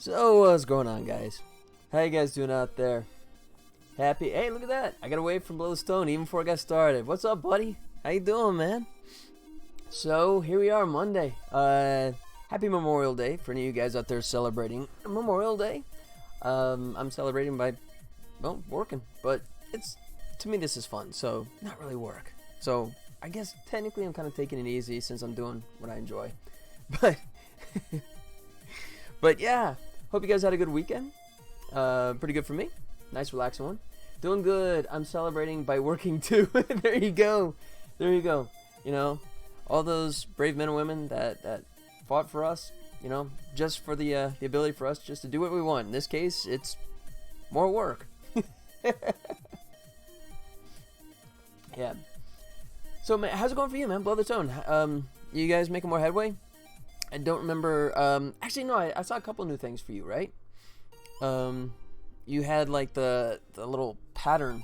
So what's going on, guys? How you guys doing out there? Happy? Hey, look at that! I got away from Below the Stone even before I got started. What's up, buddy? How you doing, man? So here we are, Monday. Happy Memorial Day for any of you guys out there celebrating Memorial Day. I'm celebrating by, well, working, but to me this is fun, so not really work. So I guess technically I'm kind of taking it easy since I'm doing what I enjoy, but but yeah. Hope you guys had a good weekend. Pretty good for me. Nice, relaxing one. Doing good. I'm celebrating by working too. There you go. There you go. You know, all those brave men and women that fought for us. You know, just for the ability for us just to do what we want. In this case, it's more work. Yeah. So, man, how's it going for you, man? Blow the Tone. You guys making more headway? I don't remember. Actually, no. I saw a couple new things for you, right? You had like the little pattern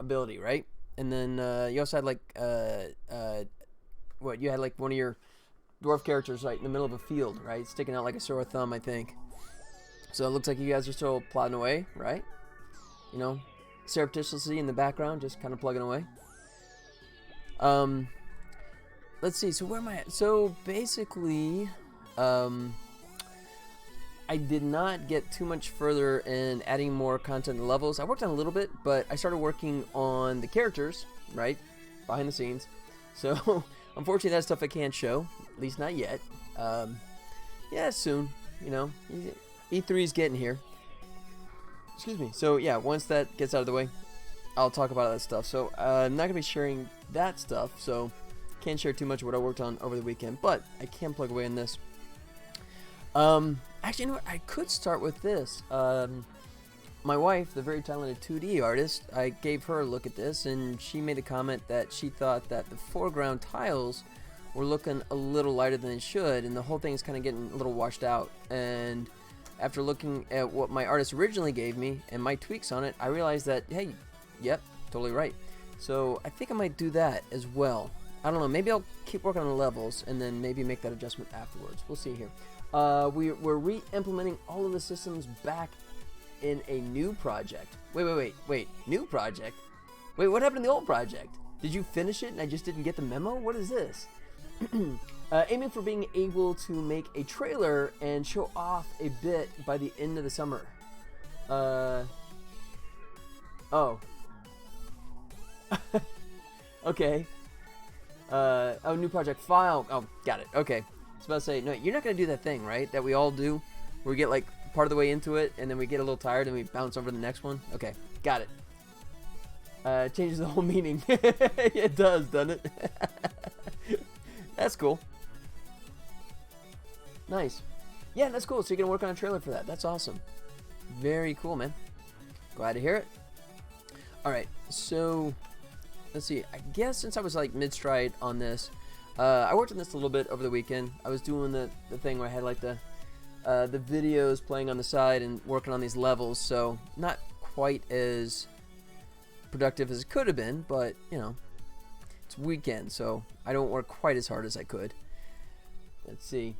ability, right? And then you also had like what? You had like one of your dwarf characters right in the middle of a field, right, sticking out like a sore thumb, I think. So it looks like you guys are still plodding away, right? You know, surreptitiously in the background, just kind of plugging away. Let's see, so where am I at? So basically, I did not get too much further in adding more content and levels. I worked on a little bit, but I started working on the characters, right, behind the scenes. So unfortunately, that stuff I can't show, at least not yet. Yeah, soon, you know, E3 is getting here. Excuse me. So yeah, once that gets out of the way, I'll talk about that stuff. So I'm not gonna be sharing that stuff, so can't share too much of what I worked on over the weekend, but I can plug away in this. Actually, you know what? I could start with this. My wife, the very talented 2D artist, I gave her a look at this, and she made a comment that she thought that the foreground tiles were looking a little lighter than they should, and the whole thing is kind of getting a little washed out. And after looking at what my artist originally gave me and my tweaks on it, I realized that, hey, yep, totally right. So I think I might do that as well. I don't know, maybe I'll keep working on the levels and then maybe make that adjustment afterwards. We'll see here. We're re-implementing all of the systems back in a new project. Wait, new project? Wait, what happened to the old project? Did you finish it and I just didn't get the memo? What is this? Aiming for being able to make a trailer and show off a bit by the end of the summer. Oh. Okay. New project file. Oh, got it. Okay. I was about to say, no, you're not going to do that thing, right? That we all do, where we get like part of the way into it, and then we get a little tired, and we bounce over to the next one. Okay, got it. Changes the whole meaning. It does, doesn't it? That's cool. Nice. Yeah, that's cool. So you're going to work on a trailer for that. That's awesome. Very cool, man. Glad to hear it. All right, so let's see. I guess since I was like mid-stride on this, I worked on this a little bit over the weekend. I was doing the thing where I had like the videos playing on the side and working on these levels, so not quite as productive as it could have been, but you know, it's weekend, so I don't work quite as hard as I could. Let's see.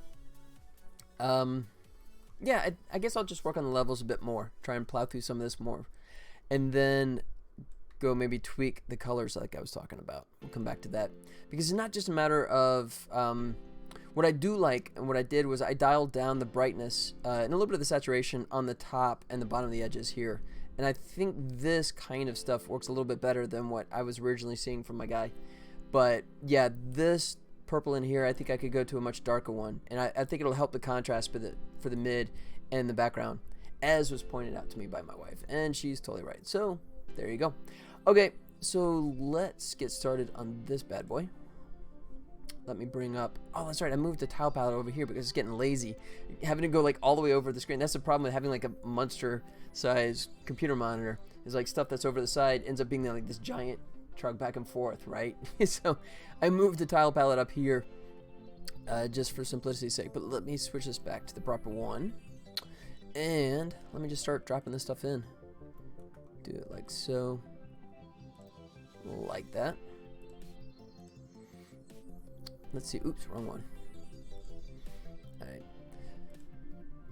Yeah, I guess I'll just work on the levels a bit more, try and plow through some of this more, and then go maybe tweak the colors like I was talking about. We'll come back to that, because it's not just a matter of what I do like, and what I did was I dialed down the brightness and a little bit of the saturation on the top and the bottom of the edges here, and I think this kind of stuff works a little bit better than what I was originally seeing from my guy. But yeah, this purple in here, I think I could go to a much darker one, and I think it'll help the contrast for the mid and the background, as was pointed out to me by my wife, and she's totally right. So there you go. Okay, so let's get started on this bad boy. Let me bring up, oh, that's right, I moved the tile palette over here because it's getting lazy. Having to go like all the way over the screen. That's the problem with having like a monster size computer monitor, is like stuff that's over the side ends up being like this giant truck back and forth, right? So I moved the tile palette up here just for simplicity's sake, but let me switch this back to the proper one. And let me just start dropping this stuff in. Do it like so. Like that. Let's see. Oops, wrong one. Alright.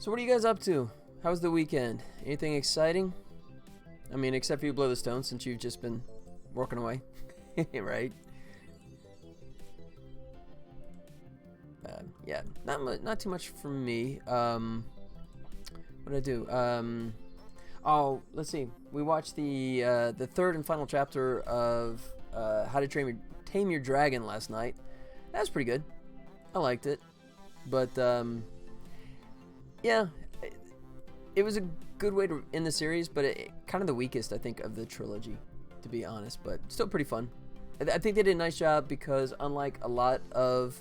So what are you guys up to? How's the weekend? Anything exciting? I mean, except for you Blow the Stone, since you've just been working away, right? Yeah, not too much from me. What did I do? Oh, let's see. We watched the third and final chapter of How to Tame Your Dragon last night. That was pretty good. I liked it, but yeah, it was a good way to end the series, but it kind of the weakest, I think, of the trilogy, to be honest. But still pretty fun. I think they did a nice job because, unlike a lot of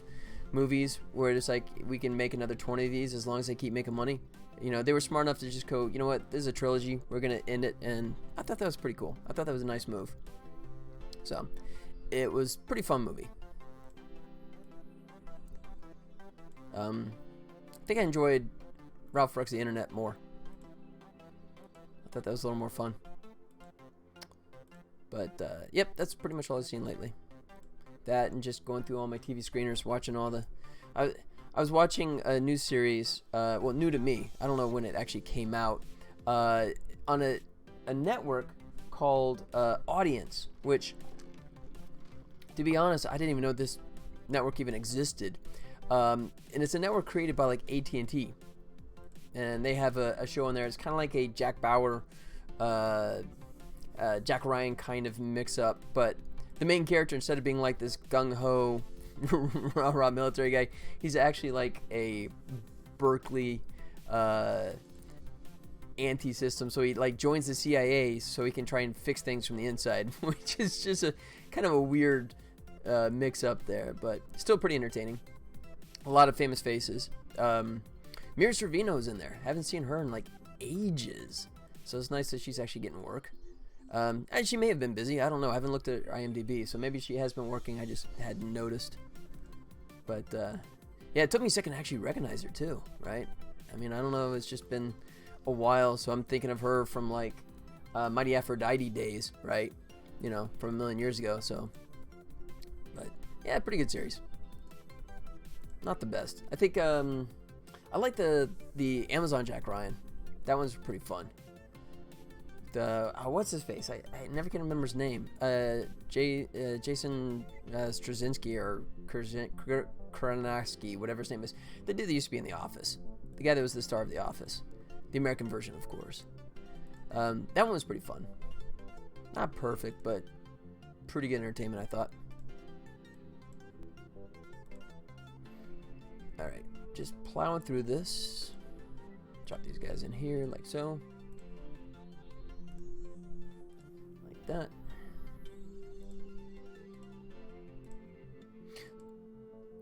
movies where it's like we can make another 20 of these as long as they keep making money, you know, they were smart enough to just go, you know what, this is a trilogy, we're gonna end it. And I thought that was pretty cool. I thought that was a nice move. So it was a pretty fun movie. I think I enjoyed Ralph Breaks the Internet more. I thought that was a little more fun. But yep, that's pretty much all I've seen lately. That and just going through all my TV screeners, watching all the. I was watching a new series, well, new to me. I don't know when it actually came out, on a network called Audience, which, to be honest, I didn't even know this network even existed. And it's a network created by like AT&T, and they have a show on there. It's kind of like a Jack Bauer, Jack Ryan kind of mix-up, but the main character, instead of being like this gung-ho rah-rah military guy, he's actually like a Berkeley anti-system. So he like joins the CIA so he can try and fix things from the inside, which is just a kind of a weird mix-up there, but still pretty entertaining. A lot of famous faces. Mira Sorvino's in there. Haven't seen her in like ages, so it's nice that she's actually getting work. And she may have been busy. I don't know. I haven't looked at her IMDb, so maybe she has been working. I just hadn't noticed. But yeah, it took me a second to actually recognize her too, right? I mean, I don't know. It's just been a while, so I'm thinking of her from like Mighty Aphrodite days, right? You know, from a million years ago. So, but yeah, pretty good series. Not the best. I think I like the Amazon Jack Ryan. That one's pretty fun. What's his face? I never can remember his name. Jason Straczynski or Krasinski, whatever his name is. The dude that used to be in The Office. The guy that was the star of The Office. The American version, of course. That one was pretty fun. Not perfect, but pretty good entertainment, I thought. Alright, just plowing through this. Drop these guys in here like so. That.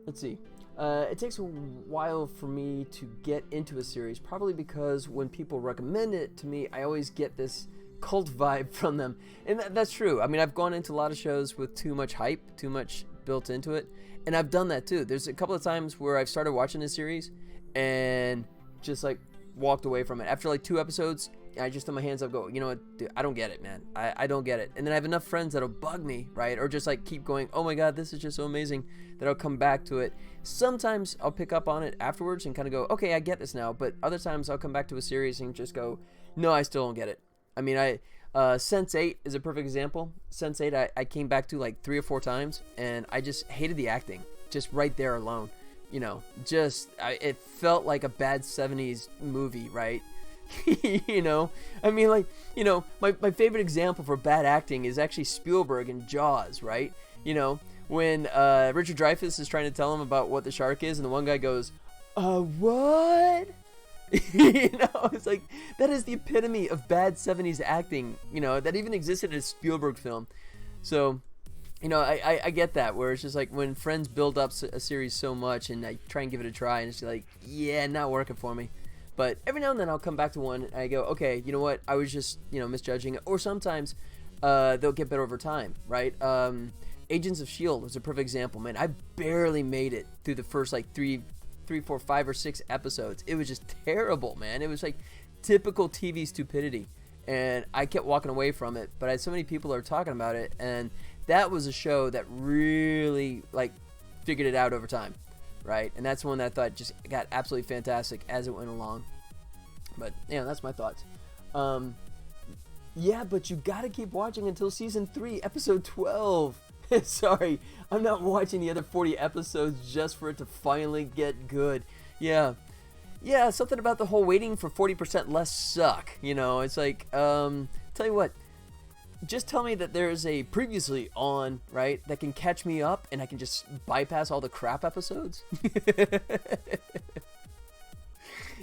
Let's see. It takes a while for me to get into a series, probably because when people recommend it to me, I always get this cult vibe from them. And that's true. I mean, I've gone into a lot of shows with too much hype, too much built into it, and I've done that too. There's a couple of times where I've started watching a series and just like walked away from it. After like 2 episodes, I just throw my hands up, go, you know what, dude, I don't get it, man. I don't get it. And then I have enough friends that'll bug me, right? Or just like keep going, oh my God, this is just so amazing, that I'll come back to it. Sometimes I'll pick up on it afterwards and kind of go, okay, I get this now. But other times I'll come back to a series and just go, no, I still don't get it. I mean, Sense8 is a perfect example. Sense8 I came back to like 3 or 4 times, and I just hated the acting, just right there alone. You know, just, it felt like a bad 70s movie, right? You know, I mean, like, you know, my favorite example for bad acting is actually Spielberg in Jaws, right? You know, when Richard Dreyfuss is trying to tell him about what the shark is, and the one guy goes, what? You know, it's like, that is the epitome of bad 70s acting, you know, that even existed in a Spielberg film. So, you know, I get that, where it's just like when friends build up a series so much and I try and give it a try, and it's like, yeah, not working for me. But every now and then I'll come back to one and I go, okay, you know what? I was just, you know, misjudging it. Or sometimes they'll get better over time, right? Agents of S.H.I.E.L.D. was a perfect example, man. I barely made it through the first like 3, 4, 5, or 6 episodes. It was just terrible, man. It was like typical TV stupidity. And I kept walking away from it. But I had so many people that were talking about it. And that was a show that really like figured it out over time. Right, and that's one that I thought just got absolutely fantastic as it went along. But yeah, that's my thoughts. Yeah, but you gotta keep watching until season 3, episode 12. Sorry, I'm not watching the other 40 episodes just for it to finally get good. Yeah, something about the whole waiting for 40% less suck. You know, it's like, tell you what, just tell me that there's a previously on, right, that can catch me up and I can just bypass all the crap episodes.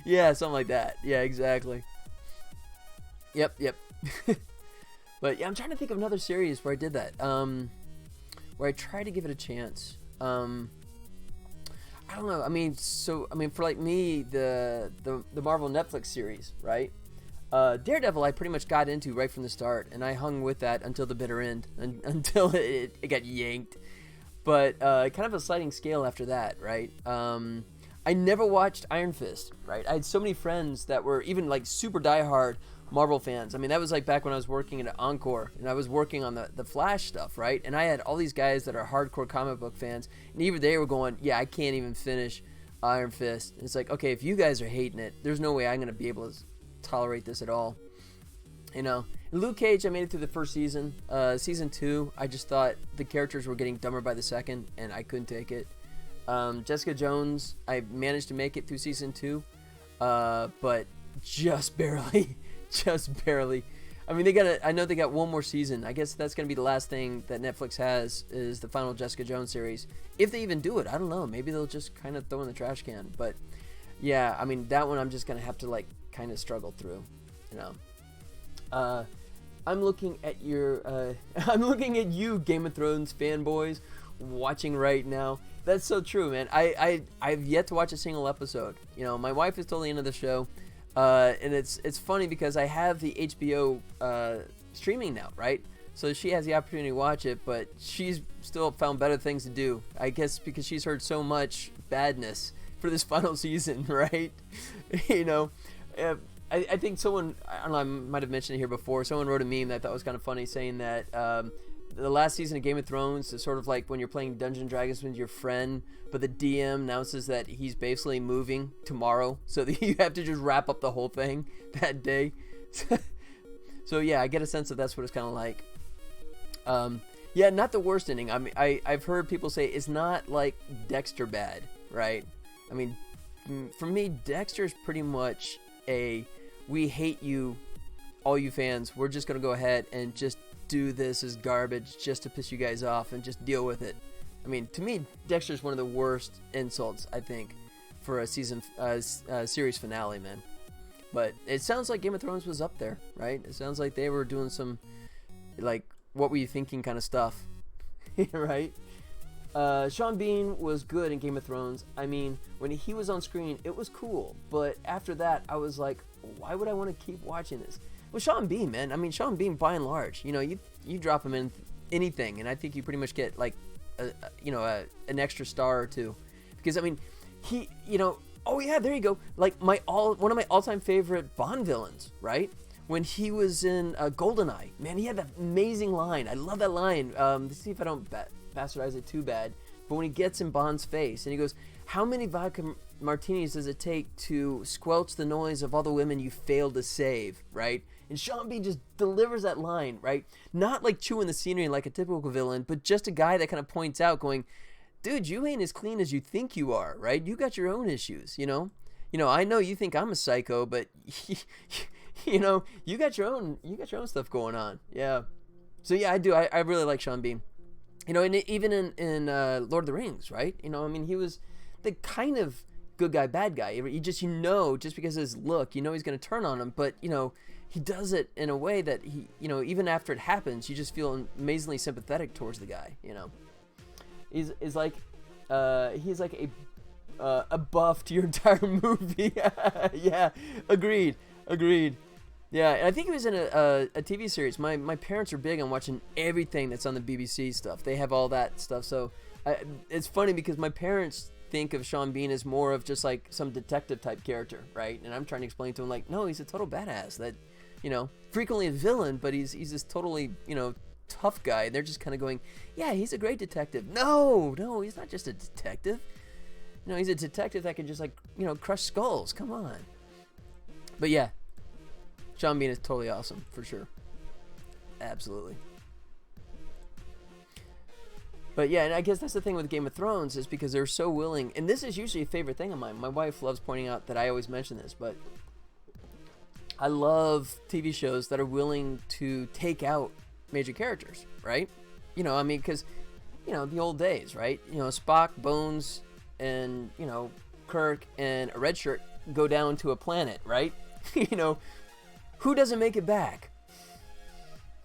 Yeah, something like that. Yeah, exactly. Yep. But yeah, I'm trying to think of another series where I did that. Where I tried to give it a chance. I don't know. I mean, for like me, the Marvel Netflix series, right? Daredevil, I pretty much got into right from the start, and I hung with that until the bitter end, until it got yanked. But kind of a sliding scale after that, right? I never watched Iron Fist, right? I had so many friends that were even like super diehard Marvel fans. I mean, that was like back when I was working at Encore and I was working on the Flash stuff, right? And I had all these guys that are hardcore comic book fans, and even they were going, yeah, I can't even finish Iron Fist. And it's like, okay, if you guys are hating it, there's no way I'm going to be able to tolerate this at all. You know, Luke Cage, I made it through the first season. Season 2, I just thought the characters were getting dumber by the second, and I couldn't take it. Jessica Jones, I managed to make it through season 2, but just barely. Just barely. I mean, I know they got one more season. I guess that's going to be the last thing that Netflix has is the final Jessica Jones series. If they even do it, I don't know. Maybe they'll just kind of throw in the trash can. But yeah, I mean, that one I'm just going to have to like kind of struggle through, you know. I'm looking at I'm looking at you, Game of Thrones fanboys, watching right now. That's so true, man. I've yet to watch a single episode. You know, my wife is totally into the show. And it's funny because I have the HBO streaming now, right? So she has the opportunity to watch it, but she's still found better things to do. I guess because she's heard so much badness for this final season, right? You know, I think someone, I don't know, I might have mentioned it here before, someone wrote a meme that I thought was kind of funny saying that the last season of Game of Thrones is sort of like when you're playing Dungeons & Dragons with your friend, but the DM announces that he's basically moving tomorrow, so that you have to just wrap up the whole thing that day. So yeah, I get a sense that that's what it's kind of like. Yeah, not the worst ending. I mean, I've heard people say it's not like Dexter bad, right? I mean, for me, Dexter's pretty much we hate you, all you fans. We're just going to go ahead and just do this as garbage just to piss you guys off and just deal with it. I mean, to me, Dexter's one of the worst insults, I think, for a season series finale, man. But it sounds like Game of Thrones was up there, right? It sounds like they were doing some, like, what were you thinking kind of stuff, right? Sean Bean was good in Game of Thrones. I mean, when he was on screen, it was cool. But after that, I was like, why would I want to keep watching this? Well, Sean Bean, man. I mean, Sean Bean, by and large, you know, you drop him in anything, and I think you pretty much get like, an extra star or two, because I mean, he, you know, oh yeah, there you go. Like one of my all-time favorite Bond villains, right? When he was in GoldenEye, man, he had that amazing line. I love that line. Let's see if I don't bastardize it too bad. But when he gets in Bond's face and he goes, "How many vodka martinis does it take to squelch the noise of all the women you failed to save?" Right? And Sean Bean just delivers that line, right? Not like chewing the scenery like a typical villain, but just a guy that kind of points out, going, "Dude, you ain't as clean as you think you are, right? You got your own issues, you know. I know you think I'm a psycho, but you know, you got your own stuff going on." Yeah. So yeah, I do. I really like Sean Bean. You know, and even in Lord of the Rings, right? You know, I mean, he was the kind of good guy, bad guy. Just because of his look, you know he's going to turn on him, but, you know, he does it in a way that he, you know, even after it happens, you just feel amazingly sympathetic towards the guy, you know. He's like a buff to your entire movie. Yeah, agreed. Yeah, and I think he was in a TV series. My parents are big on watching everything that's on the BBC stuff. They have all that stuff. So it's funny because my parents think of Sean Bean as more of just like some detective type character, right? And I'm trying to explain to them like, no, he's a total badass that, you know, frequently a villain, but he's this totally, you know, tough guy. And they're just kind of going, yeah, he's a great detective. No, he's not just a detective. No, he's a detective that can just like, you know, crush skulls. Come on. But yeah, Sean Bean is totally awesome, for sure. Absolutely. But yeah, and I guess that's the thing with Game of Thrones, is because they're so willing, and this is usually a favorite thing of mine. My wife loves pointing out that I always mention this, but I love TV shows that are willing to take out major characters, right? You know, I mean, because, you know, the old days, right? You know, Spock, Bones, and, you know, Kirk and a red shirt go down to a planet, right? You know, who doesn't make it back?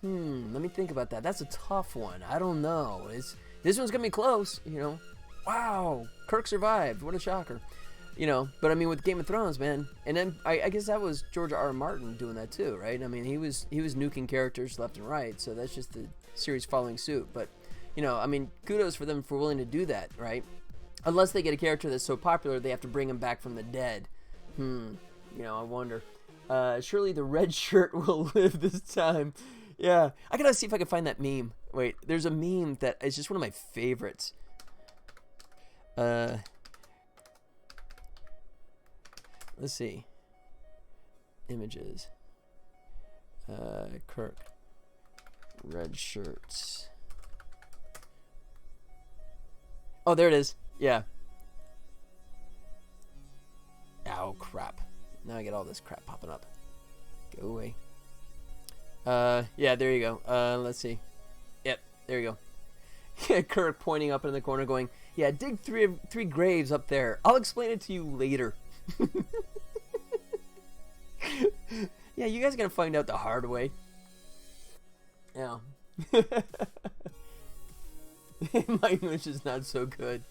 Let me think about that. That's a tough one. I don't know. This one's gonna be close, you know. Wow, Kirk survived. What a shocker. You know, but I mean, with Game of Thrones, man, and then I guess that was George R. R. Martin doing that too, right? I mean, he was nuking characters left and right, so that's just the series following suit. But, you know, I mean, kudos for them for willing to do that, right? Unless they get a character that's so popular they have to bring him back from the dead. You know, I wonder. Surely the red shirt will live this time. Yeah, I gotta see if I can find that meme. Wait, there's a meme that is just one of my favorites. Let's see. Images. Kirk. Red shirts. Oh, there it is. Yeah. Ow, crap. Now I get all this crap popping up. Go away. Yeah, there you go. Let's see. Yep, there you go. Kirk pointing up in the corner going, yeah, dig three graves up there. I'll explain it to you later. Yeah, you guys are gonna find out the hard way. Yeah. My English is not so good.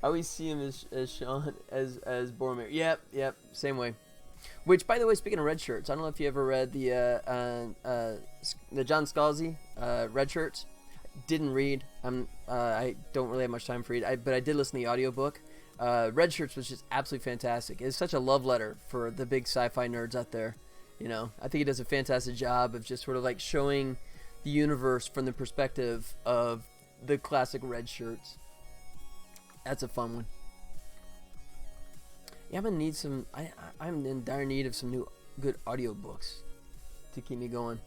I always see him as Sean, as Boromir. Yep, same way. Which, by the way, speaking of red shirts, I don't know if you ever read the John Scalzi red shirts. Didn't read. I don't really have much time for read. But I did listen to the audiobook. Red Shirts was just absolutely fantastic. It's such a love letter for the big sci-fi nerds out there. You know, I think he does a fantastic job of just sort of like showing the universe from the perspective of the classic red shirts. That's a fun one. Yeah, I'm gonna need some. I'm in dire need of some new good audiobooks to keep me going.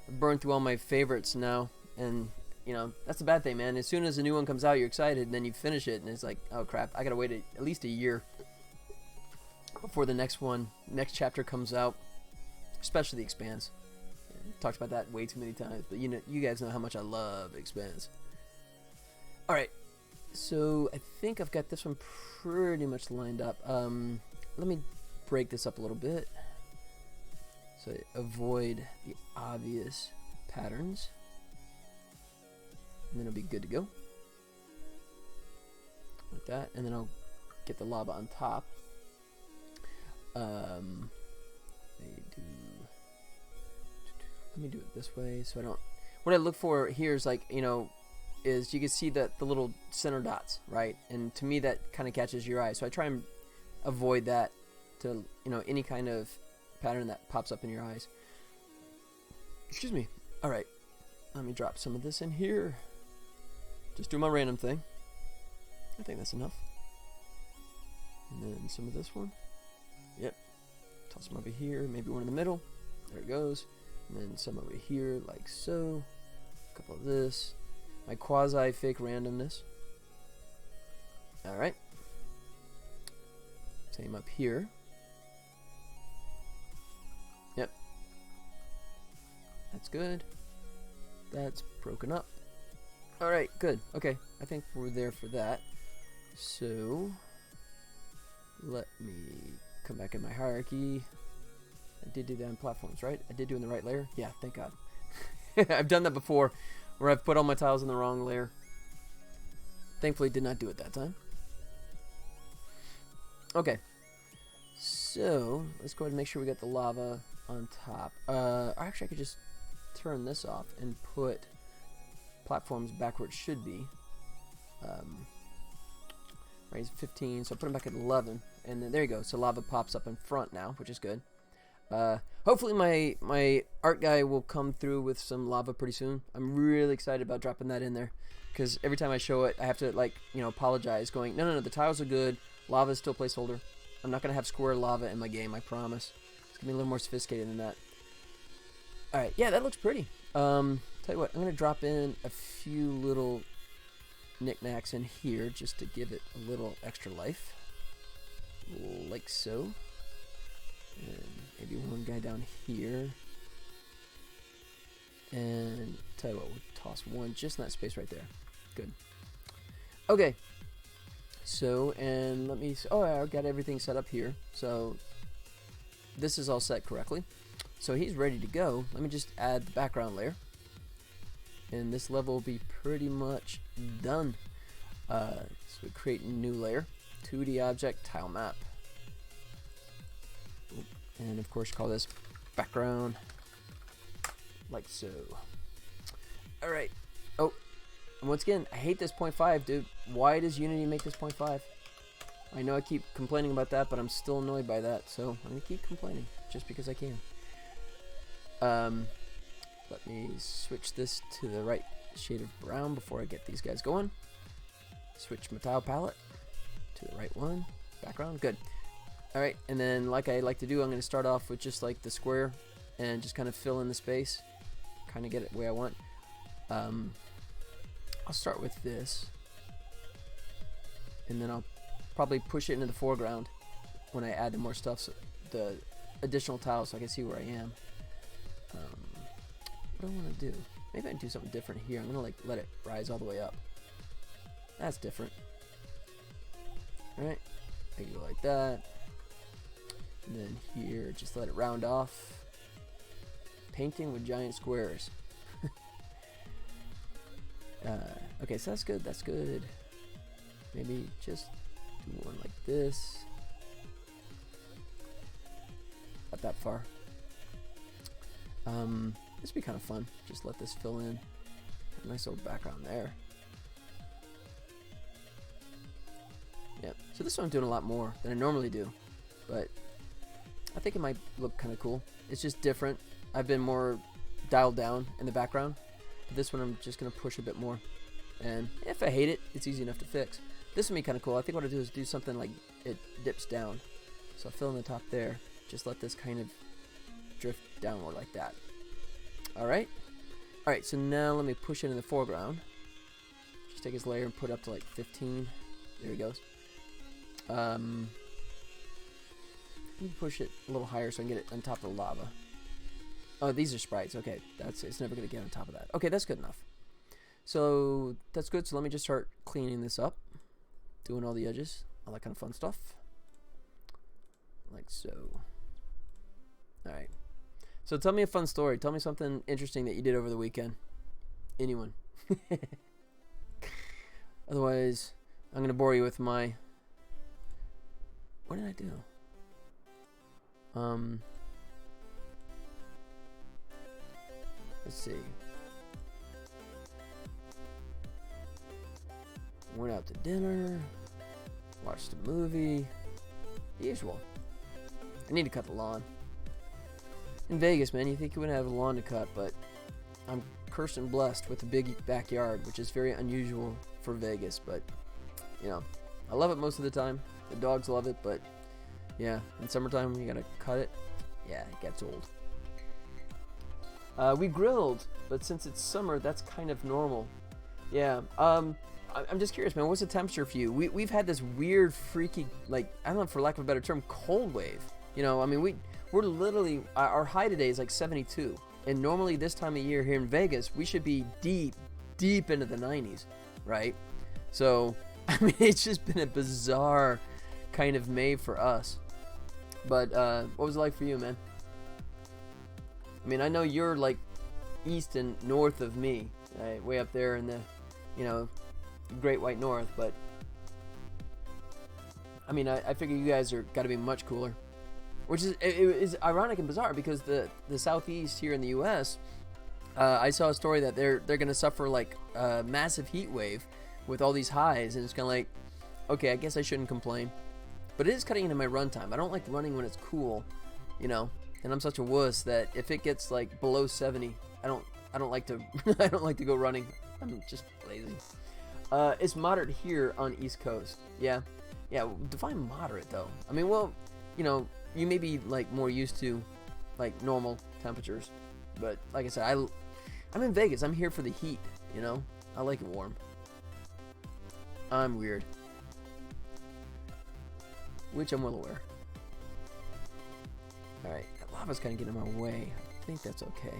I've burned through all my favorites now, and you know that's the bad thing, man. As soon as a new one comes out, you're excited, and then you finish it, and it's like, oh crap, I gotta wait at least a year before the next chapter comes out. Especially The Expanse. Talked about that way too many times, but you guys know how much I love Expanse. All right, so I think I've got this one pretty much lined up. Let me break this up a little bit so I avoid the obvious patterns, and then it'll be good to go like that. And then I'll get the lava on top. Let me do it this way so I don't. What I look for here is, like, you know, is you can see that the little center dots, right? And to me that kind of catches your eye, so I try and avoid that, to, you know, any kind of pattern that pops up in your eyes. Excuse me. All right, let me drop some of this in here. Just do my random thing. I think that's enough. And then some of this one. Yep. Toss them over here. Maybe one in the middle. There it goes. And then some over here, like so. A couple of this. My quasi-fake randomness. Alright. Same up here. Yep. That's good. That's broken up. Alright, good. Okay, I think we're there for that. So, let me come back in my hierarchy. I did do that on platforms, right? I did do in the right layer? Yeah, thank God. I've done that before, where I've put all my tiles in the wrong layer. Thankfully, did not do it that time. Okay. So, let's go ahead and make sure we got the lava on top. Actually, I could just turn this off and put platforms back where it should be. Right, it's 15, so I'll put them back at 11. And then there you go. So lava pops up in front now, which is good. Hopefully my art guy will come through with some lava pretty soon. I'm really excited about dropping that in there, because every time I show it, I have to, like, you know, apologize, going, no, the tiles are good, lava is still placeholder. I'm not gonna have square lava in my game, I promise. It's gonna be a little more sophisticated than that. Alright, yeah, that looks pretty. Tell you what, I'm gonna drop in a few little knickknacks in here just to give it a little extra life. Like so. And maybe one guy down here. And tell you what, we'll toss one just in that space right there. Good. Okay. So, and let me, oh, I got everything set up here. So, this is all set correctly. So he's ready to go. Let me just add the background layer. And this level will be pretty much done. So we create a new layer. 2D object tile map. And of course call this background. Like so. Alright. Oh, and once again, I hate this 0.5, dude. Why does Unity make this 0.5? I know I keep complaining about that, but I'm still annoyed by that. So I'm going to keep complaining just because I can. Let me switch this to the right shade of brown before I get these guys going. Switch my tile palette to the right one. Background, good. Alright, and then like I like to do, I'm going to start off with just like the square and just kind of fill in the space. Kind of get it the way I want. I'll start with this. And then I'll probably push it into the foreground when I add the more stuff, so the additional tiles, so I can see where I am. What do I want to do? Maybe I can do something different here. I'm going to like let it rise all the way up. That's different. Alright, I can go like that. And then here, just let it round off. Painting with giant squares. Okay, so that's good, that's good. Maybe just do one like this. Not that far. This would be kind of fun. Just let this fill in. Nice little background there. Yep. So this one I'm doing a lot more than I normally do, but I think it might look kind of cool. It's just different. I've been more dialed down in the background. But this one I'm just gonna push a bit more. And if I hate it, it's easy enough to fix. This would be kind of cool. I think what I'll do is do something like it dips down. So I'll fill in the top there. Just let this kind of drift downward like that. Alright? Alright, so now let me push it in the foreground. Just take his layer and put it up to like 15. There he goes. Let me push it a little higher so I can get it on top of the lava. Oh, these are sprites. Okay, it's never going to get on top of that. Okay, that's good enough. So that's good. So let me just start cleaning this up. Doing all the edges. All that kind of fun stuff. Like so. Alright. So tell me a fun story. Tell me something interesting that you did over the weekend. Anyone. Otherwise, I'm going to bore you with my... What did I do? Let's see. Went out to dinner. Watched a movie. The usual. I need to cut the lawn. In Vegas, man, you think you wouldn't have a lawn to cut, but I'm cursed and blessed with a big backyard, which is very unusual for Vegas, but, you know, I love it most of the time. The dogs love it, but, yeah, in summertime, when you gotta cut it, yeah, it gets old. We grilled, but since it's summer, that's kind of normal. Yeah, I'm just curious, man, what's the temperature for you? We've had this weird, freaky, like, I don't know, for lack of a better term, cold wave. You know, I mean, we're literally, our high today is like 72. And normally this time of year here in Vegas, we should be deep into the 90s, right? So, I mean, it's just been a bizarre kind of May for us. But what was it like for you, man? I mean, I know you're like east and north of me, right? Way up there in the, you know, Great White North, but I mean, I figure you guys are got to be much cooler. Which is ironic and bizarre because the southeast here in the U.S., I saw a story that they're going to suffer like a massive heat wave with all these highs, and it's kind of like, okay, I guess I shouldn't complain, but it is cutting into my runtime. I don't like running when it's cool, you know, and I'm such a wuss that if it gets like below 70, I don't like to I don't like to go running. I'm just lazy. It's moderate here on East Coast, yeah. Yeah, define moderate though. I mean, well, you know, you may be like more used to like normal temperatures, but like I said, I'm in Vegas. I'm here for the heat. You know, I like it warm. I'm weird, which I'm well aware. All right, that lava's kind of getting in my way. I think that's okay.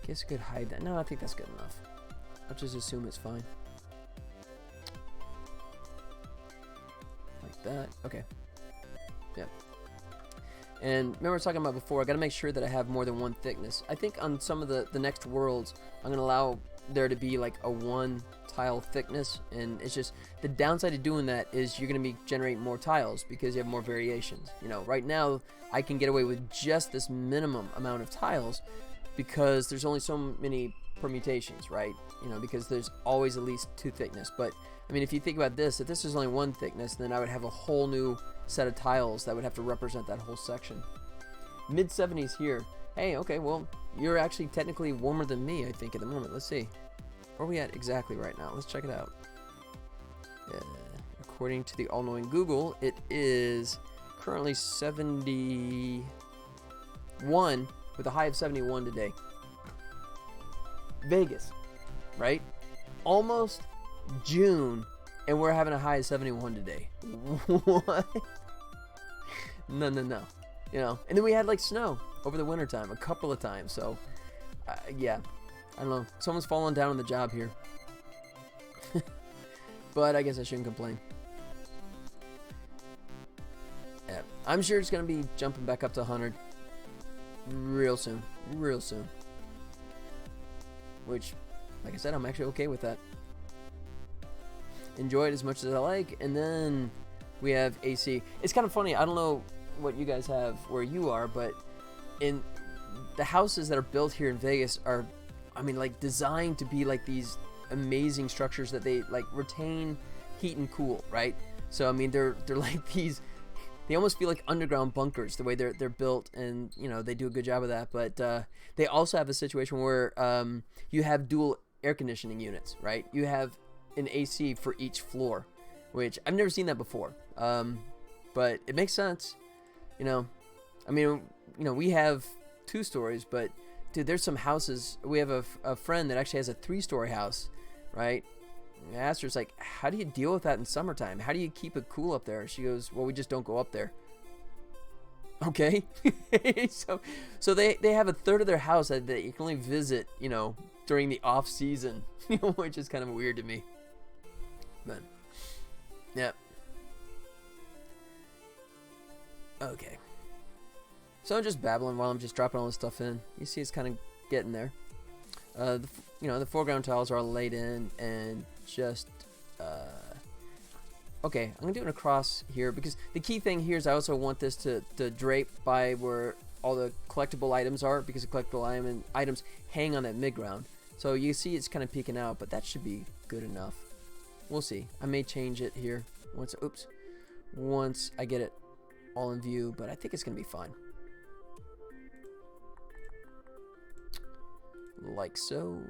Guess I could hide that. No, I think that's good enough. I'll just assume it's fine. Like that. Okay. Yep. And remember I was talking about before, I got to make sure that I have more than one thickness. I think on some of the next worlds, I'm going to allow there to be like a one tile thickness. And it's just, the downside of doing that is you're going to be generating more tiles because you have more variations. You know, right now, I can get away with just this minimum amount of tiles because there's only so many permutations, right? You know, because there's always at least two thickness. But I mean, if you think about this, if this is only one thickness, then I would have a whole new set of tiles that would have to represent that whole section. Mid 70s here. Hey, okay, well, you're actually technically warmer than me, I think, at the moment. Let's see. Where are we at exactly right now? Let's check it out. According to the all-knowing Google, it is currently 71 with a high of 71 today. Vegas, right? Almost June, and we're having a high of 71 today. What? No. You know, and then we had like snow over the winter time a couple of times. So, yeah, I don't know. Someone's falling down on the job here. But I guess I shouldn't complain. Yeah, I'm sure it's going to be jumping back up to 100 real soon. Real soon. Which, like I said, I'm actually okay with that. Enjoy it as much as I like. And then we have AC. It's kind of funny. I don't know what you guys have where you are, but in the houses that are built here in Vegas are, I mean, like designed to be like these amazing structures that they like retain heat and cool, right? So I mean, they're like these. They almost feel like underground bunkers the way they're built, and you know they do a good job of that. But they also have a situation where you have dual air conditioning units, right? You have an AC for each floor, which I've never seen that before. But it makes sense, you know. I mean, you know, we have 2 stories, but dude, there's some houses. We have a friend that actually has a 3-story house, right? I asked her, it's like, how do you deal with that in summertime? How do you keep it cool up there? She goes, well, we just don't go up there. Okay. so they have a third of their house that you can only visit, you know, during the off season, which is kind of weird to me. But yeah. Okay. So I'm just babbling while I'm just dropping all this stuff in. You see, it's kind of getting there. You know, the foreground tiles are all laid in, and just okay, I'm gonna do it across here because the key thing here is I also want this to drape by where all the collectible items are, because the collectible items hang on that mid-ground. So you see it's kind of peeking out, but that should be good enough. We'll see. I may change it here once I get it all in view, but I think it's gonna be fine. Like so.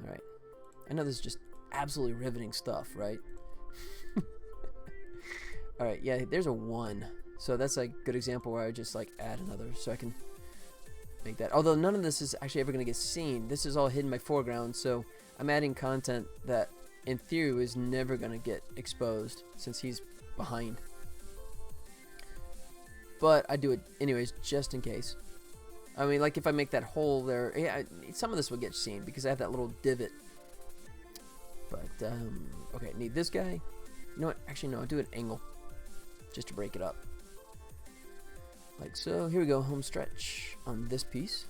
Alright. I know this is just absolutely riveting stuff, right? Alright, yeah, there's a 1. So that's a good example where I just like add another so I can make that. Although none of this is actually ever going to get seen. This is all hidden by foreground, so I'm adding content that in theory is never going to get exposed since he's behind. But I do it anyways just in case. I mean, like if I make that hole there, yeah, some of this will get seen because I have that little divot. But, okay, need this guy. You know what? Actually, no, I'll do an angle just to break it up. Like so. Here we go, home stretch on this piece.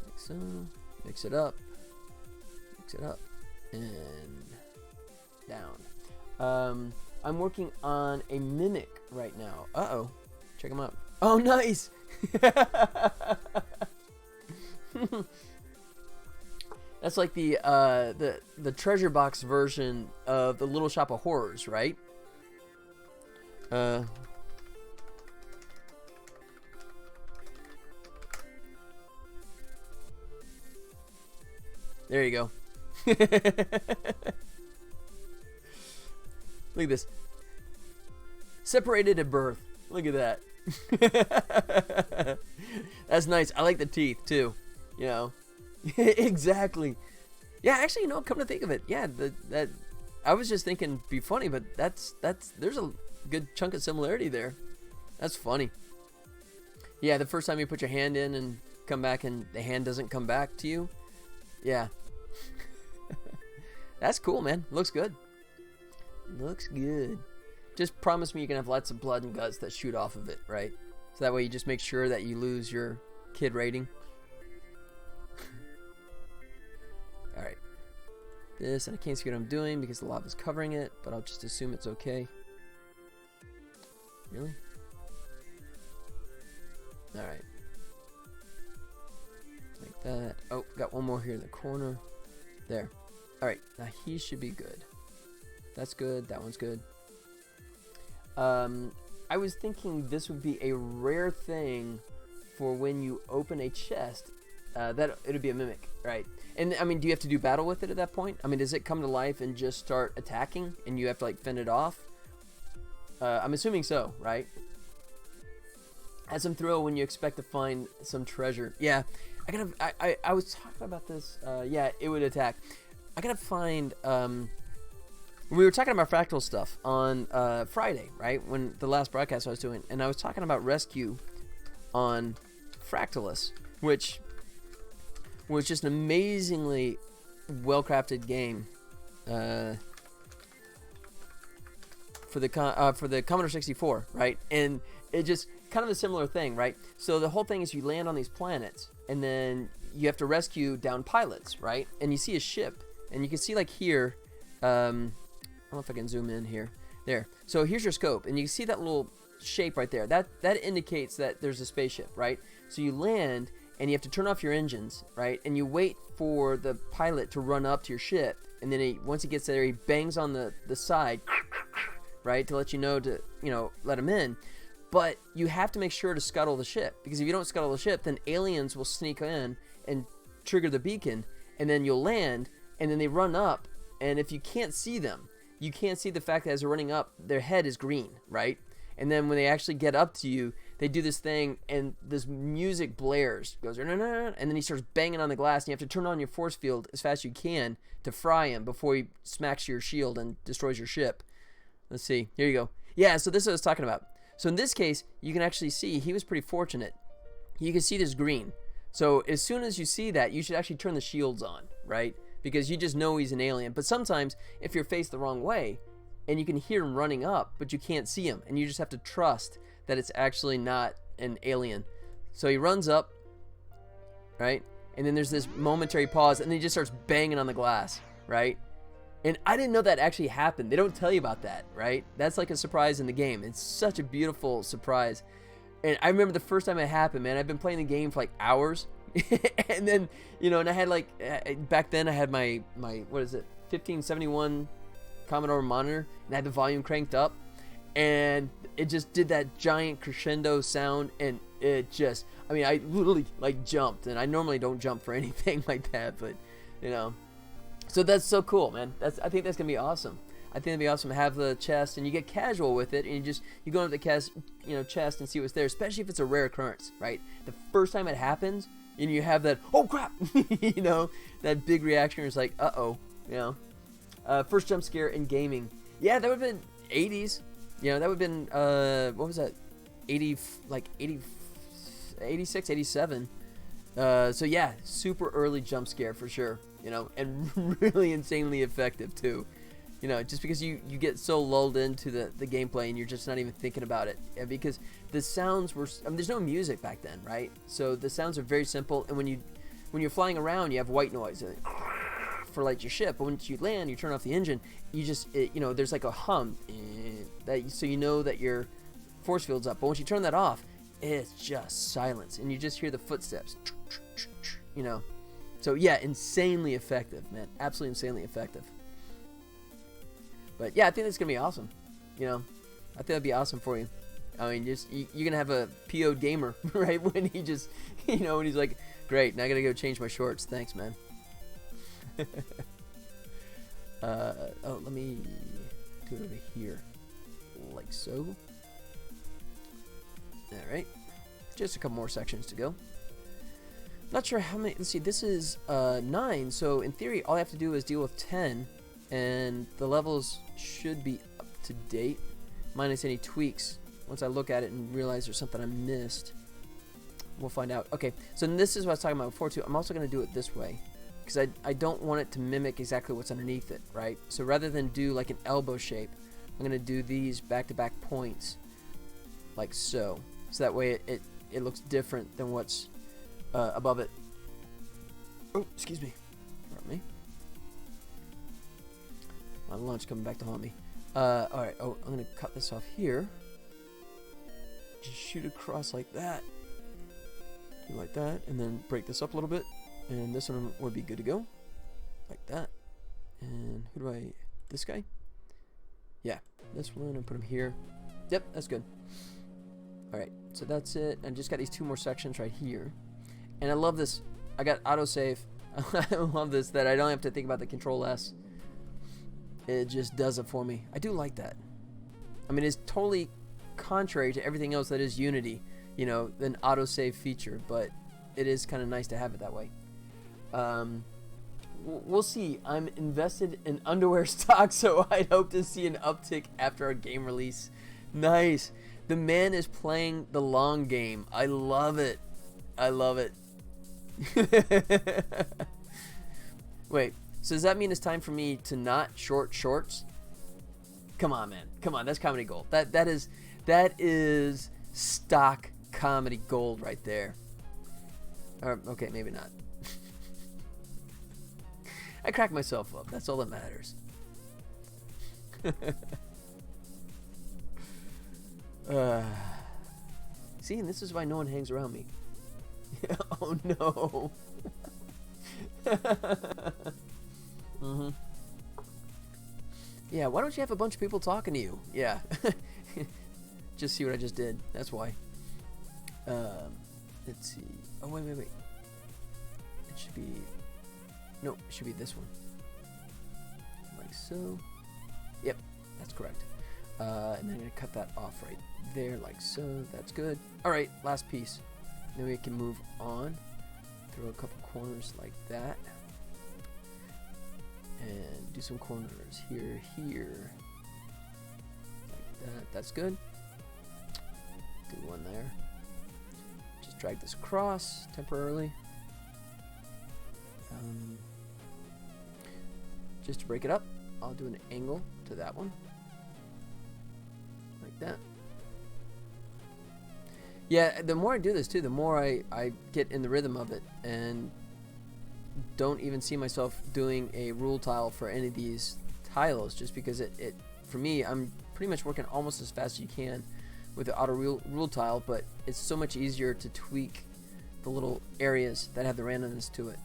Like so. Mix it up. Mix it up. And down. I'm working on a mimic right now. Uh-oh. Check him out. Oh, nice! That's like the treasure box version of the Little Shop of Horrors, right? There you go. Look at this. Separated at birth. Look at that. That's nice. I like the teeth too. You know. Exactly. Yeah, actually, you know, come to think of it, yeah, that I was just thinking it'd be funny, but that's there's a good chunk of similarity there. That's funny. Yeah, the first time you put your hand in and come back and the hand doesn't come back to you. Yeah. That's cool, man. Looks good. Looks good. Just promise me you can have lots of blood and guts that shoot off of it, right? So that way you just make sure that you lose your kid rating. Alright. This, and I can't see what I'm doing because the lava's covering it, but I'll just assume it's okay. Really? Alright. Like that. Oh, got one more here in the corner. There. Alright, now he should be good. That's good. That one's good. I was thinking this would be a rare thing for when you open a chest. That it would be a mimic, right? And I mean, do you have to do battle with it at that point? I mean, does it come to life and just start attacking, and you have to like fend it off? I'm assuming so, right? Add some thrill when you expect to find some treasure. Yeah, I was talking about this. Yeah, it would attack. I gotta find. We were talking about fractal stuff on Friday, right? When the last broadcast I was doing, and I was talking about Rescue on Fractalus, which was just an amazingly well-crafted game for the Commodore 64, right? And it just kind of a similar thing, right? So the whole thing is you land on these planets, and then you have to rescue down pilots, right? And you see a ship, and you can see like here. I don't know if I can zoom in here. There. So here's your scope, and you can see that little shape right there. That indicates that there's a spaceship, right? So you land, and you have to turn off your engines, right? And you wait for the pilot to run up to your ship, and then once he gets there, he bangs on the side, right, to let you know to, let him in. But you have to make sure to scuttle the ship, because if you don't scuttle the ship, then aliens will sneak in and trigger the beacon, and then you'll land, and then they run up, and if you can't see them, you can't see the fact that as they're running up, their head is green, right? And then when they actually get up to you, they do this thing, and this music blares, goes, and then he starts banging on the glass, and you have to turn on your force field as fast as you can to fry him before he smacks your shield and destroys your ship. Let's see. Here you go. Yeah, so this is what I was talking about. So in this case, you can actually see he was pretty fortunate. You can see this green. So as soon as you see that, you should actually turn the shields on, right? Because you just know he's an alien. But sometimes, if you're faced the wrong way, and you can hear him running up, but you can't see him, and you just have to trust that it's actually not an alien. So he runs up, right? And then there's this momentary pause, and then he just starts banging on the glass, right? And I didn't know that actually happened. They don't tell you about that, right? That's like a surprise in the game. It's such a beautiful surprise. And I remember the first time it happened, man. I've been playing the game for like hours. And then, and I had like, back then I had my what is it, 1571 Commodore monitor, and I had the volume cranked up, and it just did that giant crescendo sound, and it just, I literally like jumped, and I normally don't jump for anything like that, but, so that's so cool, man. I think that's gonna be awesome. I think it'd be awesome to have the chest, and you get casual with it, and you go into the chest and see what's there, especially if it's a rare occurrence, right? The first time it happens, and you have that, oh crap, that big reaction. It's like, uh-oh, first jump scare in gaming. Yeah, that would have been 80s. That would have been, what was that? 86, 87. So yeah, super early jump scare for sure, and really insanely effective too. Just because you get so lulled into the gameplay and you're just not even thinking about it. Yeah, because the sounds were, there's no music back then, right? So the sounds are very simple, and when you're flying around, you have white noise for like your ship. But once you land, you turn off the engine, you just, there's like a hum, so you know that your force field's up. But once you turn that off, it's just silence, and you just hear the footsteps, So yeah, insanely effective, man. Absolutely insanely effective. But yeah, I think that's gonna be awesome. I think that'd be awesome for you. You're gonna have a PO'd gamer, right? When he just, when he's like, great, now I gotta go change my shorts. Thanks, man. Oh, let me do it over here, like so. All right, just a couple more sections to go. Not sure how many. Let's see. This is 9, so in theory, all I have to do is deal with 10, and the levels should be up to date, minus any tweaks. Once I look at it and realize there's something I missed, we'll find out. Okay, so this is what I was talking about before too. I'm also going to do it this way, because I don't want it to mimic exactly what's underneath it, right? So rather than do like an elbow shape, I'm going to do these back-to-back points, like so. So that way it looks different than what's above it. Oh, excuse me. Pardon me. My lunch coming back to haunt me. Alright, oh, I'm going to cut this off here. Just shoot across like that. Do like that, and then break this up a little bit. And this one would be good to go. Like that. And who do I... This guy? Yeah, this one, and put him here. Yep, that's good. Alright, so that's it. I just got these 2 more sections right here. And I love this. I got autosave. I love this, that I don't have to think about the Control S. It just does it for me. I do like that. I mean, it's totally contrary to everything else that is Unity, you know, an autosave feature, but it is kind of nice to have it that way. We'll see. I'm invested in underwear stock, so I hope to see an uptick after our game release. Nice. The man is playing the long game. I love it. I love it. Wait, so does that mean it's time for me to not short shorts? Come on, man. Come on, that's comedy gold. That is stock comedy gold right there. Or, okay, maybe not. I crack myself up. That's all that matters. See, and this is why no one hangs around me. Oh no. Yeah, why don't you have a bunch of people talking to you? Yeah. Just see what I just did. That's why. Let's see. Oh, wait. It should be... No, it should be this one. Like so. Yep, that's correct. And then I'm going to cut that off right there like so. That's good. Alright, last piece. Then we can move on. Throw a couple corners like that. And do some corners here. Like that. That's good. Do one there. Just drag this across temporarily. Just to break it up, I'll do an angle to that one. Like that. Yeah, the more I do this too, the more I get in the rhythm of it and don't even see myself doing a rule tile for any of these tiles, just because it for me, I'm pretty much working almost as fast as you can with the auto rule tile, but it's so much easier to tweak the little areas that have the randomness to it.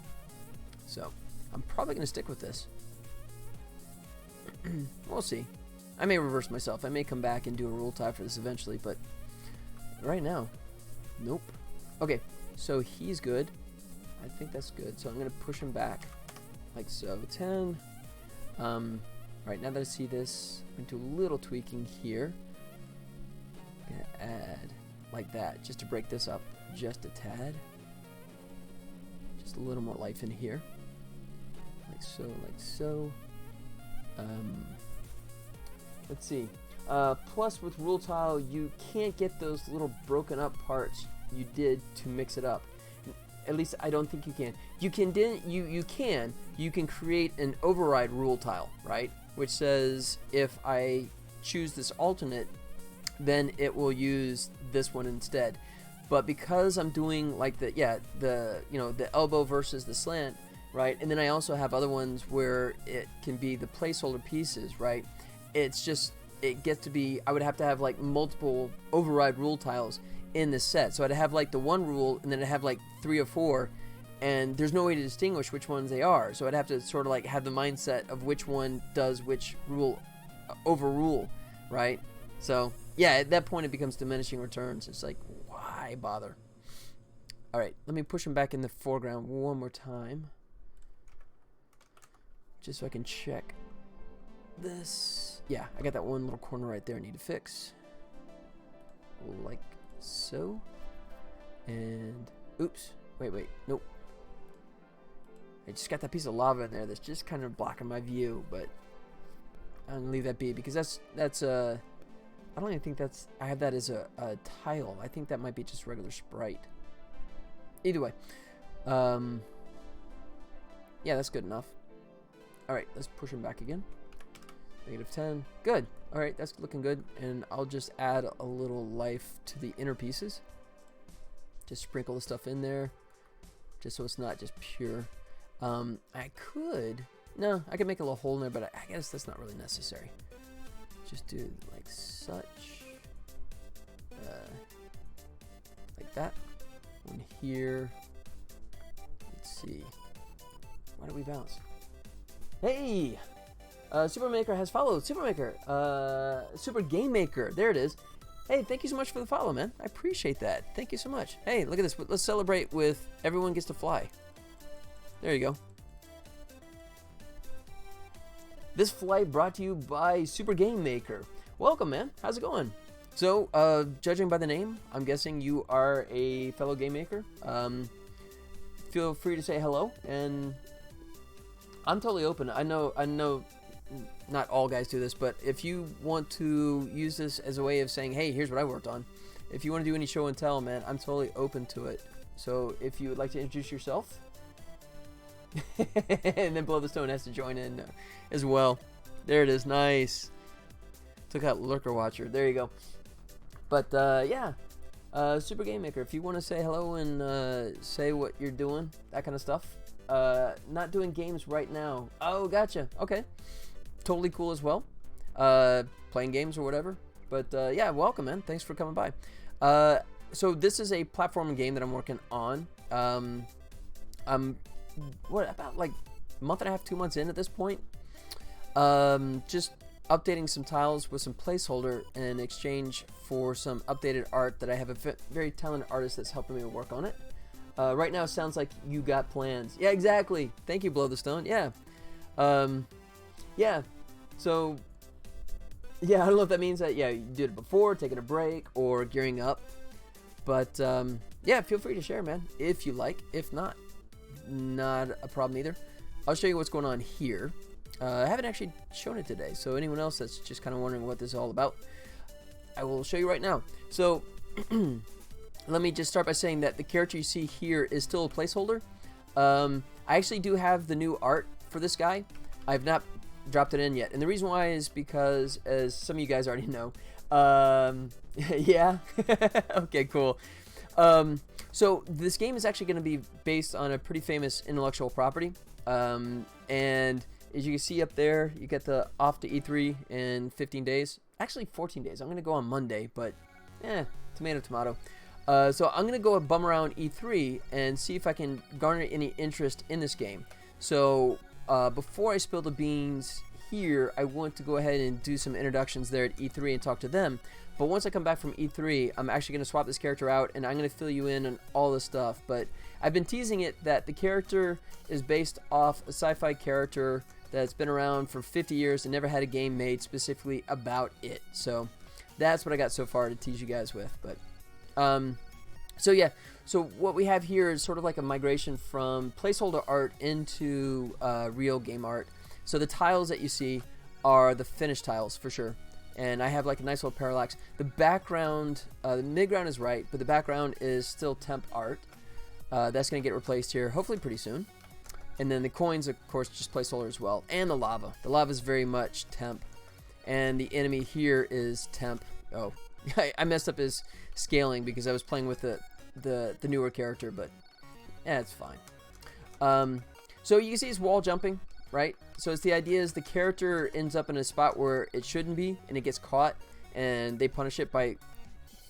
So I'm probably going to stick with this. We'll see. I may reverse myself. I may come back and do a rule tile for this eventually, but right now, nope. Okay, so he's good. I think that's good. So I'm going to push him back like so. 10. Right, now that I see this, I'm going to do a little tweaking here. I'm going to add like that just to break this up just a tad. Just a little more life in here. Like so, like so. Let's see. Plus with rule tile, you can't get those little broken up parts you did to mix it up. At least I don't think you can. You can create an override rule tile, right? Which says if I choose this alternate, then it will use this one instead. But because I'm doing like the elbow versus the slant, right? And then I also have other ones where it can be the placeholder pieces, right? It's just, it gets to be, I would have to have like multiple override rule tiles in this set. So I'd have like the one rule and then I'd have like 3 or 4, and there's no way to distinguish which ones they are. So I'd have to sort of like have the mindset of which one does which rule overrule, right? So yeah, at that point it becomes diminishing returns. It's like, why bother? All right, let me push him back in the foreground one more time, just so I can check this. Yeah, I got that one little corner right there I need to fix. Like so. And, oops. Wait, nope. I just got that piece of lava in there that's just kind of blocking my view, but I'm gonna leave that be because that's I don't even think that's, I have that as a tile. I think that might be just regular sprite. Either way, yeah, that's good enough. All right, let's push him back again. -10. Good. All right, that's looking good. And I'll just add a little life to the inner pieces. Just sprinkle the stuff in there, just so it's not just pure. I could make a little hole in there, but I guess that's not really necessary. Just do like such, like that. One here. Let's see. Why did we bounce? Hey! Supermaker has followed. Supermaker. Super Game Maker. There it is. Hey, thank you so much for the follow, man. I appreciate that. Thank you so much. Hey, look at this. Let's celebrate with everyone gets to fly. There you go. This flight brought to you by Super Game Maker. Welcome, man. How's it going? So, judging by the name, I'm guessing you are a fellow game maker. Feel free to say hello, and I'm totally open. I know not all guys do this, but if you want to use this as a way of saying, hey, here's what I worked on. If you want to do any show and tell, man, I'm totally open to it. So if you would like to introduce yourself, and then Below the Stone has to join in as well. There it is. Nice. Took out Lurker Watcher. There you go. But yeah, Super Game Maker, if you want to say hello and say what you're doing, that kind of stuff. Not doing games right now. Oh, gotcha. Okay. Totally cool as well. Playing games or whatever. But yeah, welcome, man. Thanks for coming by. So this is a platforming game that I'm working on. I'm about like a month and a half, 2 months in at this point. Just updating some tiles with some placeholder in exchange for some updated art that I have a very talented artist that's helping me work on it. Right now it sounds like you got plans. Yeah, exactly. Thank you, Below the Stone. Yeah. Yeah. So, yeah, I don't know if that means that, yeah, you did it before, taking a break, or gearing up. But, yeah, feel free to share, man, if you like. If not a problem either. I'll show you what's going on here. I haven't actually shown it today, so anyone else that's just kind of wondering what this is all about, I will show you right now. So, let me just start by saying that the character you see here is still a placeholder. I actually do have the new art for this guy. I've not dropped it in yet, and the reason why is because, as some of you guys already know, yeah, okay, cool. So this game is actually going to be based on a pretty famous intellectual property, and as you can see up there, you get the off to E3 in 15 days. Actually, 14 days. I'm going to go on Monday, but tomato, tomato. So I'm going to go bum around E3 and see if I can garner any interest in this game. So before I spill the beans here, I want to go ahead and do some introductions there at E3 and talk to them. But once I come back from E3, I'm actually going to swap this character out, and I'm going to fill you in on all this stuff. But I've been teasing it that the character is based off a sci-fi character that's been around for 50 years and never had a game made specifically about it. So that's what I got so far to tease you guys with. But so yeah, so what we have here is sort of like a migration from placeholder art into real game art. So the tiles that you see are the finished tiles for sure. And I have like a nice little parallax. The background, the midground is right, but the background is still temp art. That's going to get replaced here, hopefully pretty soon. And then the coins, of course, just placeholder as well. And the lava. The lava is very much temp. And the enemy here is temp. Oh, I messed up his scaling because I was playing with the newer character, but yeah, it's fine. So you can see his wall jumping, right? So it's the idea is the character ends up in a spot where it shouldn't be, and it gets caught, and they punish it by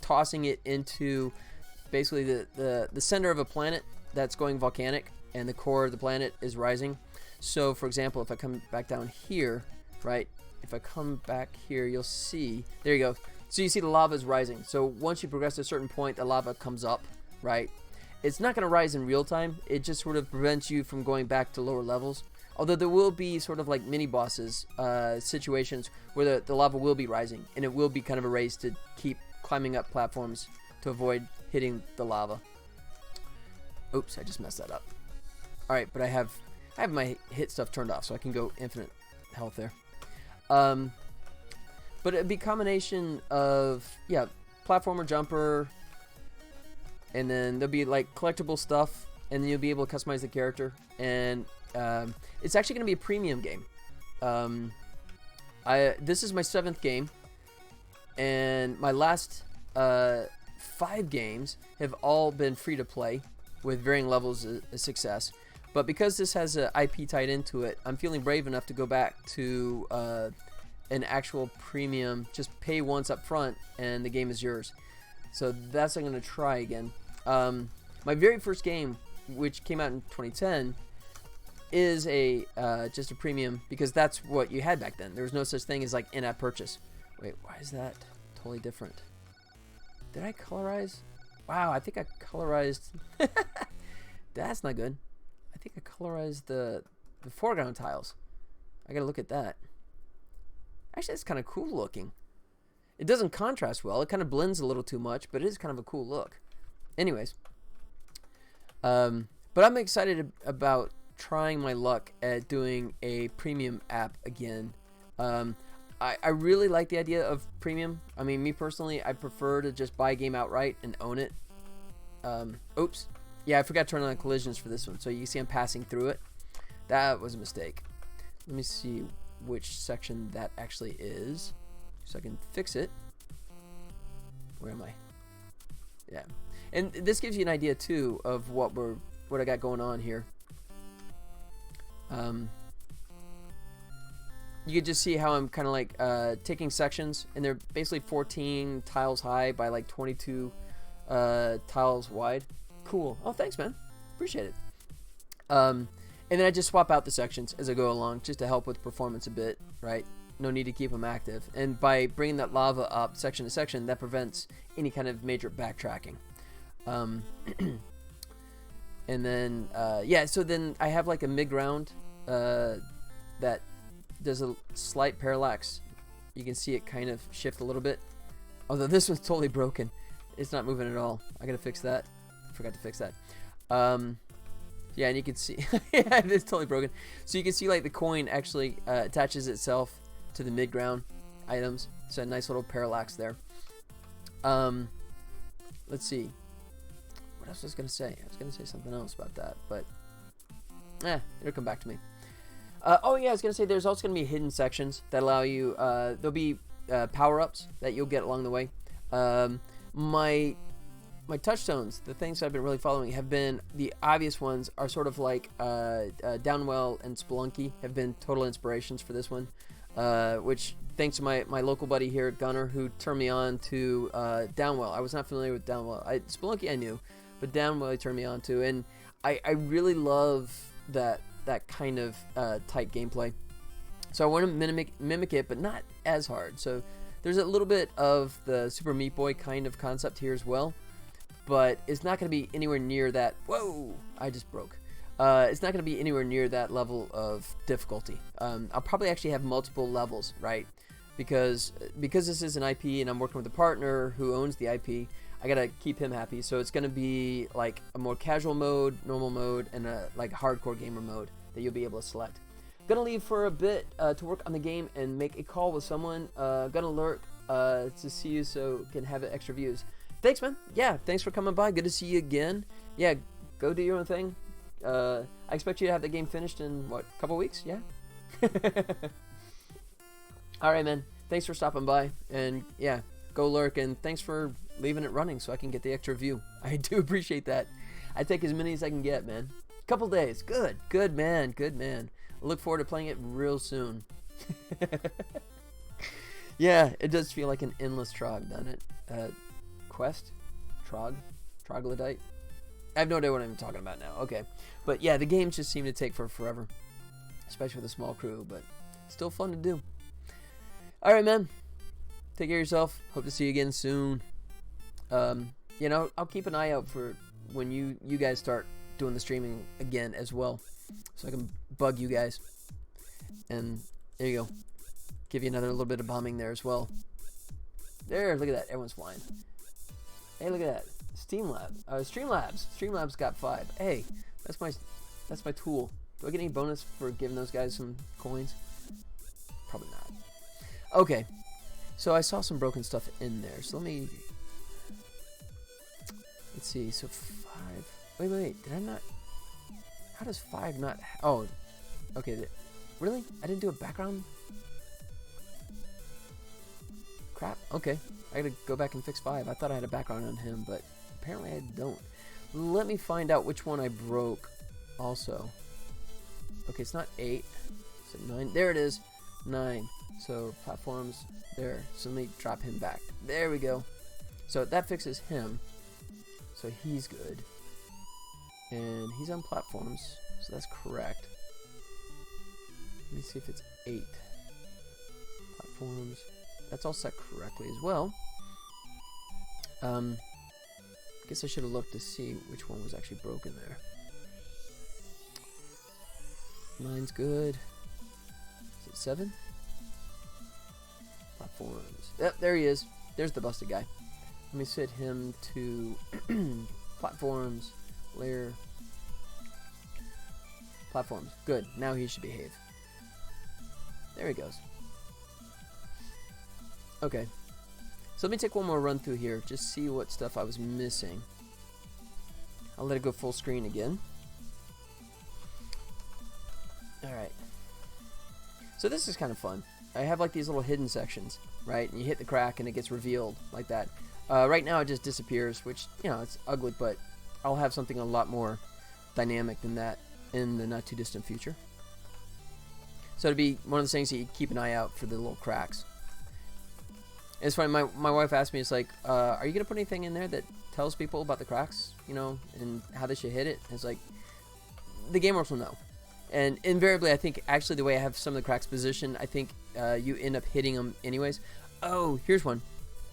tossing it into basically the center of a planet that's going volcanic, and the core of the planet is rising. So for example, if I come back down here, right? If I come back here, you'll see, there you go. So you see the lava is rising. So once you progress to a certain point, the lava comes up, right? It's not going to rise in real time. It just sort of prevents you from going back to lower levels. Although there will be sort of like mini bosses, situations where the lava will be rising, and it will be kind of a race to keep climbing up platforms to avoid hitting the lava. Oops, I just messed that up. Alright, but I have my hit stuff turned off, so I can go infinite health there. But it'd be a combination of, yeah, platformer, jumper, and then there'll be like collectible stuff, and then you'll be able to customize the character. And it's actually going to be a premium game. This is my 7th game, and my last 5 games have all been free to play with varying levels of success. But because this has an IP tied into it, I'm feeling brave enough to go back to an actual premium. Just pay once up front, and the game is yours. So that's what I'm going to try again. My very first game, which came out in 2010, is just a premium, because that's what you had back then. There was no such thing as like in-app purchase. Wait, why is that totally different? Did I colorize? Wow, I think I colorized. That's not good. I think I colorized the foreground tiles. I gotta look at that. Actually, it's kind of cool looking. It doesn't contrast well. It kind of blends a little too much, but it is kind of a cool look. Anyways, but I'm excited about trying my luck at doing a premium app again. I really like the idea of premium. I mean, me personally, I prefer to just buy a game outright and own it. Oops. Yeah, I forgot to turn on collisions for this one, so you can see I'm passing through it. That was a mistake. Let me see which section that actually is, so I can fix it. Where am I? Yeah. And this gives you an idea too of what I got going on here. You can just see how I'm kind of like taking sections, and they're basically 14 tiles high by like 22 tiles wide. Cool. Oh, thanks, man. Appreciate it. And then I just swap out the sections as I go along, just to help with performance a bit, right? No need to keep them active. And by bringing that lava up section to section, that prevents any kind of major backtracking. And then, yeah, so then I have like a mid-ground that does a slight parallax. You can see it kind of shift a little bit. Although this one's totally broken. It's not moving at all. I gotta fix that. Forgot to fix that. Yeah, and you can see, yeah, it's totally broken. So you can see like the coin actually attaches itself to the mid-ground items. So a nice little parallax there. Let's see. What else was I gonna say? I was gonna say something else about that, but it'll come back to me. Oh yeah, I was gonna say there's also gonna be hidden sections that allow you. There'll be power-ups that you'll get along the way. My touchstones, the things I've been really following, have been the obvious ones. Are sort of like Downwell and Spelunky have been total inspirations for this one. Which thanks to my local buddy here, Gunner, who turned me on to Downwell. I was not familiar with Downwell. Spelunky I knew, but Downwell he turned me on to, and I really love that kind of tight gameplay. So I want to mimic it, but not as hard. So there's a little bit of the Super Meat Boy kind of concept here as well, but it's not going to be anywhere near that. Whoa! I just broke. It's not going to be anywhere near that level of difficulty. I'll probably actually have multiple levels, right? Because this is an IP and I'm working with a partner who owns the IP, I gotta keep him happy. So it's gonna be like a more casual mode, normal mode, and a like hardcore gamer mode that you'll be able to select. Gonna leave for a bit to work on the game and make a call with someone. Gonna lurk to see you so can have extra views. Thanks, man. Yeah, thanks for coming by. Good to see you again. Yeah, go do your own thing. I expect you to have the game finished in what, a couple weeks? Yeah. All right, man. Thanks for stopping by, and yeah, go lurk, and thanks for leaving it running so I can get the extra view. I do appreciate that. I take as many as I can get, man. Couple days. Good man. I look forward to playing it real soon. Yeah, it does feel like an endless trog, doesn't it? Quest? Troglodyte? I have no idea what I'm talking about now. Okay. But yeah, the games just seem to take forever. Especially with a small crew, but still fun to do. Alright, man. Take care of yourself. Hope to see you again soon. You know, I'll keep an eye out for when you guys start doing the streaming again as well. so I can bug you guys. And there you go. Give you another little bit of bombing there as well. There, look at that. Everyone's flying. Hey, look at that. Streamlabs. Streamlabs got 5. Hey, that's my tool. Do I get any bonus for giving those guys some coins? Probably not. Okay. So I saw some broken stuff in there. So let's see. So 5. Wait. Did I not? How does 5 not? Oh, okay. Really? I didn't do a background? Crap. Okay. I gotta go back and fix 5. I thought I had a background on him, but apparently I don't. Let me find out which one I broke also. Okay, it's not 8. It's 9. There it is. 9. So platforms there. So let me drop him back. There we go. So that fixes him. So he's good. And he's on platforms. So that's correct. Let me see if it's 8. Platforms. That's all set correctly as well. Guess I should have looked to see which one was actually broken there. 9's good. Is it 7? Platforms. Yep, there he is. There's the busted guy. Let me set him to platforms, layer, platforms. Good. Now he should behave. There he goes. Okay. So let me take one more run through here. Just see what stuff I was missing. I'll let it go full screen again. Alright. So this is kind of fun. I have like these little hidden sections, right? And you hit the crack and it gets revealed like that. Right now it just disappears, which, you know, it's ugly, but I'll have something a lot more dynamic than that in the not too distant future. So it'd be one of the things that you keep an eye out for the little cracks. It's funny, my wife asked me, it's like, are you going to put anything in there that tells people about the cracks, you know, and how they should hit it? And it's like, the gamers will know. And invariably, I think, actually, the way I have some of the cracks positioned, I think you end up hitting them anyways. Oh, here's one.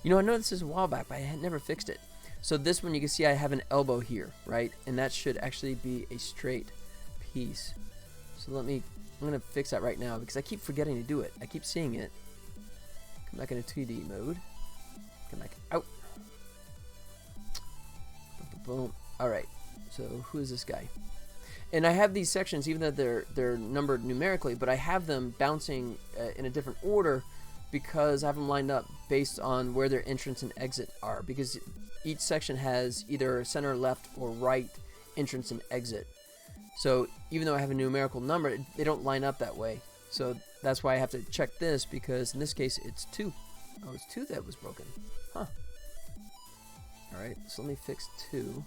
You know, I noticed this a while back, but I had never fixed it. So this one, you can see I have an elbow here, right? And that should actually be a straight piece. So I'm going to fix that right now, because I keep forgetting to do it. I keep seeing it. Come back into 2D mode. Come back out. Boom, boom. Alright, so who is this guy? And I have these sections, even though they're numbered numerically, but I have them bouncing in a different order because I have them lined up based on where their entrance and exit are. Because each section has either center, left, or right entrance and exit. So even though I have a numerical number, they don't line up that way. So that's why I have to check this, because in this case it's 2. Oh, it's 2 that was broken. Huh. Alright, so let me fix 2.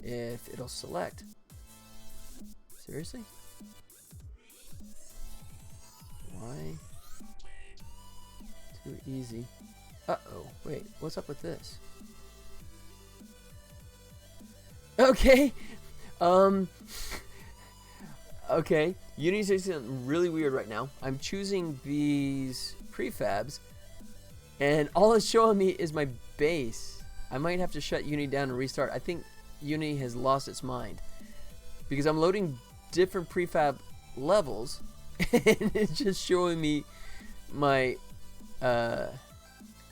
If it'll select. Seriously? Why? Too easy. Uh-oh. Wait, what's up with this? Okay. Okay. Unity's doing something really weird right now. I'm choosing these prefabs, and all it's showing me is my base. I might have to shut Unity down and restart. I think Unity has lost its mind, because I'm loading different prefab levels and it's just showing me my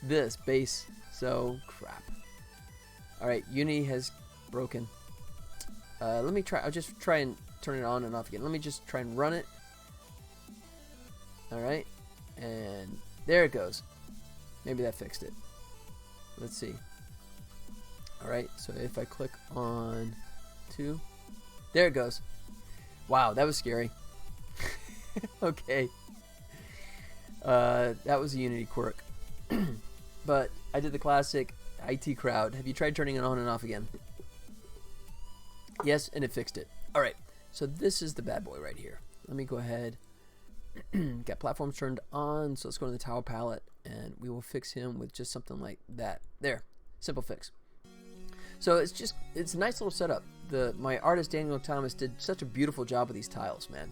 this base. So crap. Alright, Unity has broken. Let me try. I'll just try and turn it on and off again. Let me just try and run it. Alright, and there it goes. Maybe that fixed it. Let's see. Alright, so if I click on 2, there it goes. Wow, that was scary. Okay. That was a Unity quirk. But I did the classic IT crowd. Have you tried turning it on and off again? Yes, and it fixed it. Alright, so this is the bad boy right here. Let me go ahead. Got platforms turned on, so let's go to the tile palette, and we will fix him with just something like that. There, simple fix. So it's a nice little setup. My artist Daniel Thomas did such a beautiful job with these tiles, man.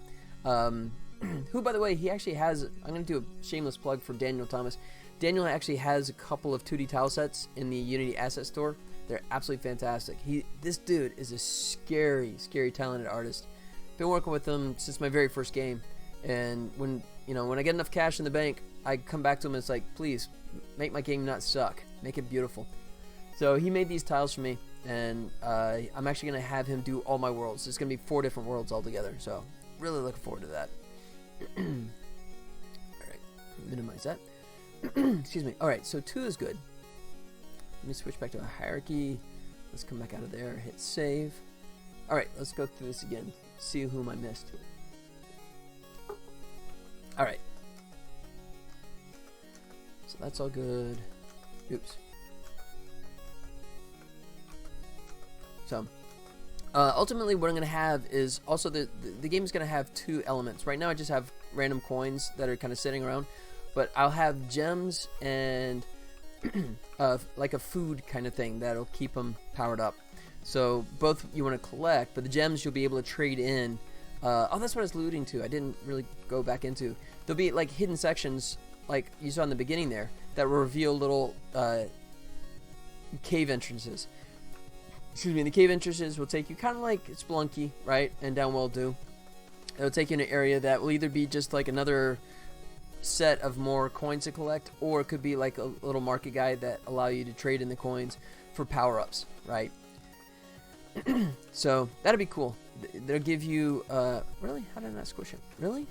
Who, by the way, he actually has. I'm going to do a shameless plug for Daniel Thomas. Daniel actually has a couple of 2D tile sets in the Unity asset store. They're absolutely fantastic. This dude is a scary, scary talented artist. Been working with him since my very first game, and when I get enough cash in the bank, I come back to him and it's like, please make my game not suck, make it beautiful. So he made these tiles for me, and I'm actually gonna have him do all my worlds. There's gonna be 4 different worlds altogether, so really looking forward to that. Alright, minimize that. Excuse me. Alright, so 2 is good. Let me switch back to a hierarchy. Let's come back out of there, hit save. Alright, let's go through this again, see whom I missed. Alright, so that's all good. Oops. So ultimately what I'm going to have is also the game is going to have 2 elements. Right now I just have random coins that are kind of sitting around, but I'll have gems and like a food kind of thing that'll keep them powered up. So both you want to collect, but the gems you'll be able to trade in. Oh, that's what I was alluding to. I didn't really go back into. There'll be like hidden sections, like you saw in the beginning there, that will reveal little cave entrances. Excuse me. The cave entrances will take you kind of like Spelunky, right? And Down Well Do. It'll take you in an area that will either be just like another set of more coins to collect, or it could be like a little market guide that allow you to trade in the coins for power-ups, right? So that'll be cool. They'll give you really? How did I not squish him? Really?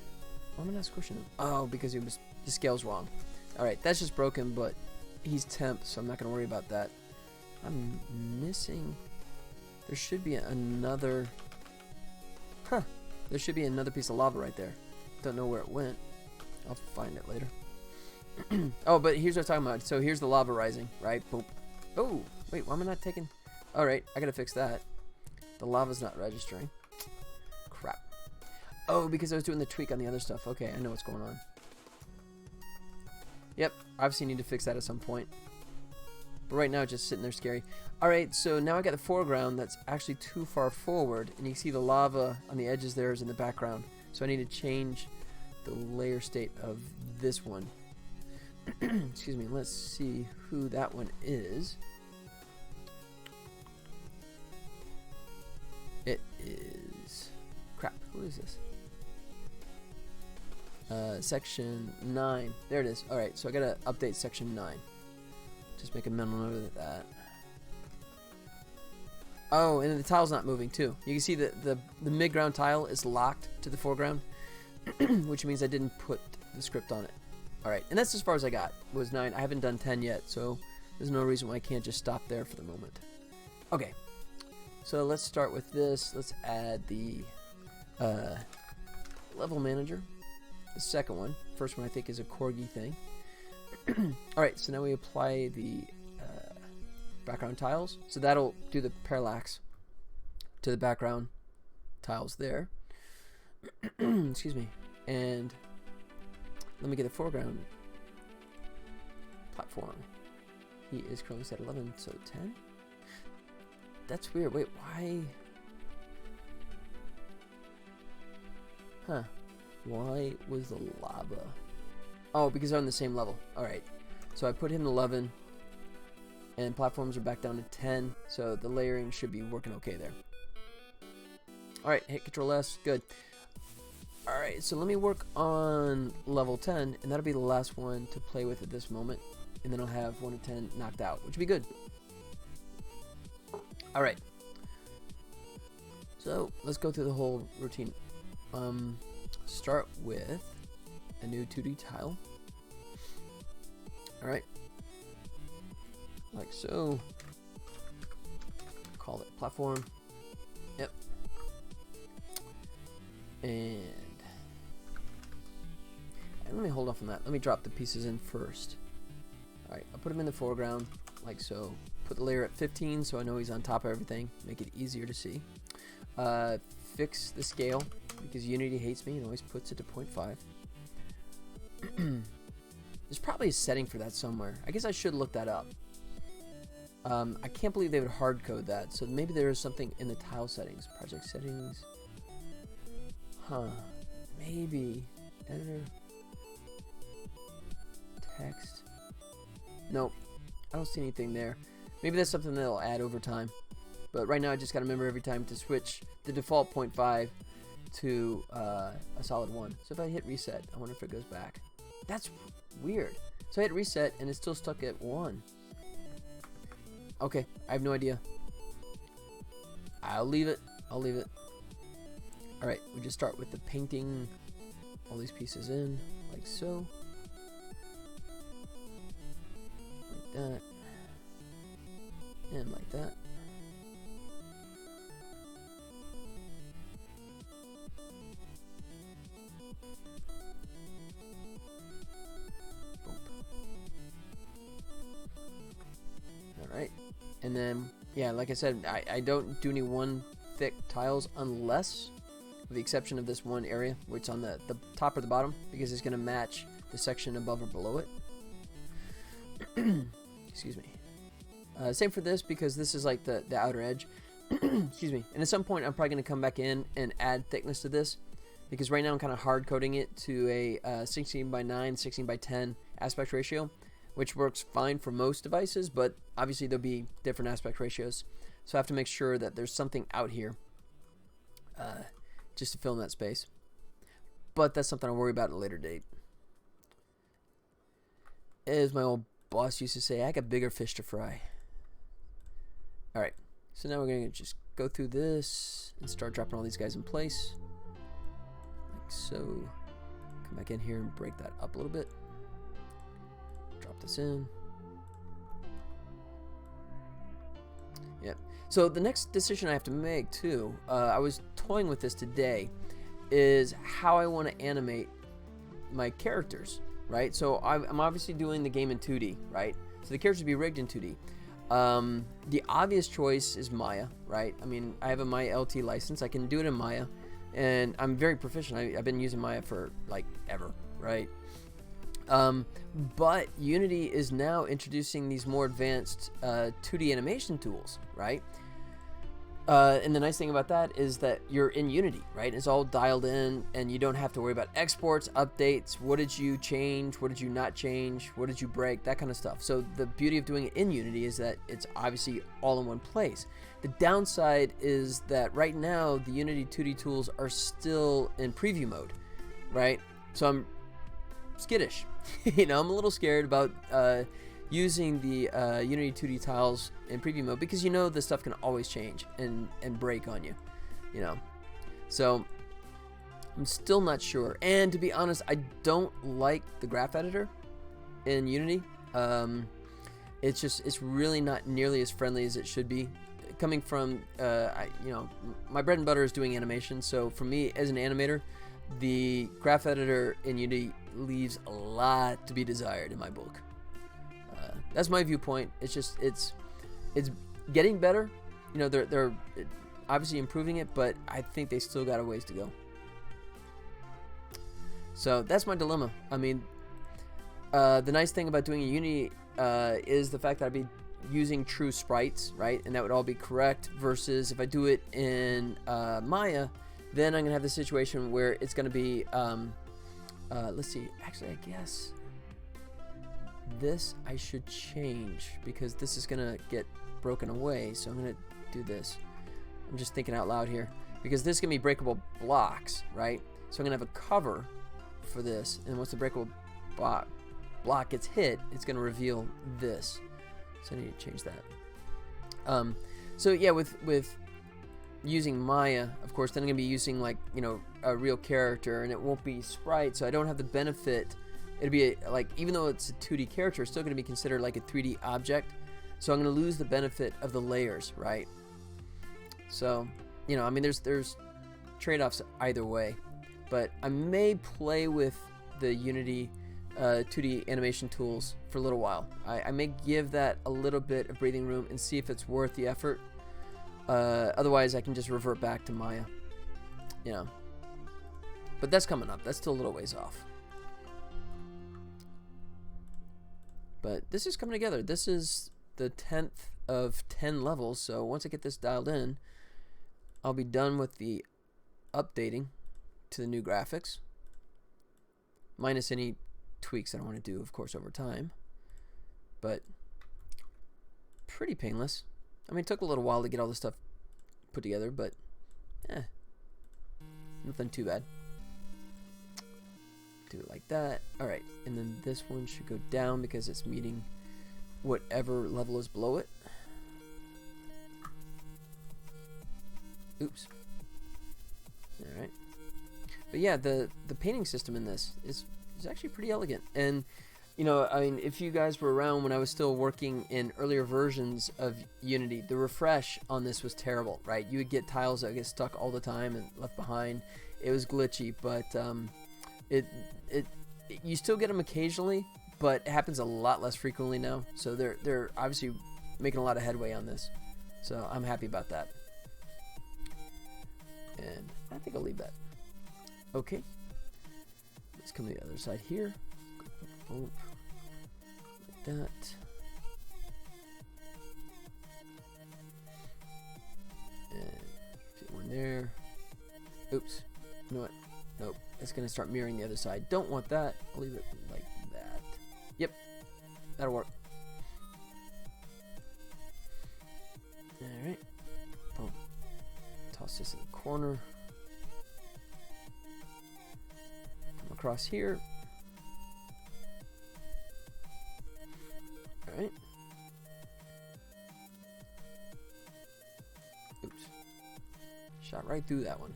Why am I not squishing him? Oh, because the scale's wrong. Alright, that's just broken, but he's temp, so I'm not gonna worry about that. I'm missing. There should be another. There should be another piece of lava right there. Don't know where it went. I'll find it later. Oh, but here's what I'm talking about. So here's the lava rising, right? Boom. Oh, wait, why am I not taking? Alright, I gotta fix that. The lava's not registering. Crap. Oh, because I was doing the tweak on the other stuff. Okay, I know what's going on. Yep, obviously need to fix that at some point. But right now, it's just sitting there scary. Alright, so now I got the foreground that's actually too far forward, and you can see the lava on the edges there is in the background. So I need to change the layer state of this one. Excuse me, let's see who that one is. It is... Crap, who is this? Section 9. There it is. Alright, so I gotta update section 9. Just make a mental note of that. Oh, and the tile's not moving too. You can see that the mid-ground tile is locked to the foreground, which means I didn't put the script on it. Alright, and that's as far as I got, was 9. I haven't done 10 yet, so there's no reason why I can't just stop there for the moment. Okay, so let's start with this. Let's add the level manager. The second one. First one I think is a corgi thing. Alright, so now we apply the background tiles. So that'll do the parallax to the background tiles there. Excuse me. And let me get the foreground platform. He is currently set 11, so 10? That's weird. Wait, why? Huh. Why was the lava? Oh, because they're on the same level. Alright. So I put him 11. And platforms are back down to 10. So the layering should be working okay there. Alright, hit Control S. Good. Alright, so let me work on level 10. And that'll be the last one to play with at this moment. And then I'll have 1 to 10 knocked out, which would be good. Alright. So let's go through the whole routine. Start with a new 2D tile. Alright. Like so. Call it platform. Yep. And let me hold off on that. Let me drop the pieces in first. Alright, I'll put them in the foreground, like so. Put the layer at 15 so I know he's on top of everything. Make it easier to see. Fix the scale, because Unity hates me and always puts it to 0.5. There's probably a setting for that somewhere. I guess I should look that up. I can't believe they would hard code that, so maybe there is something in the tile settings. Project settings. Huh. Maybe. Editor. Text. Nope, I don't see anything there. Maybe that's something they'll add over time. But right now I just gotta remember every time to switch the default 0.5 to a solid 1. So if I hit reset, I wonder if it goes back. That's weird. So I hit reset and it's still stuck at 1. Okay, I have no idea. I'll leave it. Alright, we just start with the painting all these pieces in, like so. Like that. And like that. Alright. And then, yeah, like I said, I don't do any one thick tiles unless, with the exception of this one area, which is on the top or the bottom, because it's going to match the section above or below it. Excuse me. Same for this, because this is like the outer edge. Excuse me. And at some point, I'm probably going to come back in and add thickness to this, because right now I'm kind of hard coding it to a 16 by 9, 16 by 10 aspect ratio, which works fine for most devices, but obviously there'll be different aspect ratios. So I have to make sure that there's something out here just to fill in that space. But that's something I'll worry about at a later date. As my old boss used to say, I got bigger fish to fry. Alright, so now we're going to just go through this and start dropping all these guys in place. Like so. Come back in here and break that up a little bit. Drop this in. Yep. So the next decision I have to make too, I was toying with this today, is how I want to animate my characters, right? So I'm obviously doing the game in 2D, right? So the characters will be rigged in 2D. The obvious choice is Maya, right? I mean, I have a Maya LT license. I can do it in Maya, and I'm very proficient. I've been using Maya for like ever, right? But Unity is now introducing these more advanced 2D animation tools, right? And the nice thing about that is that you're in Unity, right? It's all dialed in, and you don't have to worry about exports, updates, what did you change, what did you not change, what did you break, that kind of stuff. So the beauty of doing it in Unity is that it's obviously all in one place. The downside is that right now the Unity 2D tools are still in preview mode, right? So I'm skittish. You know, I'm a little scared about using the Unity 2D tiles in preview mode, because you know this stuff can always change and break on you, you know. So I'm still not sure. And to be honest, I don't like the graph editor in Unity. It's really not nearly as friendly as it should be. Coming from, you know, my bread and butter is doing animation. So for me as an animator, the graph editor in Unity leaves a lot to be desired in my book. That's my viewpoint. It's just it's getting better. You know, they're obviously improving it, but I think they still got a ways to go. So that's my dilemma. I mean, the nice thing about doing a Unity is the fact that I'd be using true sprites, right? And that would all be correct, versus if I do it in Maya, then I'm gonna have the situation where it's gonna be let's see, actually I guess this I should change, because this is gonna get broken away. So I'm gonna do this. I'm just thinking out loud here, because this is gonna be breakable blocks, right? So I'm gonna have a cover for this, and once the breakable block gets hit, it's gonna reveal this. So I need to change that. So yeah, with using Maya, of course, then I'm gonna be using, like, you know, a real character, and it won't be sprite, so I don't have the benefit. It'll be like, even though it's a 2D character, it's still gonna be considered like a 3D object. So I'm gonna lose the benefit of the layers, right? So, you know, I mean, there's trade-offs either way, but I may play with the Unity 2D animation tools for a little while. I may give that a little bit of breathing room and see if it's worth the effort. Otherwise, I can just revert back to Maya, you know. But that's coming up. That's still a little ways off. But this is coming together. This is the 10th of 10 levels, so once I get this dialed in, I'll be done with the updating to the new graphics, minus any tweaks that I want to do, of course, over time. but pretty painless. I mean, it took a little while to get all this stuff put together, but nothing too bad. Do it like that. Alright, and then this one should go down because it's meeting whatever level is below it. Oops. Alright. But yeah, the painting system in this is actually pretty elegant. And, you know, I mean, if you guys were around when I was still working in earlier versions of Unity, the refresh on this was terrible, right? You would get tiles that get stuck all the time and left behind. It was glitchy, but you still get them occasionally, but it happens a lot less frequently now. So they're obviously making a lot of headway on this. So I'm happy about that. And I think I'll leave that. Okay. Let's come to the other side here. Like that. And get one there. Oops. You know what? Nope. It's going to start mirroring the other side. Don't want that. I'll leave it like that. Yep. That'll work. Alright. Boom. Toss this in the corner. Come across here. Alright. Oops. Shot right through that one.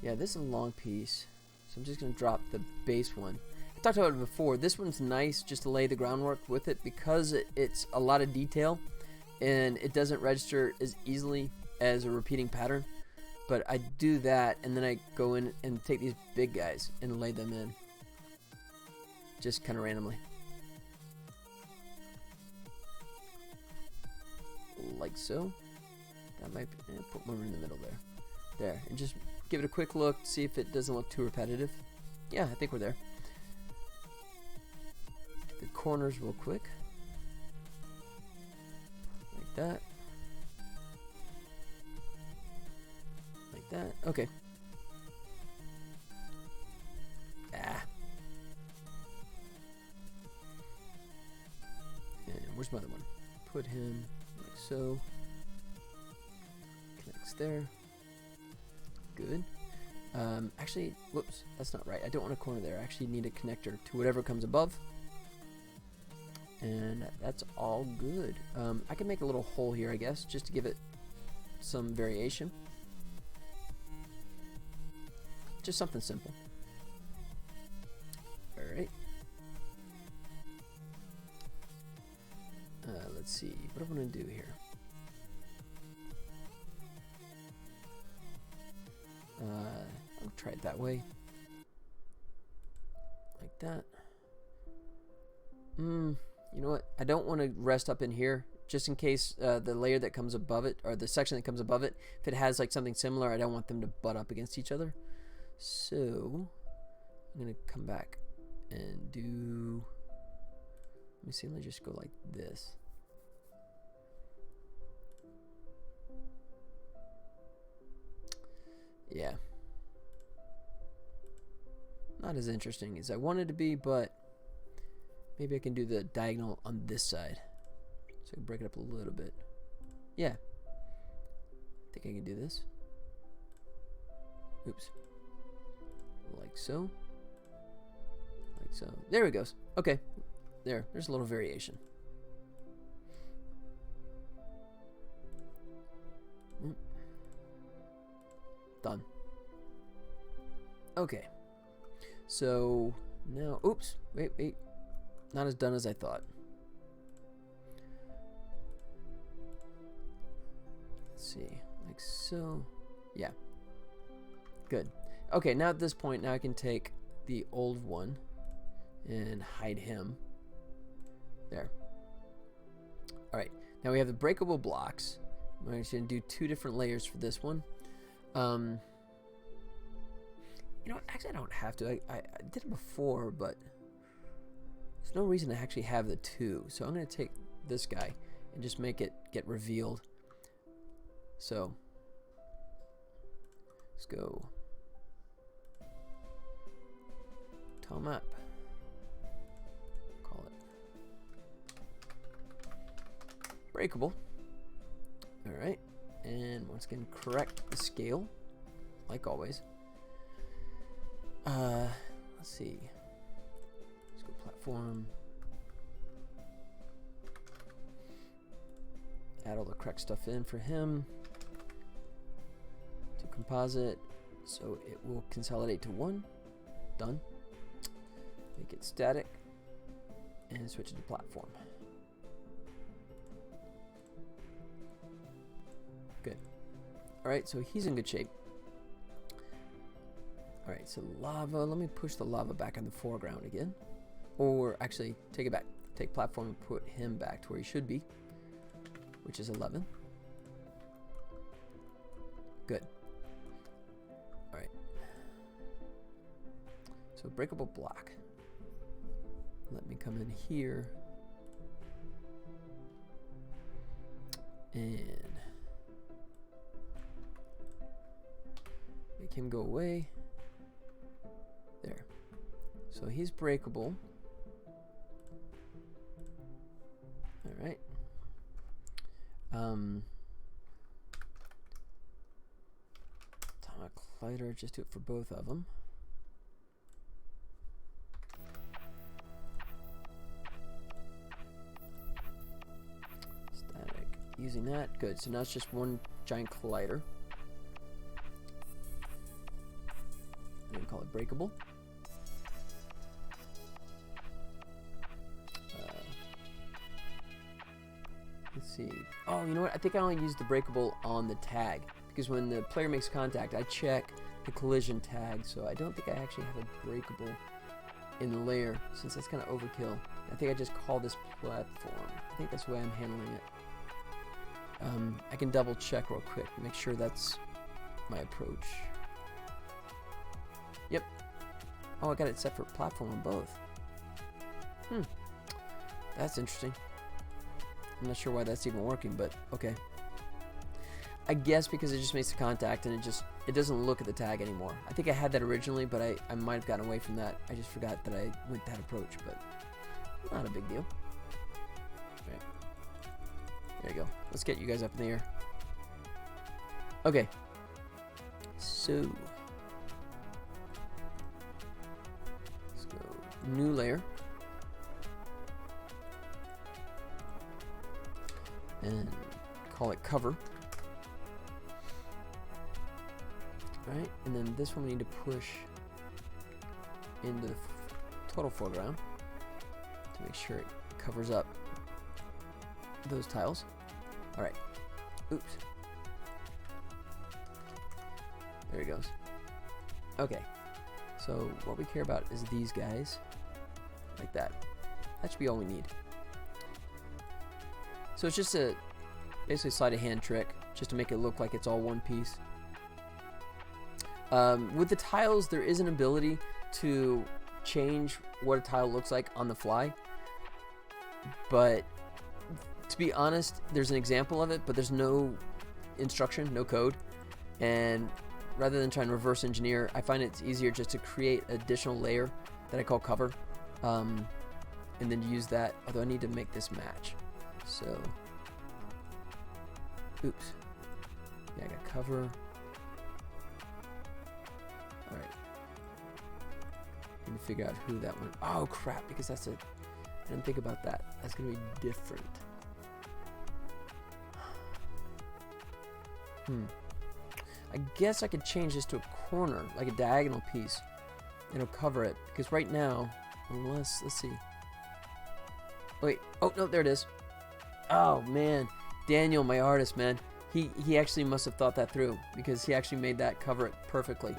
Yeah, this is a long piece, so I'm just going to drop the base one. I talked about it before. This one's nice just to lay the groundwork with it because it's a lot of detail and it doesn't register as easily as a repeating pattern. But I do that and then I go in and take these big guys and lay them in just kind of randomly. Like so. That might be, put one in the middle there. There, and just give it a quick look, see if it doesn't look too repetitive. Yeah, I think we're there. The corners real quick. Like that. Like that. Okay. Ah. And where's my other one? Put him like so. Connects there. Good. Actually, whoops, that's not right. I don't want a corner there. I actually need a connector to whatever comes above. And that's all good. I can make a little hole here, I guess, just to give it some variation. Just something simple. Alright. Let's see. What do I want to do here? I'll try it that way. Like that. You know what? I don't want to rest up in here just in case the layer that comes above it, or the section that comes above it, if it has like something similar, I don't want them to butt up against each other. So I'm going to come back and do, let me see, let me just go like this. Yeah. Not as interesting as I wanted to be, but maybe I can do the diagonal on this side. So I can break it up a little bit. Yeah. I think I can do this. Oops. Like so. Like so. There it goes. Okay. There's a little variation. Done. Okay. So now, oops, wait. Not as done as I thought. Let's see, like so. Yeah. Good. Okay, now at this point, now I can take the old one and hide him. There. All right. Now we have the breakable blocks. I'm actually going to do 2 different layers for this one. You know, actually I don't have to. I did it before, but there's no reason to actually have the 2. So I'm going to take this guy and just make it get revealed. So let's go Tom up. Call it breakable. Alright, and once again, correct the scale, like always. Let's see. Let's go platform. Add all the correct stuff in for him. To composite, so it will consolidate to 1. Done. Make it static, and switch it to platform. Good. Alright, so he's in good shape. Alright, so lava. Let me push the lava back in the foreground again. Or actually, take it back. Take platform and put him back to where he should be, which is 11. Good. Alright. So breakable block. Let me come in here. And make him go away. There. So he's breakable. Alright. Atomic collider, just do it for both of them. Static. Using that. Good. So now it's just one giant collider. I'm going to call it breakable. Let's see. Oh, you know what? I think I only used the breakable on the tag, because when the player makes contact, I check the collision tag, so I don't think I actually have a breakable in the layer, since that's kind of overkill. I think I just call this platform. I think that's the way I'm handling it. I can double check real quick, make sure that's my approach. Yep. Oh, I got it set for platform on both. That's interesting. I'm not sure why that's even working, but okay. I guess because it just makes the contact and it doesn't look at the tag anymore. I think I had that originally, but I might have gotten away from that. I just forgot that I went that approach, but not a big deal. Right. There you go. Let's get you guys up in the air. Okay. So let's go new layer. And call it cover. Right, and then this one we need to push into the total foreground to make sure it covers up those tiles. Alright. Oops. There he goes. Okay. So what we care about is these guys. Like that. That should be all we need. So it's just a basically sleight of hand trick, just to make it look like it's all one piece. With the tiles, there is an ability to change what a tile looks like on the fly. But to be honest, there's an example of it, but there's no instruction, no code. And rather than trying to reverse engineer, I find it's easier just to create an additional layer that I call cover. And then use that, although I need to make this match. So, oops. Yeah, I got cover. Alright. Need to figure out who that one. Oh, crap, because that's a. I didn't think about that. That's going to be different. I guess I could change this to a corner, like a diagonal piece. It'll cover it, because right now, unless. Let's see. Wait. Oh, no, there it is. Oh man, Daniel, my artist, man, he actually must have thought that through, because he actually made that cover it perfectly.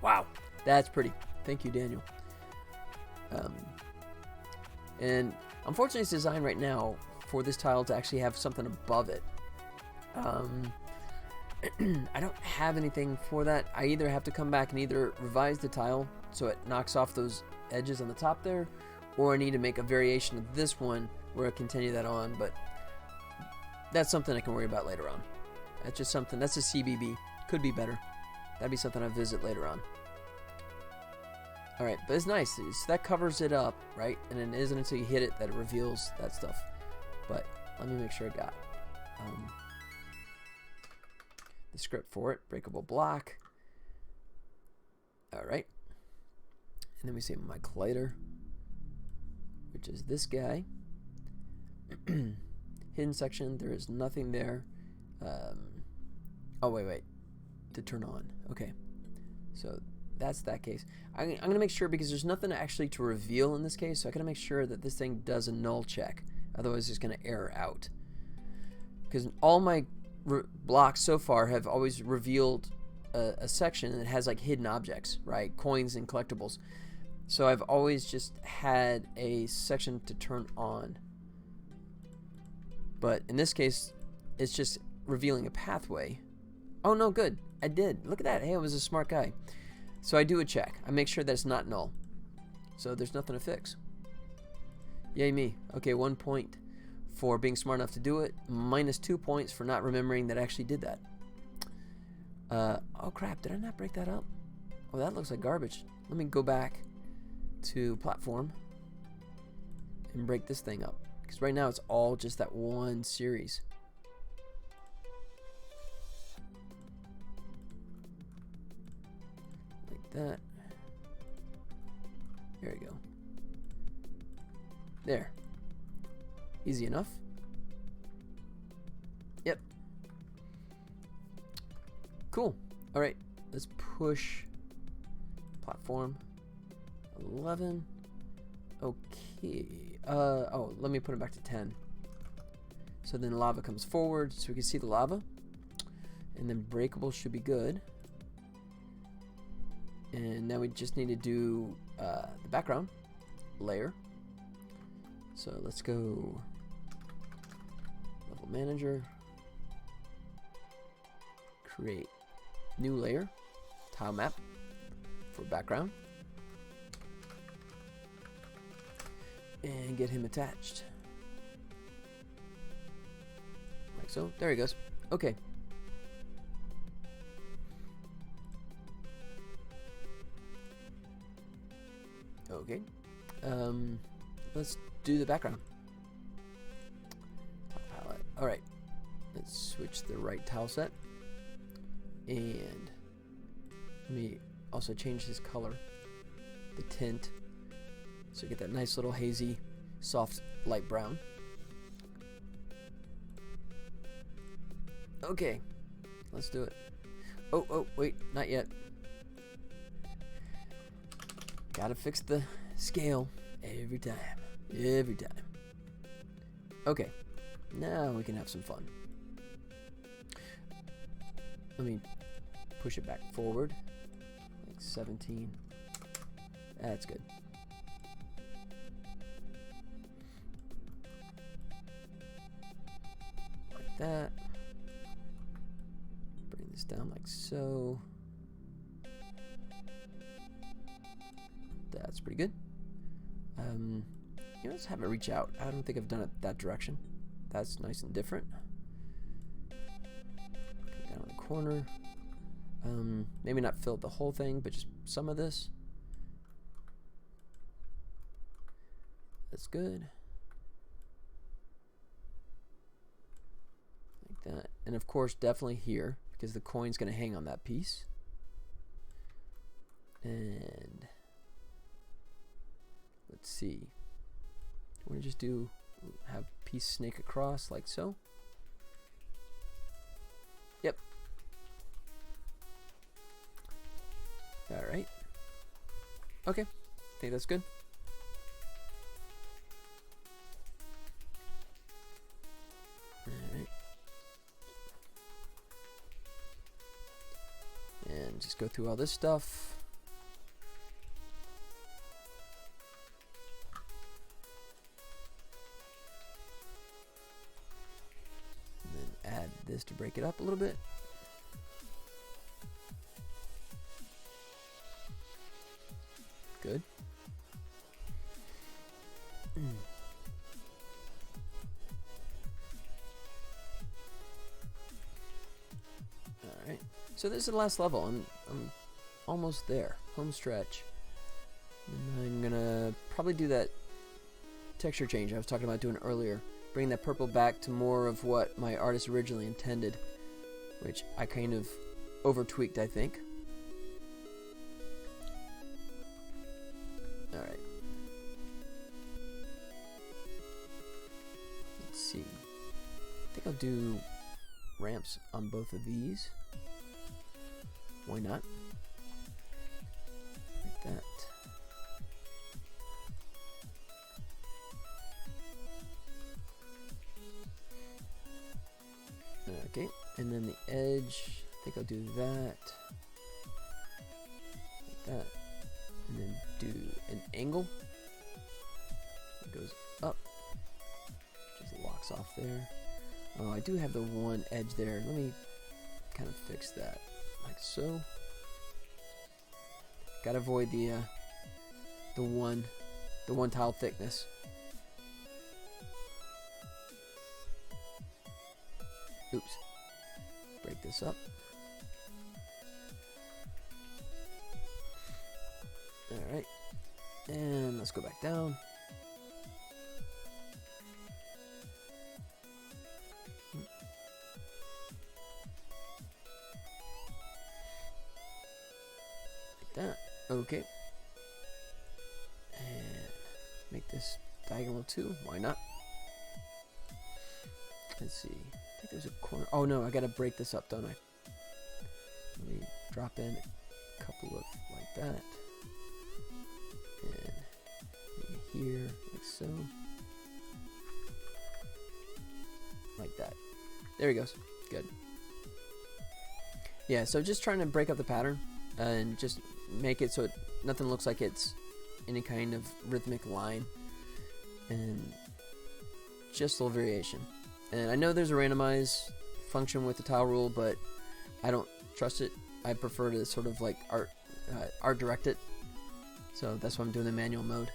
Wow, that's pretty. Thank you, Daniel. And unfortunately, it's designed right now for this tile to actually have something above it. I don't have anything for that. I either have to come back and either revise the tile so it knocks off those edges on the top there, or I need to make a variation of this one where I continue that on, but that's something I can worry about later on. That's just something, that's a CBB. Could be better. That'd be something I visit later on. Alright, but it's nice. So that covers it up, right? And it isn't until you hit it that it reveals that stuff. But let me make sure I got the script for it. Breakable block. Alright. And then we see my collider, which is this guy. Hidden section, there is nothing there. Oh, wait. To turn on. Okay. So that's that case. I'm going to make sure, because there's nothing actually to reveal in this case, so I got to make sure that this thing does a null check. Otherwise, it's going to error out. Because all my blocks so far have always revealed a section that has like hidden objects, right? Coins and collectibles. So I've always just had a section to turn on. But in this case, it's just revealing a pathway. Oh, no, good. I did. Look at that. Hey, I was a smart guy. So I do a check. I make sure that it's not null. So there's nothing to fix. Yay me. Okay, 1 point for being smart enough to do it. Minus 2 points for not remembering that I actually did that. Oh crap, did I not break that up? Oh, that looks like garbage. Let me go back to platform and break this thing up. Because right now it's all just that one series. Like that. There you go. There. Easy enough. Yep. Cool. Alright, let's push platform 11. Okay. Oh, let me put it back to 10. So then lava comes forward, so we can see the lava. And then breakable should be good. And now we just need to do the background layer. So let's go level manager, create new layer, tile map for background, and get him attached like so. There he goes. Okay. Okay. Let's do the background. Tile palette. All right. Let's switch the right tile set, and let me also change his color, the tint, so you get that nice little hazy, soft, light brown. Okay, let's do it. Oh, wait, not yet. Gotta fix the scale every time. Every time. Okay, now we can have some fun. Let me push it back forward, like 17. That's good. Like that. Bring this down like so. That's pretty good. Let's have it reach out. I don't think I've done it that direction. That's nice and different. Come down the corner. Maybe not fill the whole thing, but just some of this. That's good. Like that. And of course, definitely here, because the coin's going to hang on that piece. And let's see. I want to just have piece snake across like so. Yep. All right. Okay. I think that's good. All right. And just go through all this stuff. This to break it up a little bit. Good. All right. So this is the last level. I'm almost there. Home stretch. gonna probably do that texture change I was talking about doing earlier. Bring that purple back to more of what my artist originally intended, which I kind of over-tweaked, I think. Alright. Let's see. I think I'll do ramps on both of these. Why not? Like that. Okay, and then the edge, I think I'll do that. Like that. And then do an angle. It goes up. Just locks off there. Oh, I do have the one edge there. Let me kind of fix that. Like so. Gotta avoid the one tile thickness. Oops. Break this up. Alright. And let's go back down. Like that. Okay. And make this diagonal too. Why not? Let's see. I think there's a corner. Oh no, I gotta break this up, don't I? Let me drop in a couple of like that. And maybe here, like so. Like that. There he goes. Good. Yeah, so just trying to break up the pattern and just make it so nothing looks like it's any kind of rhythmic line. And just a little variation. And I know there's a randomize function with the tile rule, but I don't trust it. I prefer to sort of like art direct it. So that's why I'm doing the manual mode.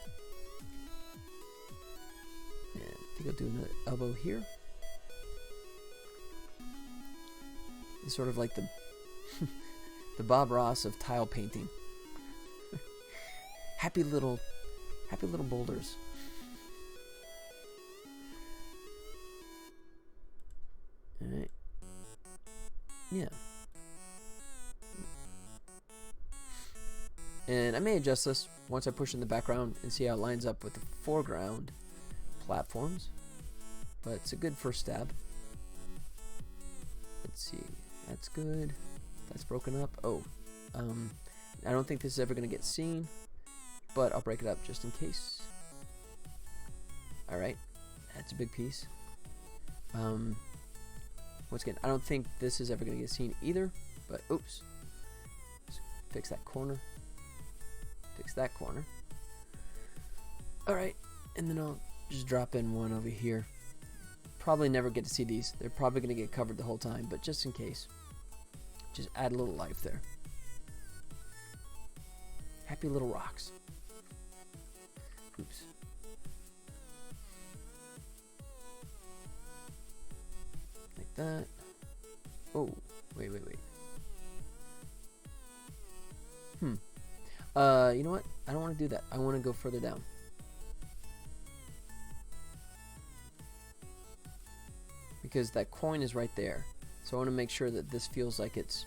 And I think I'll do another elbow here. It's sort of like the the Bob Ross of tile painting. happy little boulders. Alright. Yeah. And I may adjust this once I push in the background and see how it lines up with the foreground platforms. But it's a good first stab. Let's see. That's good. That's broken up. Oh. I don't think this is ever going to get seen, but I'll break it up just in case. Alright. That's a big piece. Once again, I don't think this is ever going to get seen either, but oops. Just fix that corner. Fix that corner. Alright, and then I'll just drop in one over here. Probably never get to see these. They're probably going to get covered the whole time, but just in case. Just add a little life there. Happy little rocks. Oops. Like that. Oh, wait. You know what? I don't want to do that. I want to go further down. Because that coin is right there. So I want to make sure that this feels like it's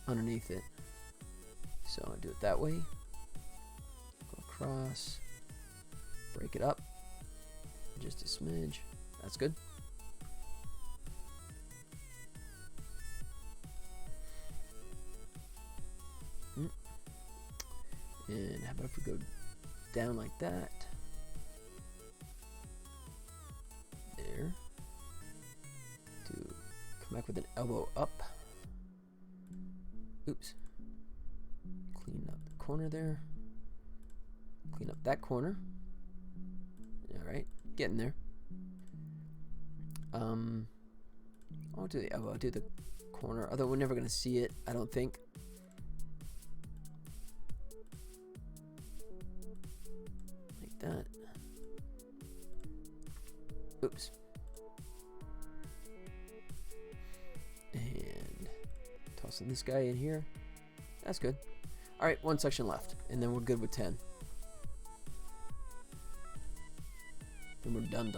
underneath it. So I'll do it that way. Go across. Break it up. Just a smidge. That's good. And how about if we go down like that? There. Come back with an elbow up. Oops. Clean up the corner there. Clean up that corner. Alright, getting there. I'll do the elbow, I'll do the corner, although we're never going to see it, I don't think. Like that. Oops. And tossing this guy in here. That's good. Alright, one section left, and then we're good with 10. And we're done.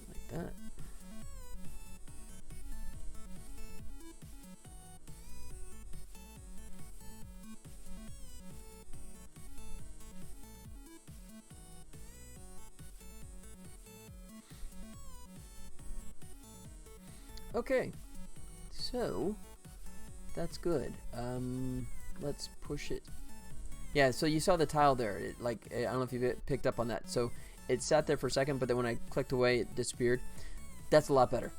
Like that. Okay, so that's good. Let's push it. Yeah, so you saw the tile there. It, like, I don't know if you picked up on that. So it sat there for a second, but then when I clicked away, it disappeared. That's a lot better.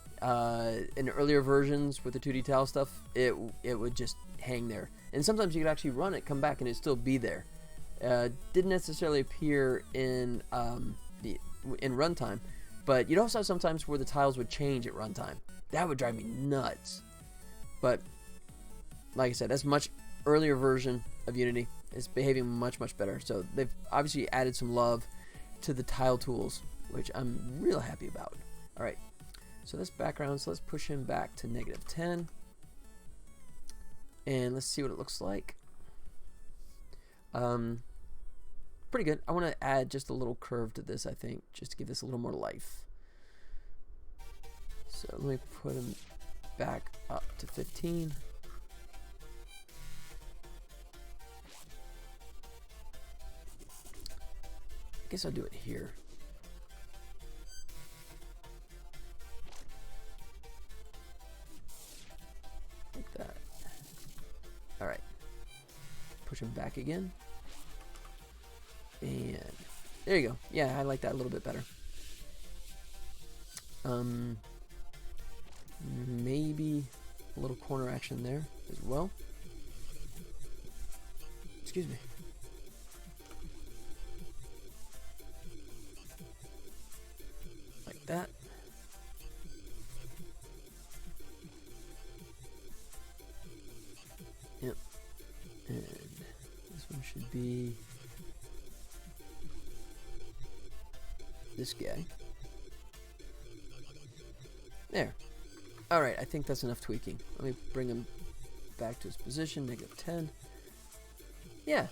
In earlier versions with the 2D tile stuff, it would just hang there. And sometimes you could actually run it, come back, and it'd still be there. Didn't necessarily appear in runtime, but you'd also have sometimes where the tiles would change at runtime. That would drive me nuts. But like I said, that's a much earlier version of Unity. It's behaving much, much better. So they've obviously added some love to the tile tools, which I'm real happy about. All right, so this background, so let's push him back to -10. And let's see what it looks like. Pretty good. I want to add just a little curve to this, I think, just to give this a little more life. So let me put him back up to 15. I guess I'll do it here. Like that. All right. Push him back again. And there you go. Yeah, I like that a little bit better. Maybe a little corner action there as well. Excuse me. Like that. Yep. And this one should be this guy. There. Alright, I think that's enough tweaking. Let me bring him back to his position, -10. Yeah.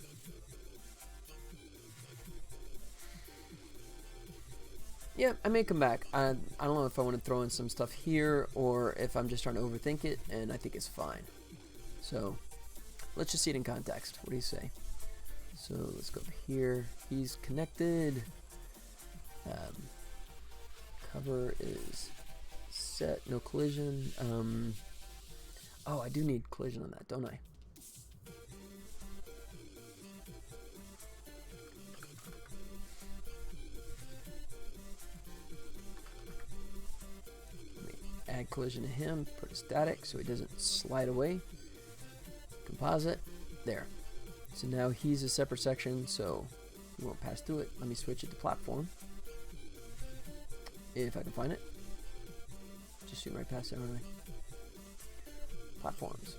Yeah, I may come back. I don't know if I want to throw in some stuff here or if I'm just trying to overthink it, and I think it's fine. So, let's just see it in context. What do you say? So, let's go over here. He's connected. Cover is set, no collision. Oh, I do need collision on that, don't I? Let me add collision to him, put it static so he doesn't slide away. Composite, there. So now he's a separate section, so he won't pass through it. Let me switch it to platform, if I can find it. Just shoot right past it, aren't I? Platforms.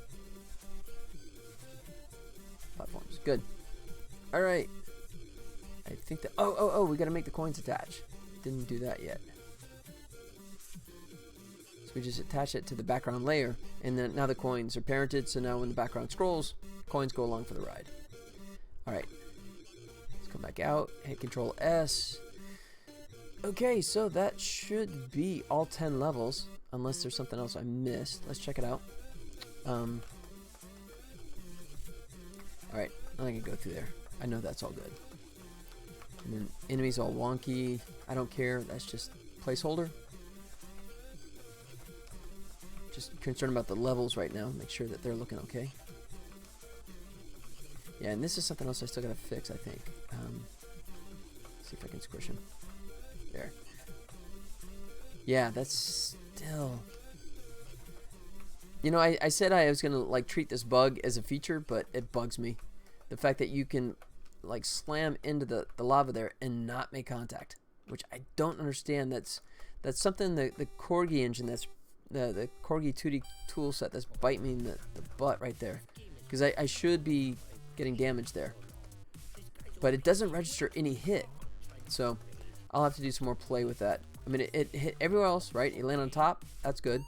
Platforms. Good. Alright. I think that... Oh, we gotta make the coins attach. Didn't do that yet. So we just attach it to the background layer, and then now the coins are parented, so now when the background scrolls, coins go along for the ride. Alright. Let's come back out, hit Control S. Okay, so that should be all 10 levels. Unless there's something else I missed. Let's check it out. Alright, I can go through there. I know that's all good. And then enemies all wonky. I don't care. That's just placeholder. Just concerned about the levels right now. Make sure that they're looking okay. Yeah, and this is something else I still gotta fix, I think. See if I can squish him. There. Yeah, that's still... You know, I said I was gonna like treat this bug as a feature, but it bugs me. The fact that you can like slam into the lava there and not make contact, which I don't understand. That's something the Corgi engine, that's the Corgi 2D tool set, that's biting me in the butt right there, because I should be getting damage there, but it doesn't register any hit. So I'll have to do some more play with that. I mean, it hit everywhere else, right? You land on top, that's good,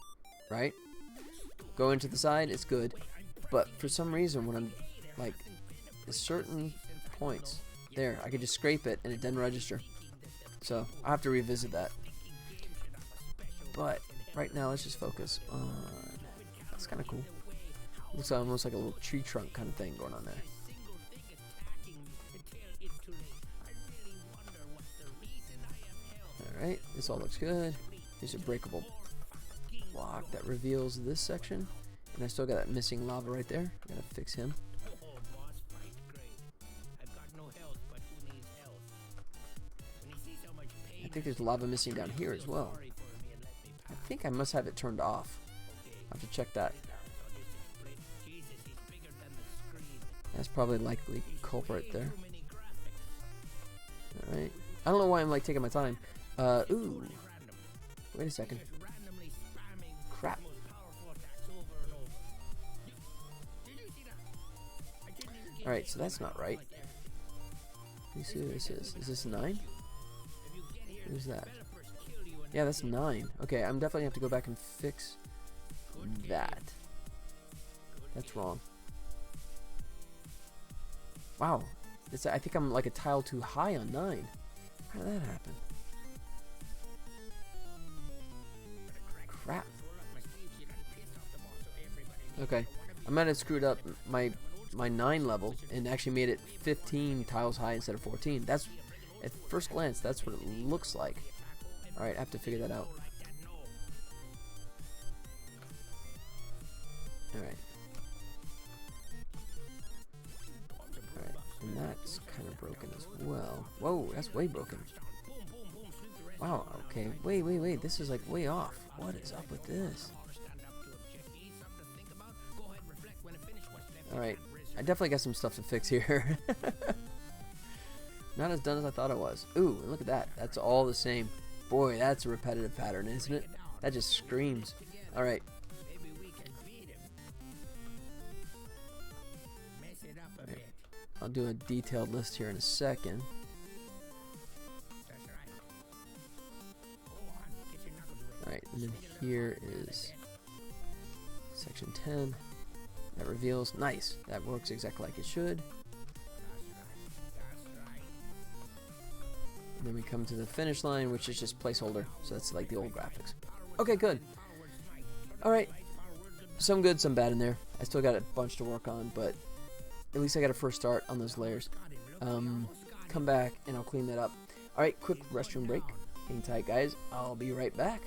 right? going to the side, it's good. But for some reason, when I'm like at certain points, there, I could just scrape it and it doesn't register. So I'll have to revisit that. But right now, let's just focus on. That's kind of cool. Looks almost like a little tree trunk kind of thing going on there. Alright, this all looks good. Here's a breakable block that reveals this section. And I still got that missing lava right there. Gotta fix him. I think there's lava missing down here as well. I think I must have it turned off. I'll have to check that. That's probably likely culprit there. Alright. I don't know why I'm like taking my time. Ooh. Wait a second. Crap. Alright, so that's not right. Let me see what this is. Is this 9? Who's that? Yeah, that's 9. Okay, I'm definitely have to go back and fix that. That's wrong. Wow. I think I'm like a tile too high on 9. How did that happen? Crap. Okay. I might have screwed up my 9 level and actually made it 15 tiles high instead of 14. That's, at first glance, that's what it looks like. Alright, I have to figure that out. Alright. Alright, and that's kind of broken as well. Whoa, that's way broken. Wow, okay. Wait. This is like way off. What is up with this? Alright, I definitely got some stuff to fix here. Not as done as I thought it was. Ooh, look at that. That's all the same. Boy, that's a repetitive pattern, isn't it? That just screams. Alright. I'll do a detailed list here in a second. Alright, and then here is section 10. That reveals. Nice. That works exactly like it should. And then we come to the finish line, which is just placeholder. So that's like the old graphics. Okay, good. Alright. Some good, some bad in there. I still got a bunch to work on, but at least I got a first start on those layers. Come back and I'll clean that up. Alright, quick restroom break. Hang tight, guys. I'll be right back.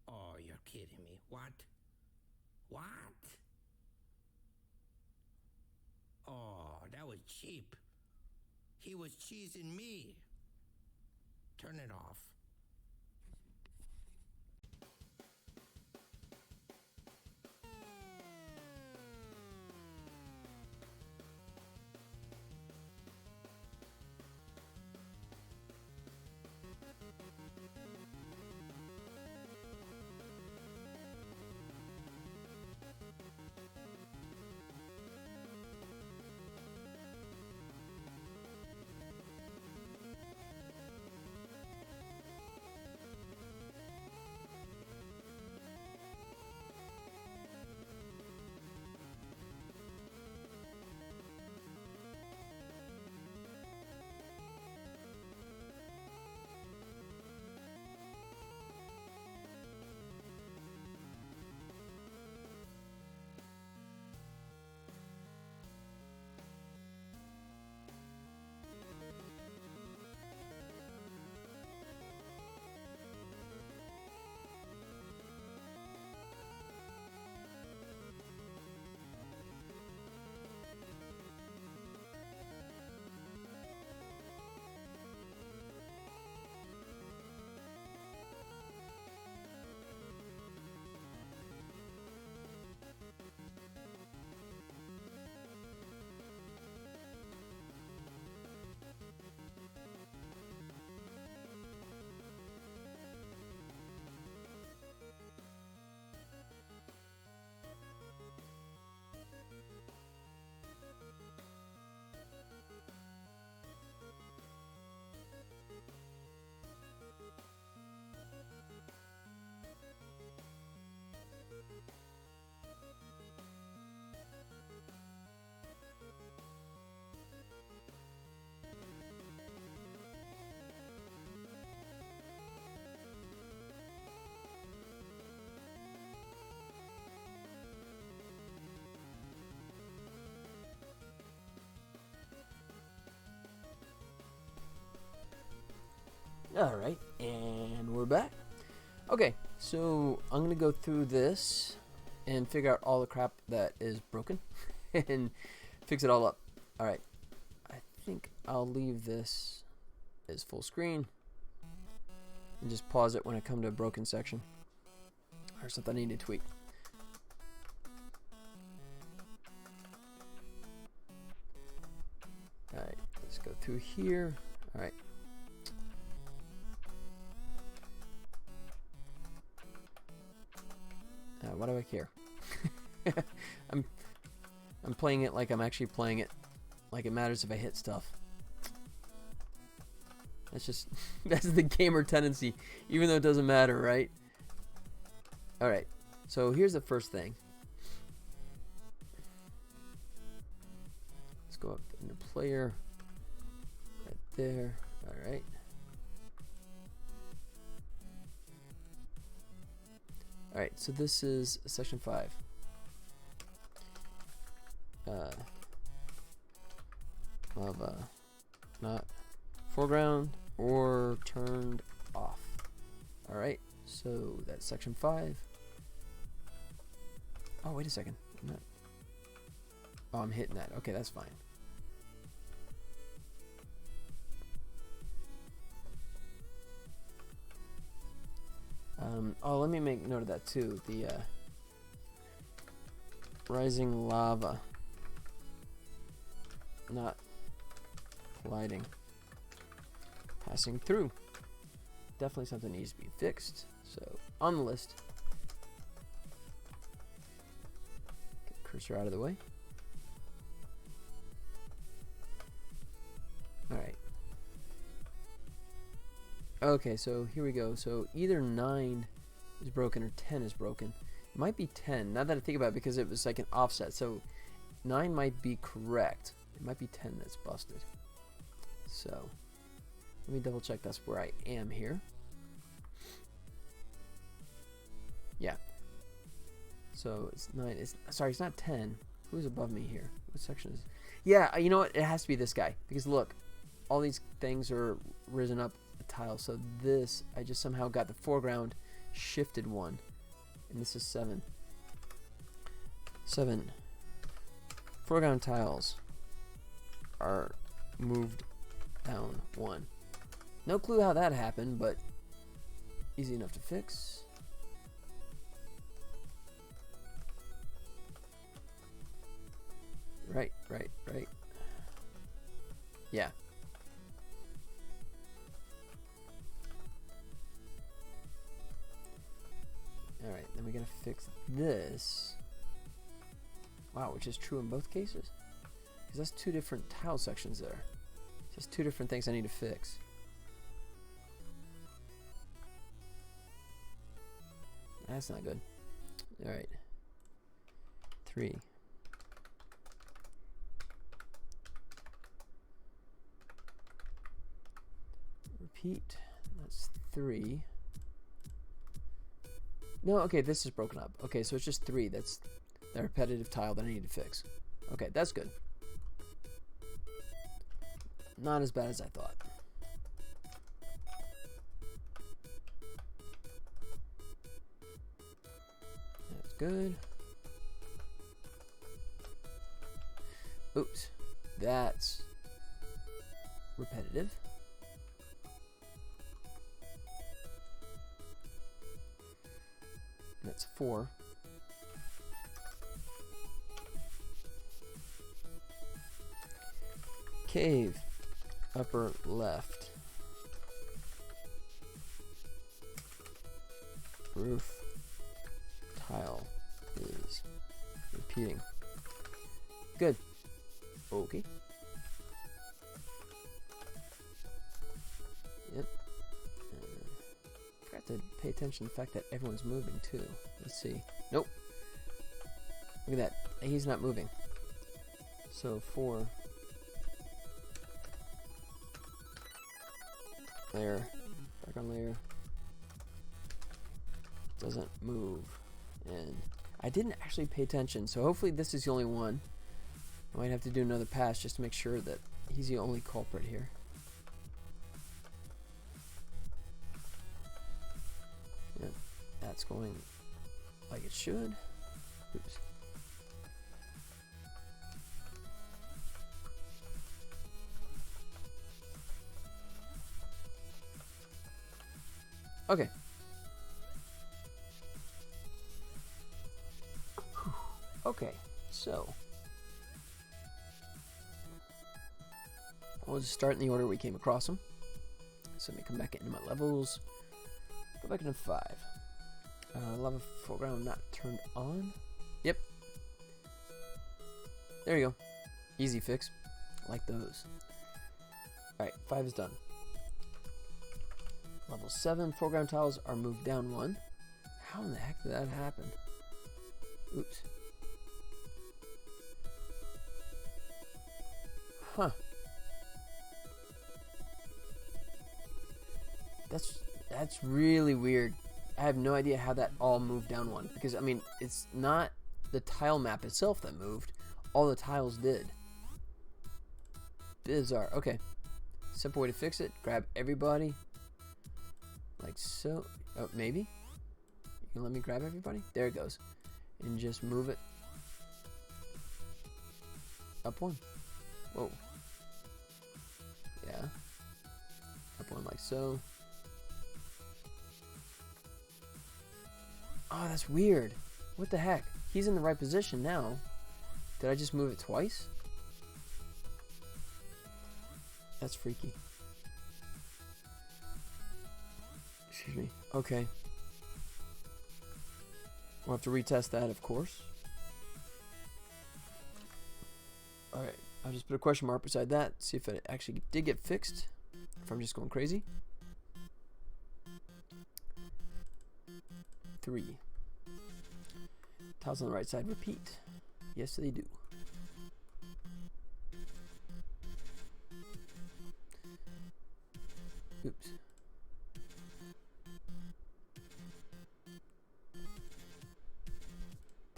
Oh, you're kidding me. What? What? Oh, that was cheap. He was cheesing me. Turn it off. Alright, and we're back. Okay, so I'm going to go through this and figure out all the crap that is broken and fix it all up. Alright, I think I'll leave this as full screen and just pause it when I come to a broken section or something I need to tweak. Alright, let's go through here. Alright. Why do I care? I'm playing it like I'm actually playing it, like it matters if I hit stuff. That's just that's the gamer tendency, even though it doesn't matter, right? All right. So here's the first thing. Let's go up into player, right there. All right. Alright, so this is section 5. Of not foreground or turned off. Alright, so that's section 5. Oh, wait a second. I'm hitting that. Okay, that's fine. Oh, let me make note of that too. The rising lava, not colliding, passing through. Definitely something needs to be fixed. So on the list, get cursor out of the way. All right. Okay, so here we go. So either 9 is broken or 10 is broken. It might be 10, now that I think about it, because it was like an offset. So 9 might be correct. It might be 10 that's busted. So let me double check that's where I am here. Yeah. So it's 9. Sorry, it's not 10. Who's above me here? What section is? Yeah, you know what? It has to be this guy, because look, all these things are risen up a tile. So this, I just somehow got the foreground shifted one, and this is 7. 7 foreground tiles are moved down 1. No clue how that happened, but easy enough to fix. Right. Yeah. Alright, then we gotta fix this. Wow, which is true in both cases. Because that's 2 different tile sections there. Just 2 different things I need to fix. That's not good. Alright. 3. Repeat. That's 3. No, okay, this is broken up. Okay, so it's just 3. That's the repetitive tile that I need to fix. Okay, that's good. Not as bad as I thought. That's good. Oops. That's repetitive. That's 4. Cave, upper left. Roof tile is repeating. Good. Okay. to pay attention to the fact that everyone's moving too. Let's see. Nope. Look at that. He's not moving. So 4. Layer. Background layer. Doesn't move. And I didn't actually pay attention, so hopefully this is the only one. I might have to do another pass just to make sure that he's the only culprit here. Yep, that's going like it should. Oops. Okay. Okay, so we'll just start in the order we came across them. So let me come back into my levels. Go back into 5. Lava foreground not turned on. Yep. There you go. Easy fix. Like those. Alright, 5 is done. Level 7 foreground tiles are moved down 1. How in the heck did that happen? Oops. Huh. That's really weird. I have no idea how that all moved down 1. Because, I mean, it's not the tile map itself that moved. All the tiles did. Bizarre. Okay. Simple way to fix it. Grab everybody. Like so. Oh, maybe? You can let me grab everybody? There it goes. And just move it. Up 1. Whoa. Yeah. Up 1 like so. Oh, that's weird. What the heck? He's in the right position now. Did I just move it twice? That's freaky. Excuse me. Okay. We'll have to retest that, of course. Alright. I'll just put a question mark beside that. See if it actually did get fixed. If I'm just going crazy. 3. Tiles on the right side repeat. Yes, they do. Oops.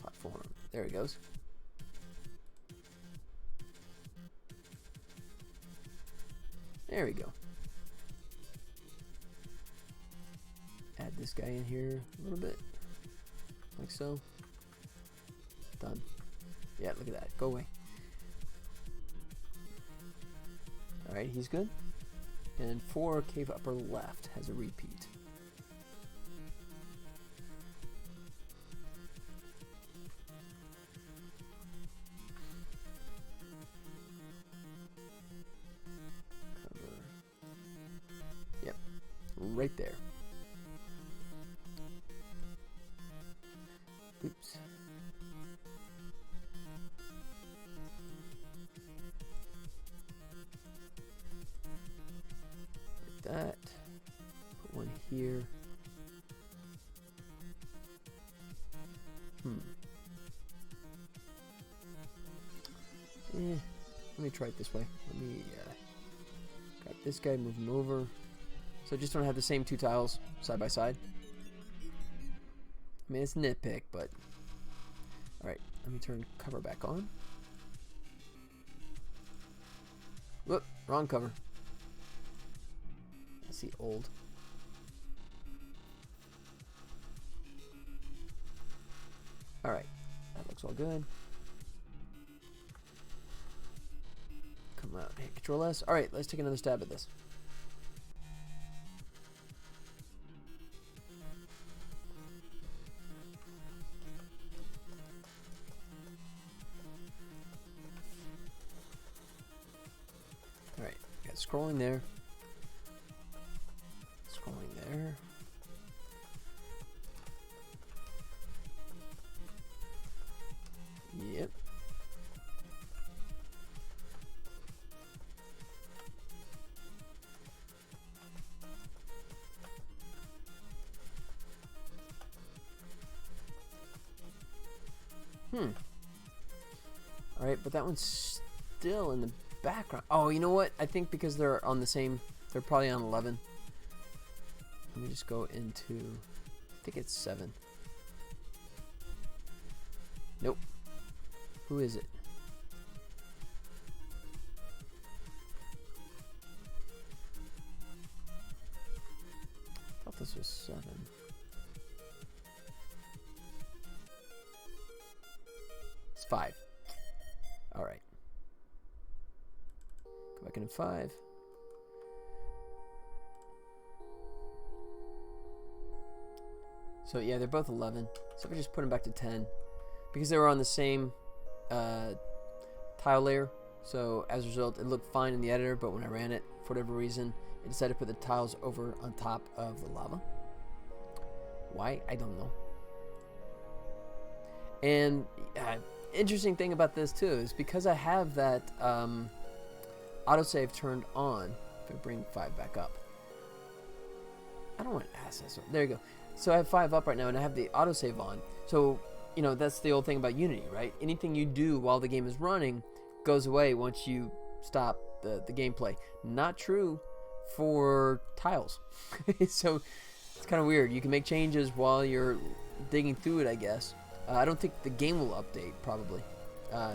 Platform. There it goes. There we go. Add this guy in here a little bit. Like so. Done. Yeah, look at that. Go away. Alright, he's good. And 4 cave upper left has a repeat. Cover. Yep. Right there. Oops. Like that. Put one here. Let me try it this way. Let me grab this guy, move him over. So just don't have the same 2 tiles side by side. I mean, it's nitpick, but... Alright, let me turn cover back on. Whoop, wrong cover. I see old. Alright, that looks all good. Come out, hit Control S. Alright, let's take another stab at this. Alright, got scrolling there. Scrolling there. Yep. Alright, but that one's still in the background. Oh, you know what? I think because they're on the same... They're probably on 11. Let me just go into... I think it's 7. Nope. Who is it? I thought this was 7. It's 5. Alright. Go back into 5. So yeah, they're both 11. So we just put them back to 10. Because they were on the same tile layer. So as a result, it looked fine in the editor, but when I ran it, for whatever reason, it decided to put the tiles over on top of the lava. Why? I don't know. And interesting thing about this too is because I have that autosave turned on. If I bring 5 back up, I don't want to ask this. There you go. So I have 5 up right now, and I have the autosave on. So you know that's the old thing about Unity, right? Anything you do while the game is running goes away once you stop the gameplay. Not true for tiles. So it's kind of weird. You can make changes while you're digging through it, I guess. I don't think the game will update, probably.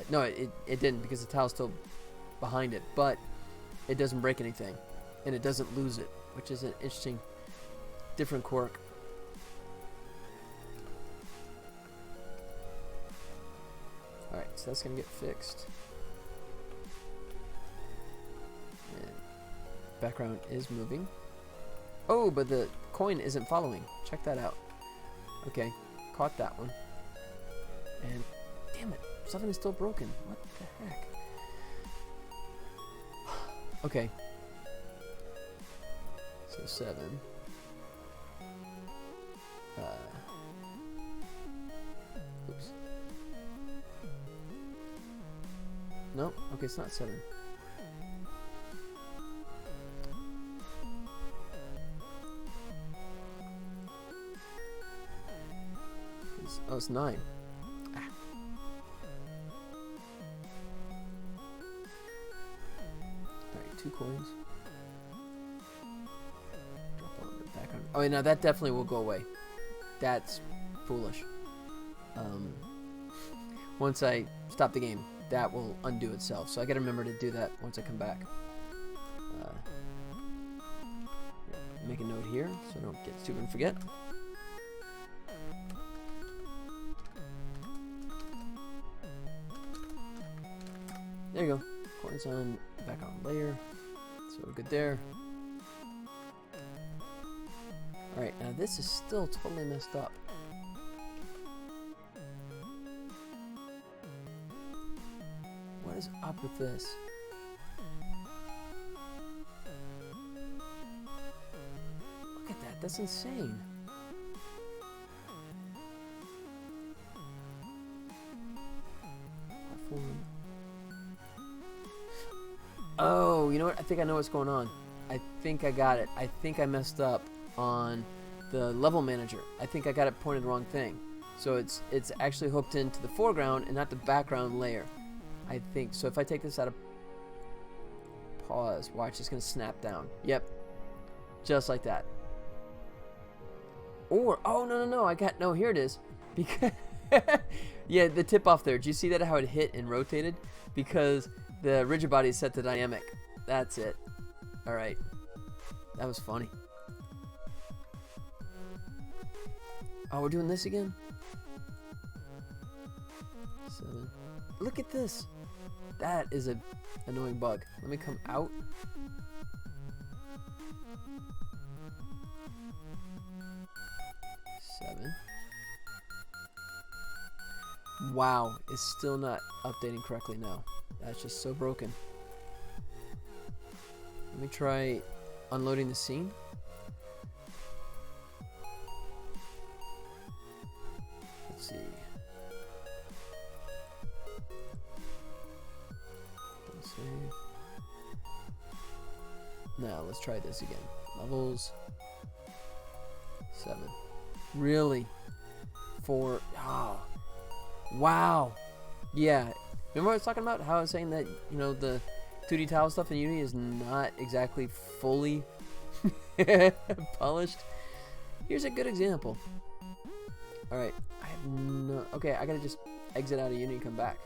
No, it didn't, because the tile's still behind it, but it doesn't break anything, and it doesn't lose it, which is an interesting, different quirk. Alright, so that's going to get fixed. And background is moving. Oh, but the coin isn't following. Check that out. Okay, caught that one. And damn it, something is still broken. What the heck? Okay. So 7. Oops. No, okay, it's not 7. It's 9. Alright, 2 coins. Drop on the background. Oh, yeah, now that definitely will go away. That's foolish. Once I stop the game, that will undo itself. So I gotta remember to do that once I come back. Make a note here so I don't get stupid and forget. There you go. Coins on background layer. So we're good there. Alright, now this is still totally messed up. What is up with this? Look at that, that's insane. Platform. Oh, you know what? I think I know what's going on. I think I got it. I think I messed up on the level manager. I think I got it pointed the wrong thing. So it's actually hooked into the foreground and not the background layer. I think. So if I take this out of pause, watch, it's going to snap down. Yep. Just like that. Or, oh, no, I got, no, here it is. Because, yeah, the tip off there. Do you see that, how it hit and rotated? Because the rigid body is set to dynamic. That's it. Alright. That was funny. Oh, we're doing this again? 7. Look at this. That is a annoying bug. Let me come out. Seven. Wow, it's still not updating correctly now. That's just so broken. Let me try unloading the scene. Let's see. Save. Now let's try this again. Levels 7. Really? 4. Oh. Wow. Yeah. Remember what I was talking about? How I was saying that, you know, the 2D tile stuff in Unity is not exactly fully polished. Here's a good example. Alright. I have no... Okay, I gotta just exit out of Unity and come back.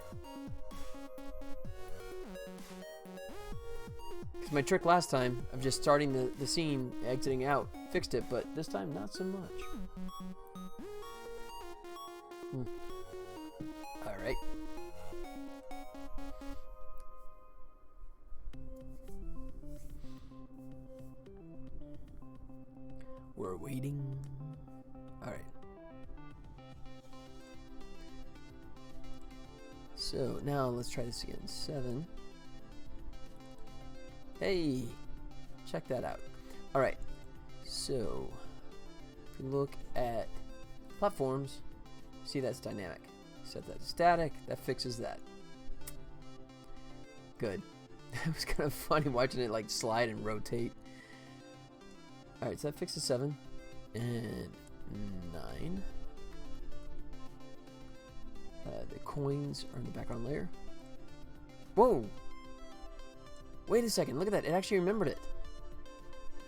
Because my trick last time of just starting the scene, exiting out, fixed it, but this time not so much. Alright. We're waiting. Alright. So now let's try this again. 7. Hey! Check that out. Alright. So if you look at platforms, see that's dynamic. Set that to static, that fixes that. Good. It was kind of funny watching it like slide and rotate. Alright, so that fixes 7 and 9. The coins are in the background layer. Whoa! Wait a second, look at that. It actually remembered it.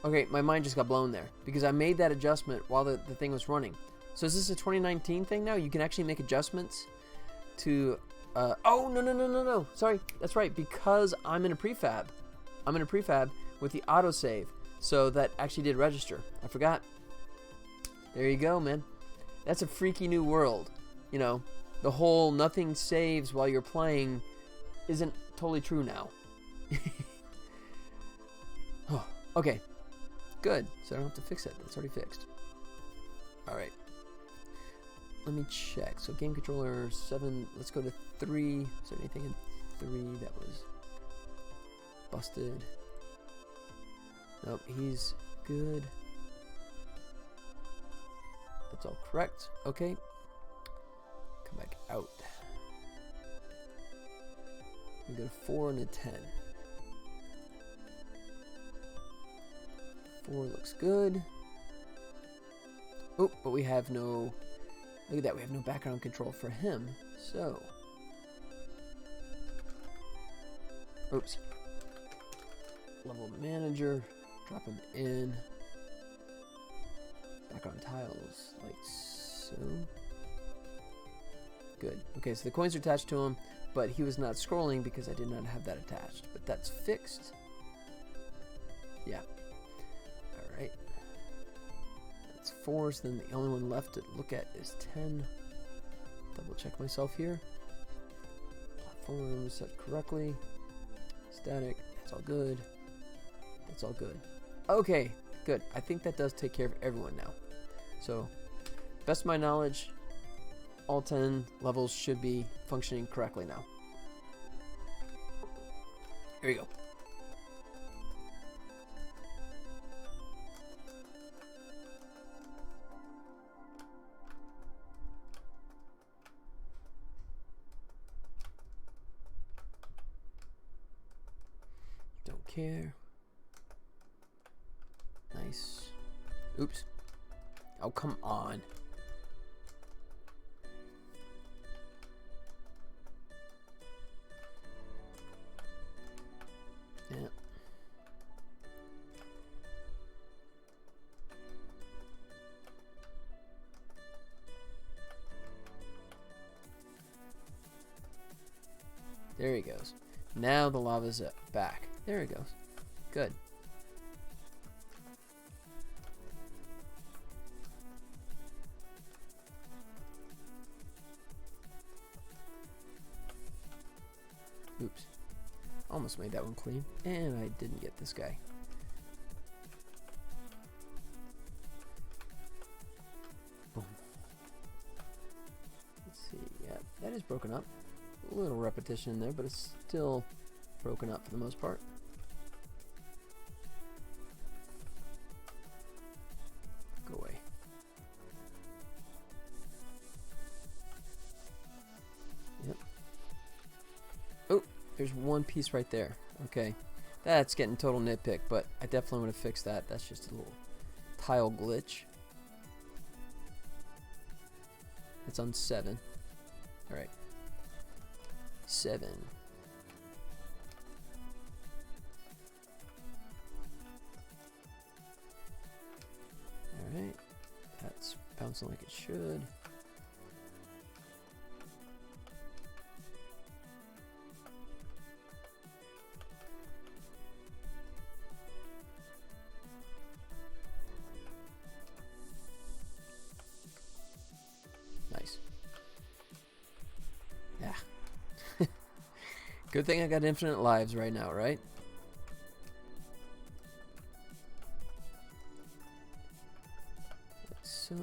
Okay, my mind just got blown there because I made that adjustment while the thing was running. So is this a 2019 thing now? You can actually make adjustments to... oh, no. Sorry, that's right. Because I'm in a prefab. I'm in a prefab with the autosave. So that actually did register. I forgot. There you go, man. That's a freaky new world. You know, the whole nothing saves while you're playing isn't totally true now. Oh, okay. Good. So I don't have to fix it. It's already fixed. Alright. Let me check. So game controller 7. Let's go to 3. Is there anything in 3 that was busted? Nope, he's good. That's all correct. Okay. Come back out. We got a 4 and a 10. 4 looks good. Oh, but we have no... Look at that, we have no background control for him. So... Oops. Level manager. Drop him in. Background tiles, like so. Good. Okay, so the coins are attached to him, but he was not scrolling because I did not have that attached. But that's fixed. Yeah. Alright. That's 4, so then the only one left to look at is 10. Double check myself here. Platform set correctly. Static, that's all good. That's all good. Okay, good. I think that does take care of everyone now. So, best of my knowledge, all 10 levels should be functioning correctly now. Here we go. Don't care. Nice. Oops. Oh, come on. Yeah. There he goes. Now the lava's back. There he goes. Good. Oops. Almost made that one clean. And I didn't get this guy. Boom. Let's see. Yeah, that is broken up. A little repetition in there, but it's still broken up for the most part. Go away. Yep. Oh, there's one piece right there. Okay. That's getting total nitpick, but I definitely want to fix that. That's just a little tile glitch. It's on 7. All right. 7. All right. That's bouncing like it should. Nice. Yeah. Good thing I got infinite lives right now, right? So,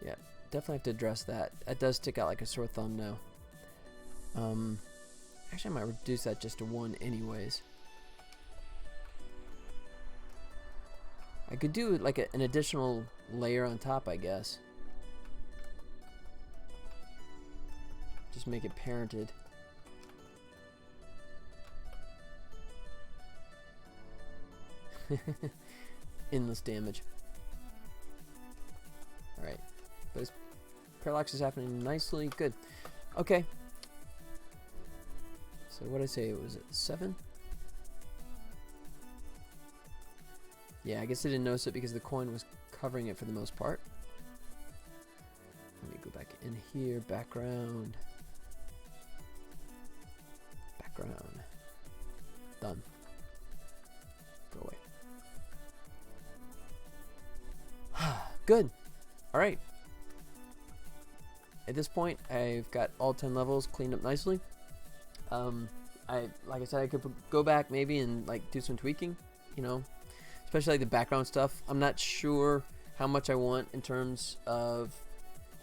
yeah, definitely have to address that. That does stick out like a sore thumb now. Actually, I might reduce that just to 1 anyways. I could do like an additional layer on top, I guess. Just make it parented. Endless damage. Alright. But his parallax is happening nicely. Good. Okay. So what did I say? Was it 7? Yeah, I guess I didn't notice it because the coin was covering it for the most part. Let me go back in here. Background. Background. Done. Go away. Good. All right. At this point, I've got all 10 levels cleaned up nicely. Like I said, I could go back maybe and like do some tweaking, you know, especially like the background stuff. I'm not sure how much I want in terms of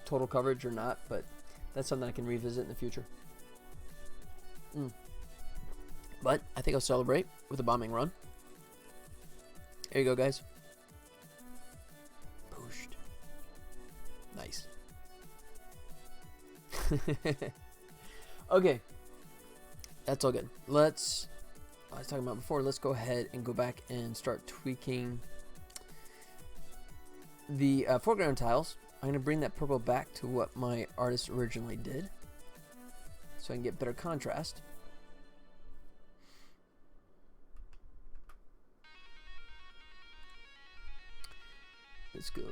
total coverage or not, but that's something I can revisit in the future. But I think I'll celebrate with a bombing run. There you go, guys. Pushed. Nice. Okay. That's all good. I was talking about before, let's go ahead and go back and start tweaking the foreground tiles. I'm going to bring that purple back to what my artist originally did, so I can get better contrast. Let's go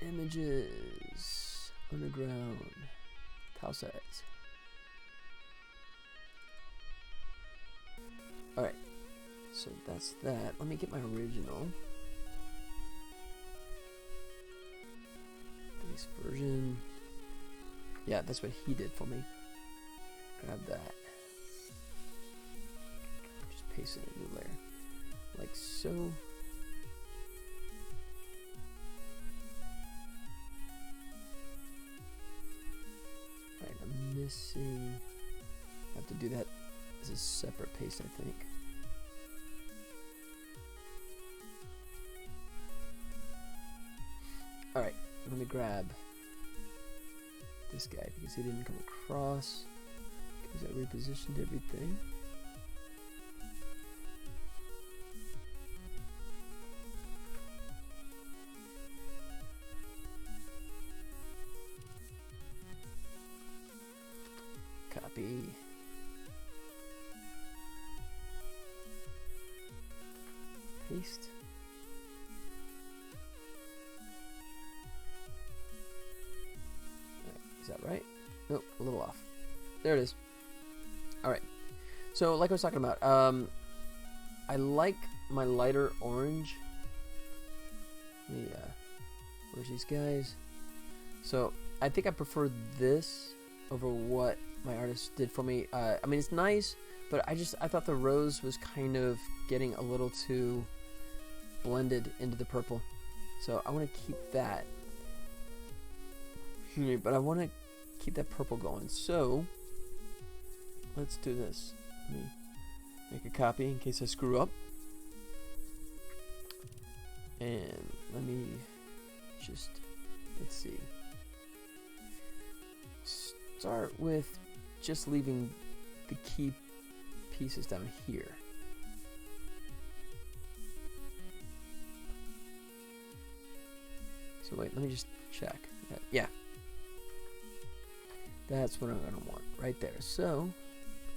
images, underground, tile sets. Alright, so that's that. Let me get my original. Base version. Yeah, that's what he did for me. Grab that. Just paste it in a new layer. Like so. Alright, I'm missing. I have to do that as a separate paste, I think. Alright, let me grab this guy because he didn't come across, because I repositioned everything. Copy. Paste. Is that right? Nope, a little off. There it is. Alright. So, like I was talking about, I like my lighter orange. Where's these guys? So, I think I prefer this over what my artist did for me. I mean, it's nice, but I thought the rose was kind of getting a little too blended into the purple. So, I want to keep that. But I want to keep that purple going, so let's do this. Let me make a copy in case I screw up, and let me just, let's see, start with just leaving the key pieces down here. So wait, let me just check. Yeah. That's what I'm going to want right there. So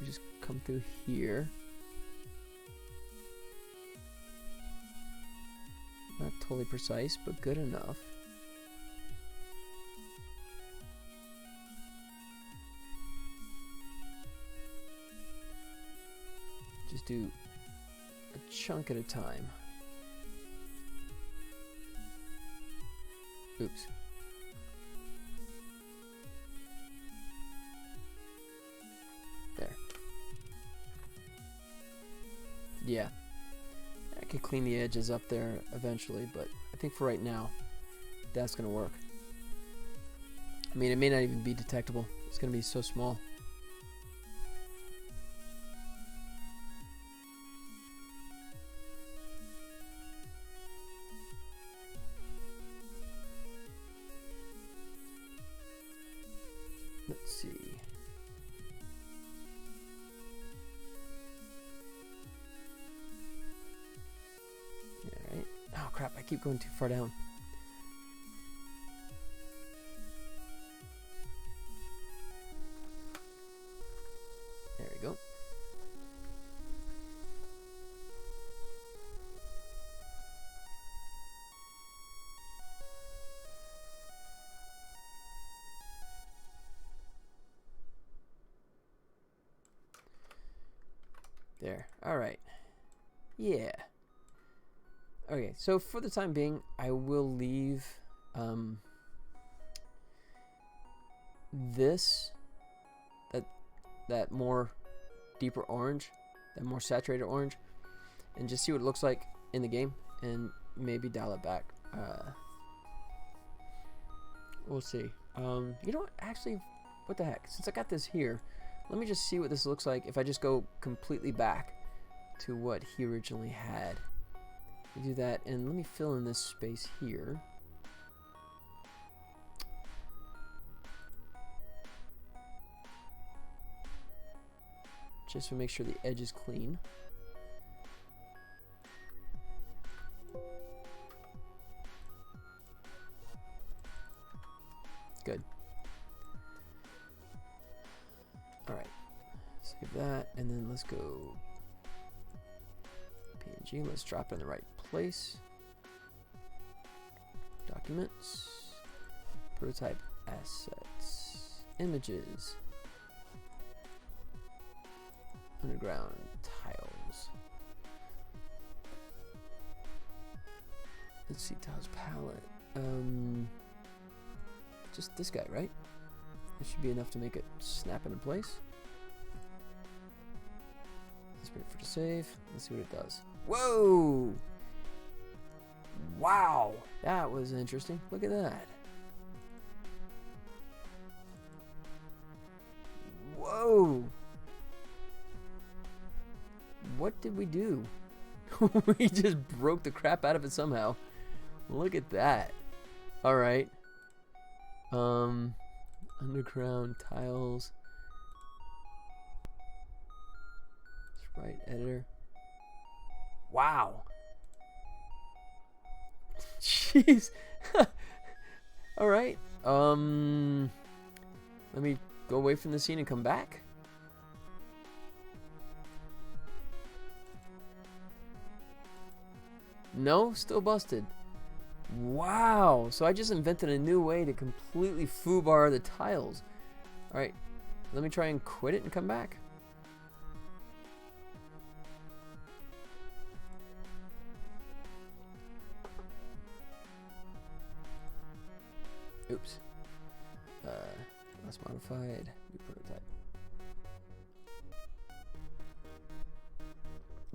we just come through here. Not totally precise, but good enough. Just do a chunk at a time. Oops. There. Yeah. I could clean the edges up there eventually, but I think for right now, that's going to work. I mean, it may not even be detectable. It's going to be so small. Let's see. Alright. Oh crap, I keep going too far down. There we go. There. Alright. Yeah. Okay, so for the time being, I will leave this, that more deeper orange, that more saturated orange, and just see what it looks like in the game, and maybe dial it back. We'll see. You know what? Actually, what the heck? Since I got this here, let me just see what this looks like if I just go completely back to what he originally had. We do that, and let me fill in this space here. Just to make sure the edge is clean. Good. Alright. Save that, and then let's go PNG. Let's drop it in the right place. Documents. Prototype assets. Images. Underground tiles. Let's see, tiles palette. Just this guy, right? That should be enough to make it snap into place. Let's wait for it to save. Let's see what it does. Whoa! Wow! That was interesting. Look at that. Whoa! What did we do? We just broke the crap out of it somehow. Look at that. Alright. Underground tiles. Sprite editor. Wow. Jeez. Alright. Let me go away from the scene and come back. No, still busted. Wow. So I just invented a new way to completely foobar the tiles. Alright. Let me try and quit it and come back. Oops. Last modified. New prototype.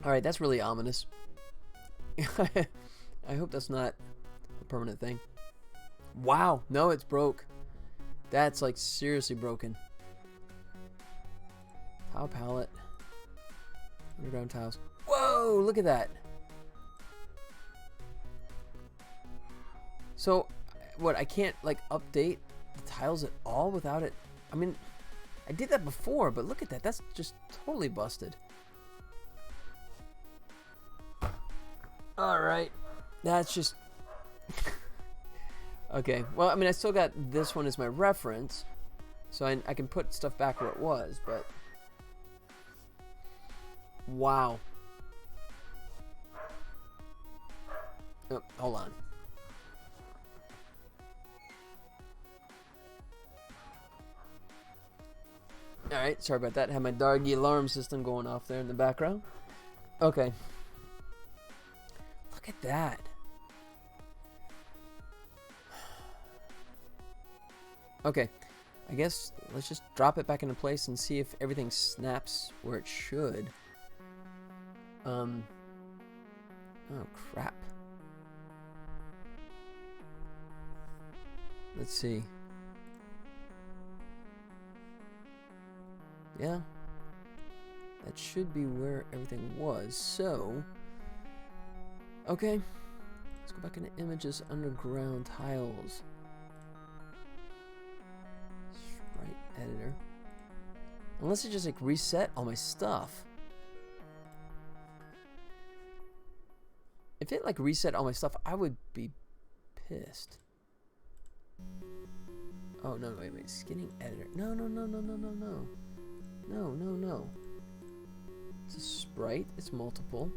Alright, that's really ominous. I hope that's not a permanent thing. Wow. No, it's broke. That's like seriously broken. Tile palette. Underground tiles. Whoa, look at that. So, what, I can't like update the tiles at all without it? I mean, I did that before, but look at that. That's just totally busted. Alright. That's just... okay. Well, I mean, I still got this one as my reference. So I can put stuff back where it was, but... Wow. Oh, hold on. Alright, sorry about that. Had my doggy alarm system going off there in the background. Okay. Look at that. Okay. I guess let's just drop it back into place and see if everything snaps where it should. Oh, crap. Let's see. Yeah. That should be where everything was. So, okay. Let's go back into images, underground tiles. Sprite editor. Unless it just like reset all my stuff. If it like reset all my stuff, I would be pissed. Oh, no, wait. Skinning editor. No. No. It's a sprite. It's multiple.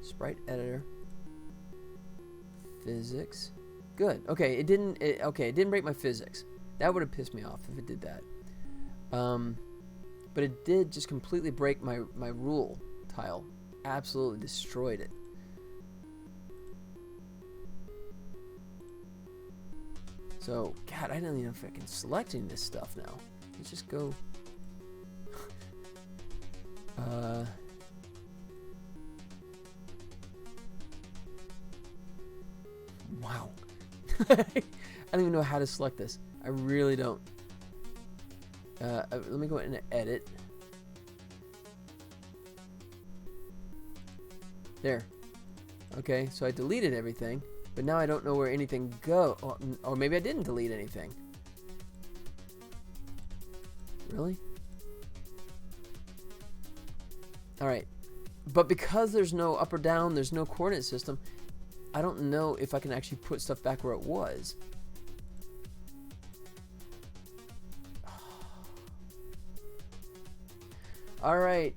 Sprite editor. Physics. Good. Okay, it didn't break my physics. That would have pissed me off if it did that. But it did just completely break my rule tile. Absolutely destroyed it. So, God, I don't even know if I can select any of this stuff now. Let's just go. Wow. I don't even know how to select this. I really don't. Let me go ahead and edit. There. Okay, so I deleted everything, but now I don't know where anything go. Or maybe I didn't delete anything. Really? Alright. But because there's no up or down, there's no coordinate system, I don't know if I can actually put stuff back where it was. Alright.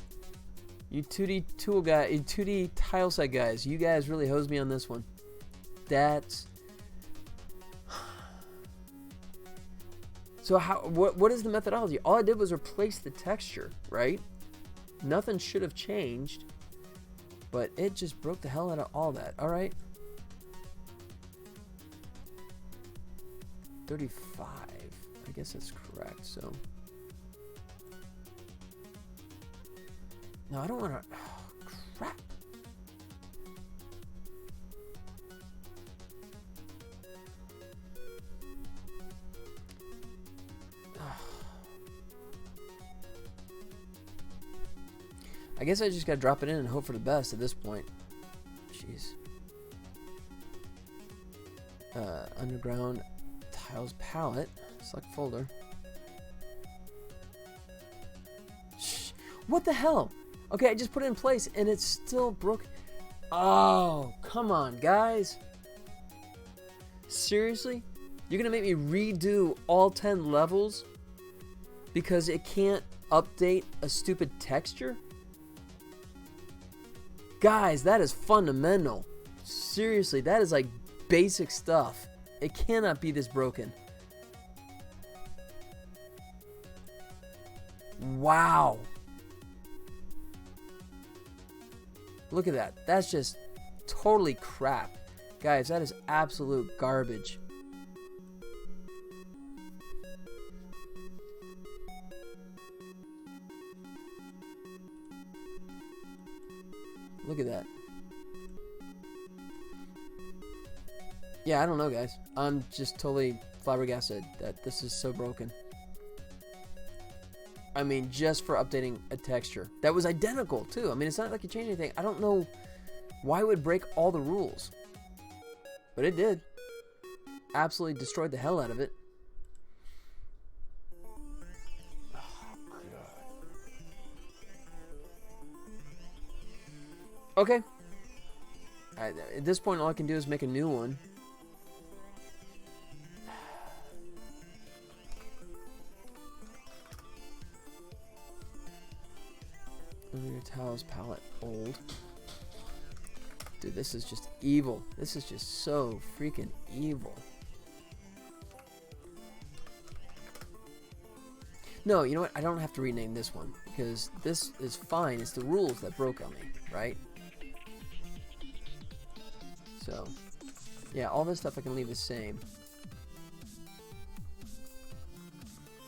You 2D tool guy, you 2D tile site guys, you guys really hosed me on this one. That's... So what is the methodology? All I did was replace the texture, right? Nothing should have changed, but it just broke the hell out of all that. All right. 35. I guess that's correct. So. No, I don't want to. Oh, crap. I guess I just gotta drop it in and hope for the best at this point. Jeez. Underground tiles palette. Select folder. Shh. What the hell? Okay, I just put it in place and it's still broke. Oh, come on, guys. Seriously? You're gonna make me redo all 10 levels because it can't update a stupid texture? Guys, that is fundamental. Seriously, that is like basic stuff. It cannot be this broken. Wow. Look at that. That's just totally crap. Guys, that is absolute garbage. Look at that. Yeah, I don't know, guys. I'm just totally flabbergasted that this is so broken. I mean, just for updating a texture. That was identical, too. I mean, it's not like you changed anything. I don't know why it would break all the rules. But it did. Absolutely destroyed the hell out of it. Okay. At this point, all I can do is make a new one. Tiles palette old. Dude, this is just evil. This is just so freaking evil. No, you know what? I don't have to rename this one because this is fine. It's the rules that broke on me, right? So, yeah, all this stuff I can leave the same.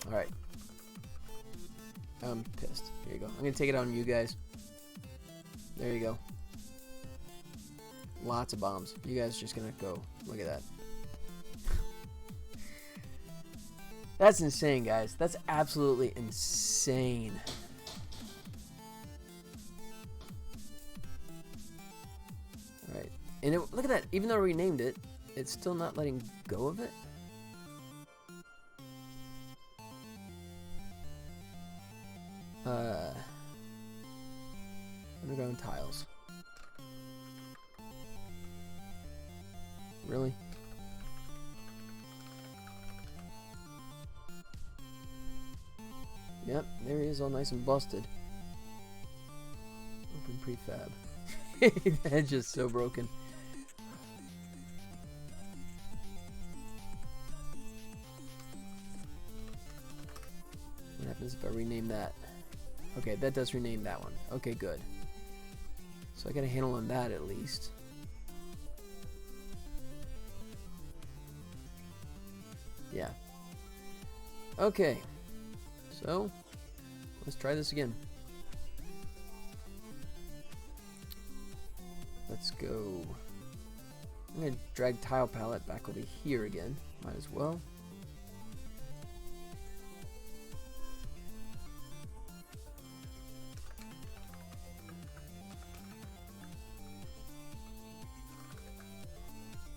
Alright. I'm pissed. Here you go. I'm going to take it on you guys. There you go. Lots of bombs. You guys are just going to go. Look at that. That's insane, guys. That's absolutely insane. Alright. And look at that. Even though I renamed it, it's still not letting go of it. Underground tiles. Really? Yep, there he is, all nice and busted. Open prefab. That's just so broken. What happens if I rename that? Okay, that does rename that one. Okay, good. So I got a handle on that at least. Yeah. Okay. So, let's try this again. Let's go. I'm going to drag tile palette back over here again. Might as well.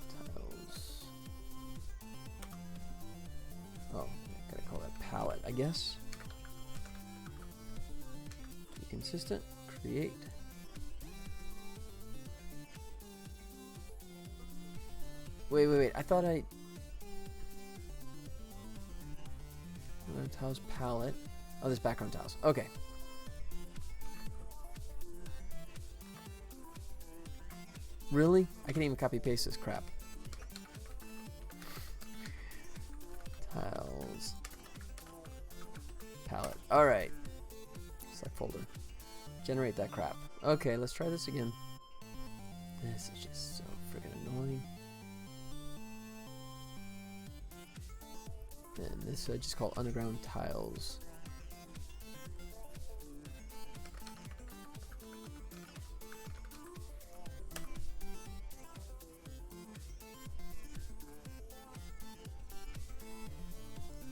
Tiles. Oh, gotta call that palette, I guess. Consistent, create. Wait. I thought tiles palette. Oh, this background tiles. Okay. Really? I can't even copy paste this crap. Tiles. Palette. Alright. Select folder. Generate that crap. Okay, let's try this again. This is just so freaking annoying. And this I just call underground tiles.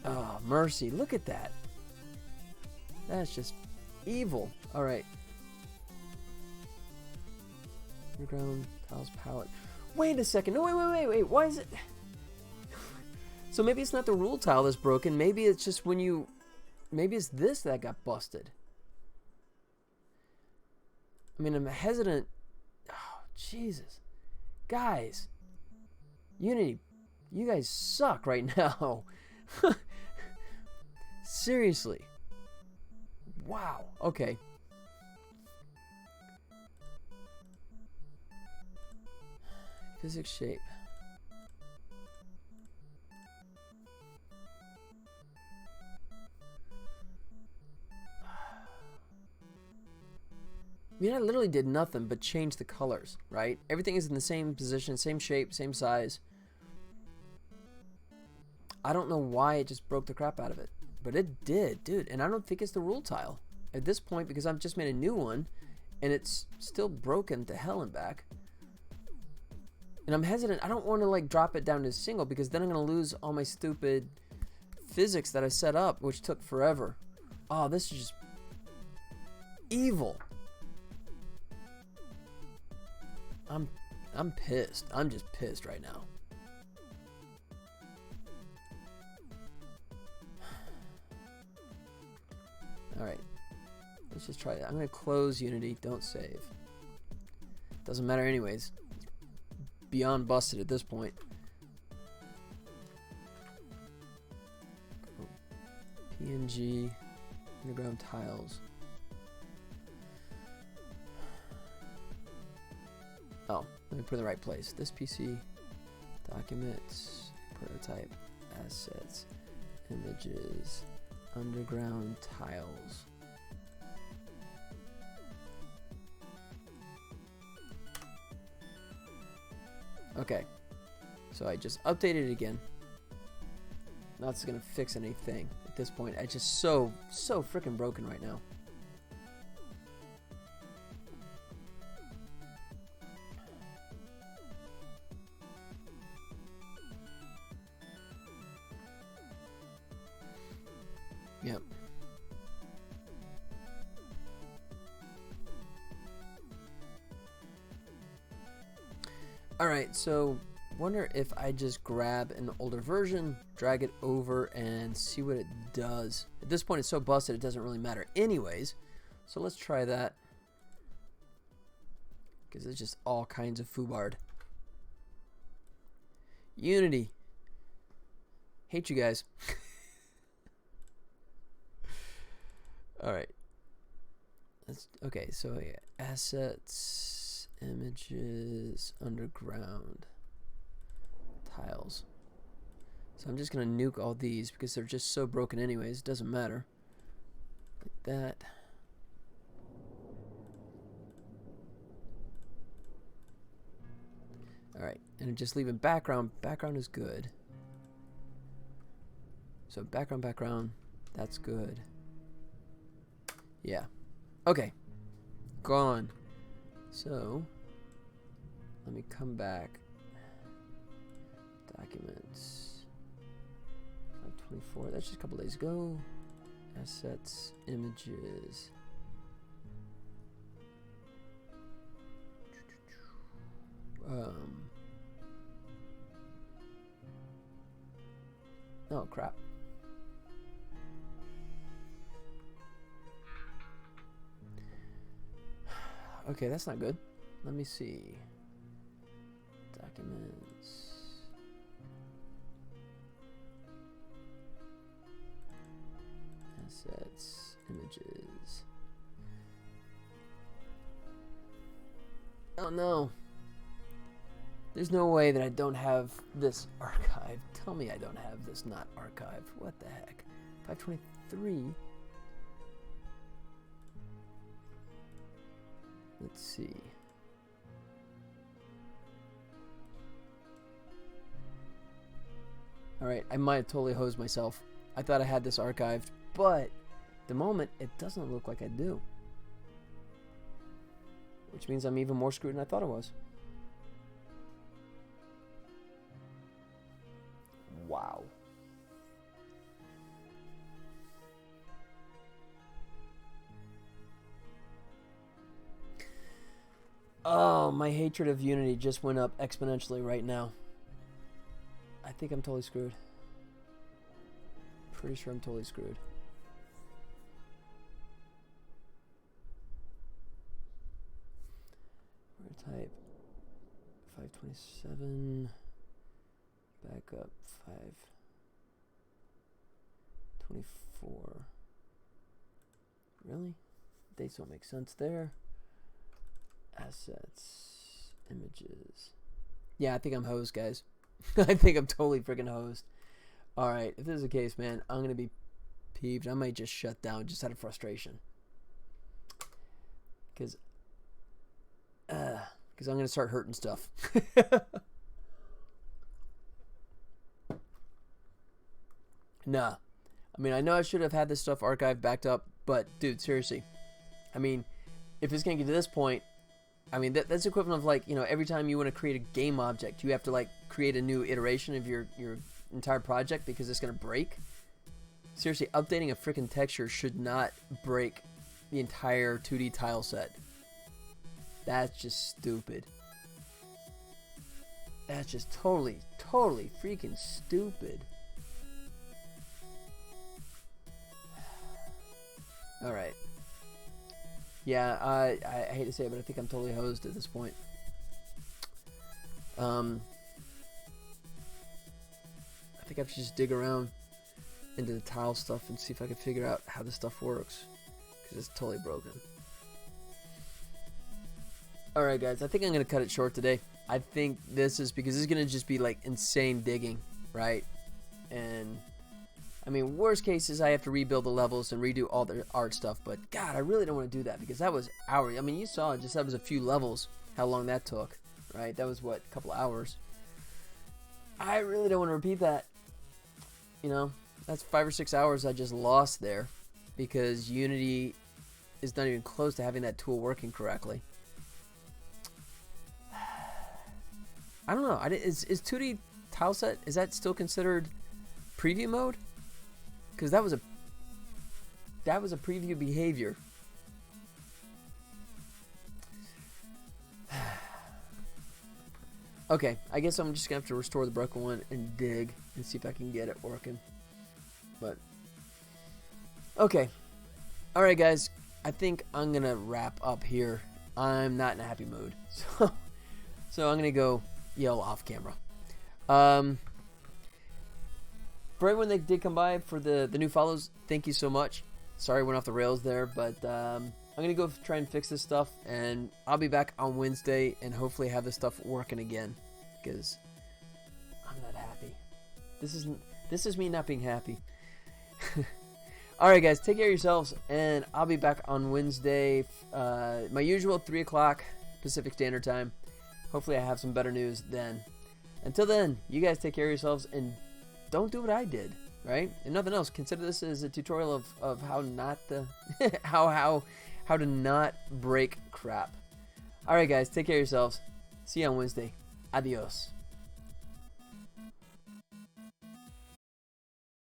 Oh, mercy. Look at that. That's just evil. Alright. Underground tiles palette. Wait a second. No, wait. Why is it... So maybe it's not the rule tile that's broken. Maybe it's just when you... Maybe it's this that got busted. I mean, I'm hesitant... Oh, Jesus. Guys. Unity. You guys suck right now. Seriously. Wow. Okay. Physics shape. I mean, I literally did nothing but change the colors, right? Everything is in the same position, same shape, same size. I don't know why it just broke the crap out of it. But it did, dude. And I don't think it's the rule tile at this point because I've just made a new one and it's still broken to hell and back. And I'm hesitant. I don't want to like drop it down to single because then I'm going to lose all my stupid physics that I set up, which took forever. Oh, this is just evil. I'm pissed. I'm just pissed right now. Alright, let's just try that. I'm going to close Unity, don't save. Doesn't matter anyways. It's beyond busted at this point. PNG, underground tiles. Oh, let me put it in the right place. This PC, documents, prototype, assets, images, underground tiles. Okay, so I just updated it again. Not it's gonna fix anything at this point. It's just so freaking broken right now. Yep. Alright, so wonder if I just grab an older version, drag it over, and see what it does. At this point, it's so busted, it doesn't really matter anyways. So let's try that. Because it's just all kinds of foobard. Unity. Hate you guys. Alright. Okay, so yeah, assets, images, underground, tiles. So I'm just gonna nuke all these because they're just so broken anyways, it doesn't matter. Like that. Alright, and just leaving background. Background is good. So background, that's good. Yeah. Okay. Gone. So, let me come back. Documents. 524. That's just a couple days ago. Assets. Images. Oh, crap. Okay, that's not good. Let me see. Documents. Assets. Images. Oh no. There's no way that I don't have this archived. Tell me I don't have this not archived. What the heck? 523. Let's see. Alright, I might have totally hosed myself. I thought I had this archived, but at the moment it doesn't look like I do. Which means I'm even more screwed than I thought I was. Wow. Oh, my hatred of Unity just went up exponentially right now. I think I'm totally screwed. Pretty sure I'm totally screwed. We're gonna type 527. Back up 524. Really? Dates don't make sense there. Assets, images. Yeah, I think I'm hosed, guys. I think I'm totally freaking hosed. Alright, if this is the case, man, I'm going to be peeved. I might just shut down just out of frustration. Because I'm going to start hurting stuff. Nah. I mean, I know I should have had this stuff archived, backed up, but, dude, seriously. I mean, if it's going to get to this point, I mean, that's equivalent of, like, you know, every time you want to create a game object, you have to, like, create a new iteration of your entire project because it's going to break. Seriously, updating a freaking texture should not break the entire 2D tile set. That's just stupid. That's just totally freaking stupid. Alright. Yeah, I hate to say it, but I think I'm totally hosed at this point. I think I have to just dig around into the tile stuff and see if I can figure out how this stuff works. Because it's totally broken. Alright guys, I think I'm going to cut it short today. I think this is because this is going to just be like insane digging, right? And I mean, worst case is I have to rebuild the levels and redo all the art stuff, but God, I really don't want to do that because that was hours. I mean, you saw just that was a few levels, how long that took, right? That was what, a couple hours. I really don't want to repeat that. You know, that's 5 or 6 hours I just lost there because Unity is not even close to having that tool working correctly. I don't know. Is 2D tileset, is that still considered preview mode? Because that was a preview behavior. Okay, I guess I'm just gonna have to restore the broken one and dig and see if I can get it working. But okay, all right, guys. I think I'm gonna wrap up here. I'm not in a happy mood, so I'm gonna go yell off camera. For everyone that did come by for the new follows, thank you so much. Sorry I went off the rails there, but I'm going to go try and fix this stuff, and I'll be back on Wednesday and hopefully have this stuff working again, because I'm not happy. This is me not being happy. Alright guys, take care of yourselves, and I'll be back on Wednesday, my usual 3 o'clock Pacific Standard Time. Hopefully I have some better news then. Until then, you guys take care of yourselves, and don't do what I did, right? And nothing else. Consider this as a tutorial of how not to how to not break crap. All right, guys, take care of yourselves. See you on Wednesday. Adios.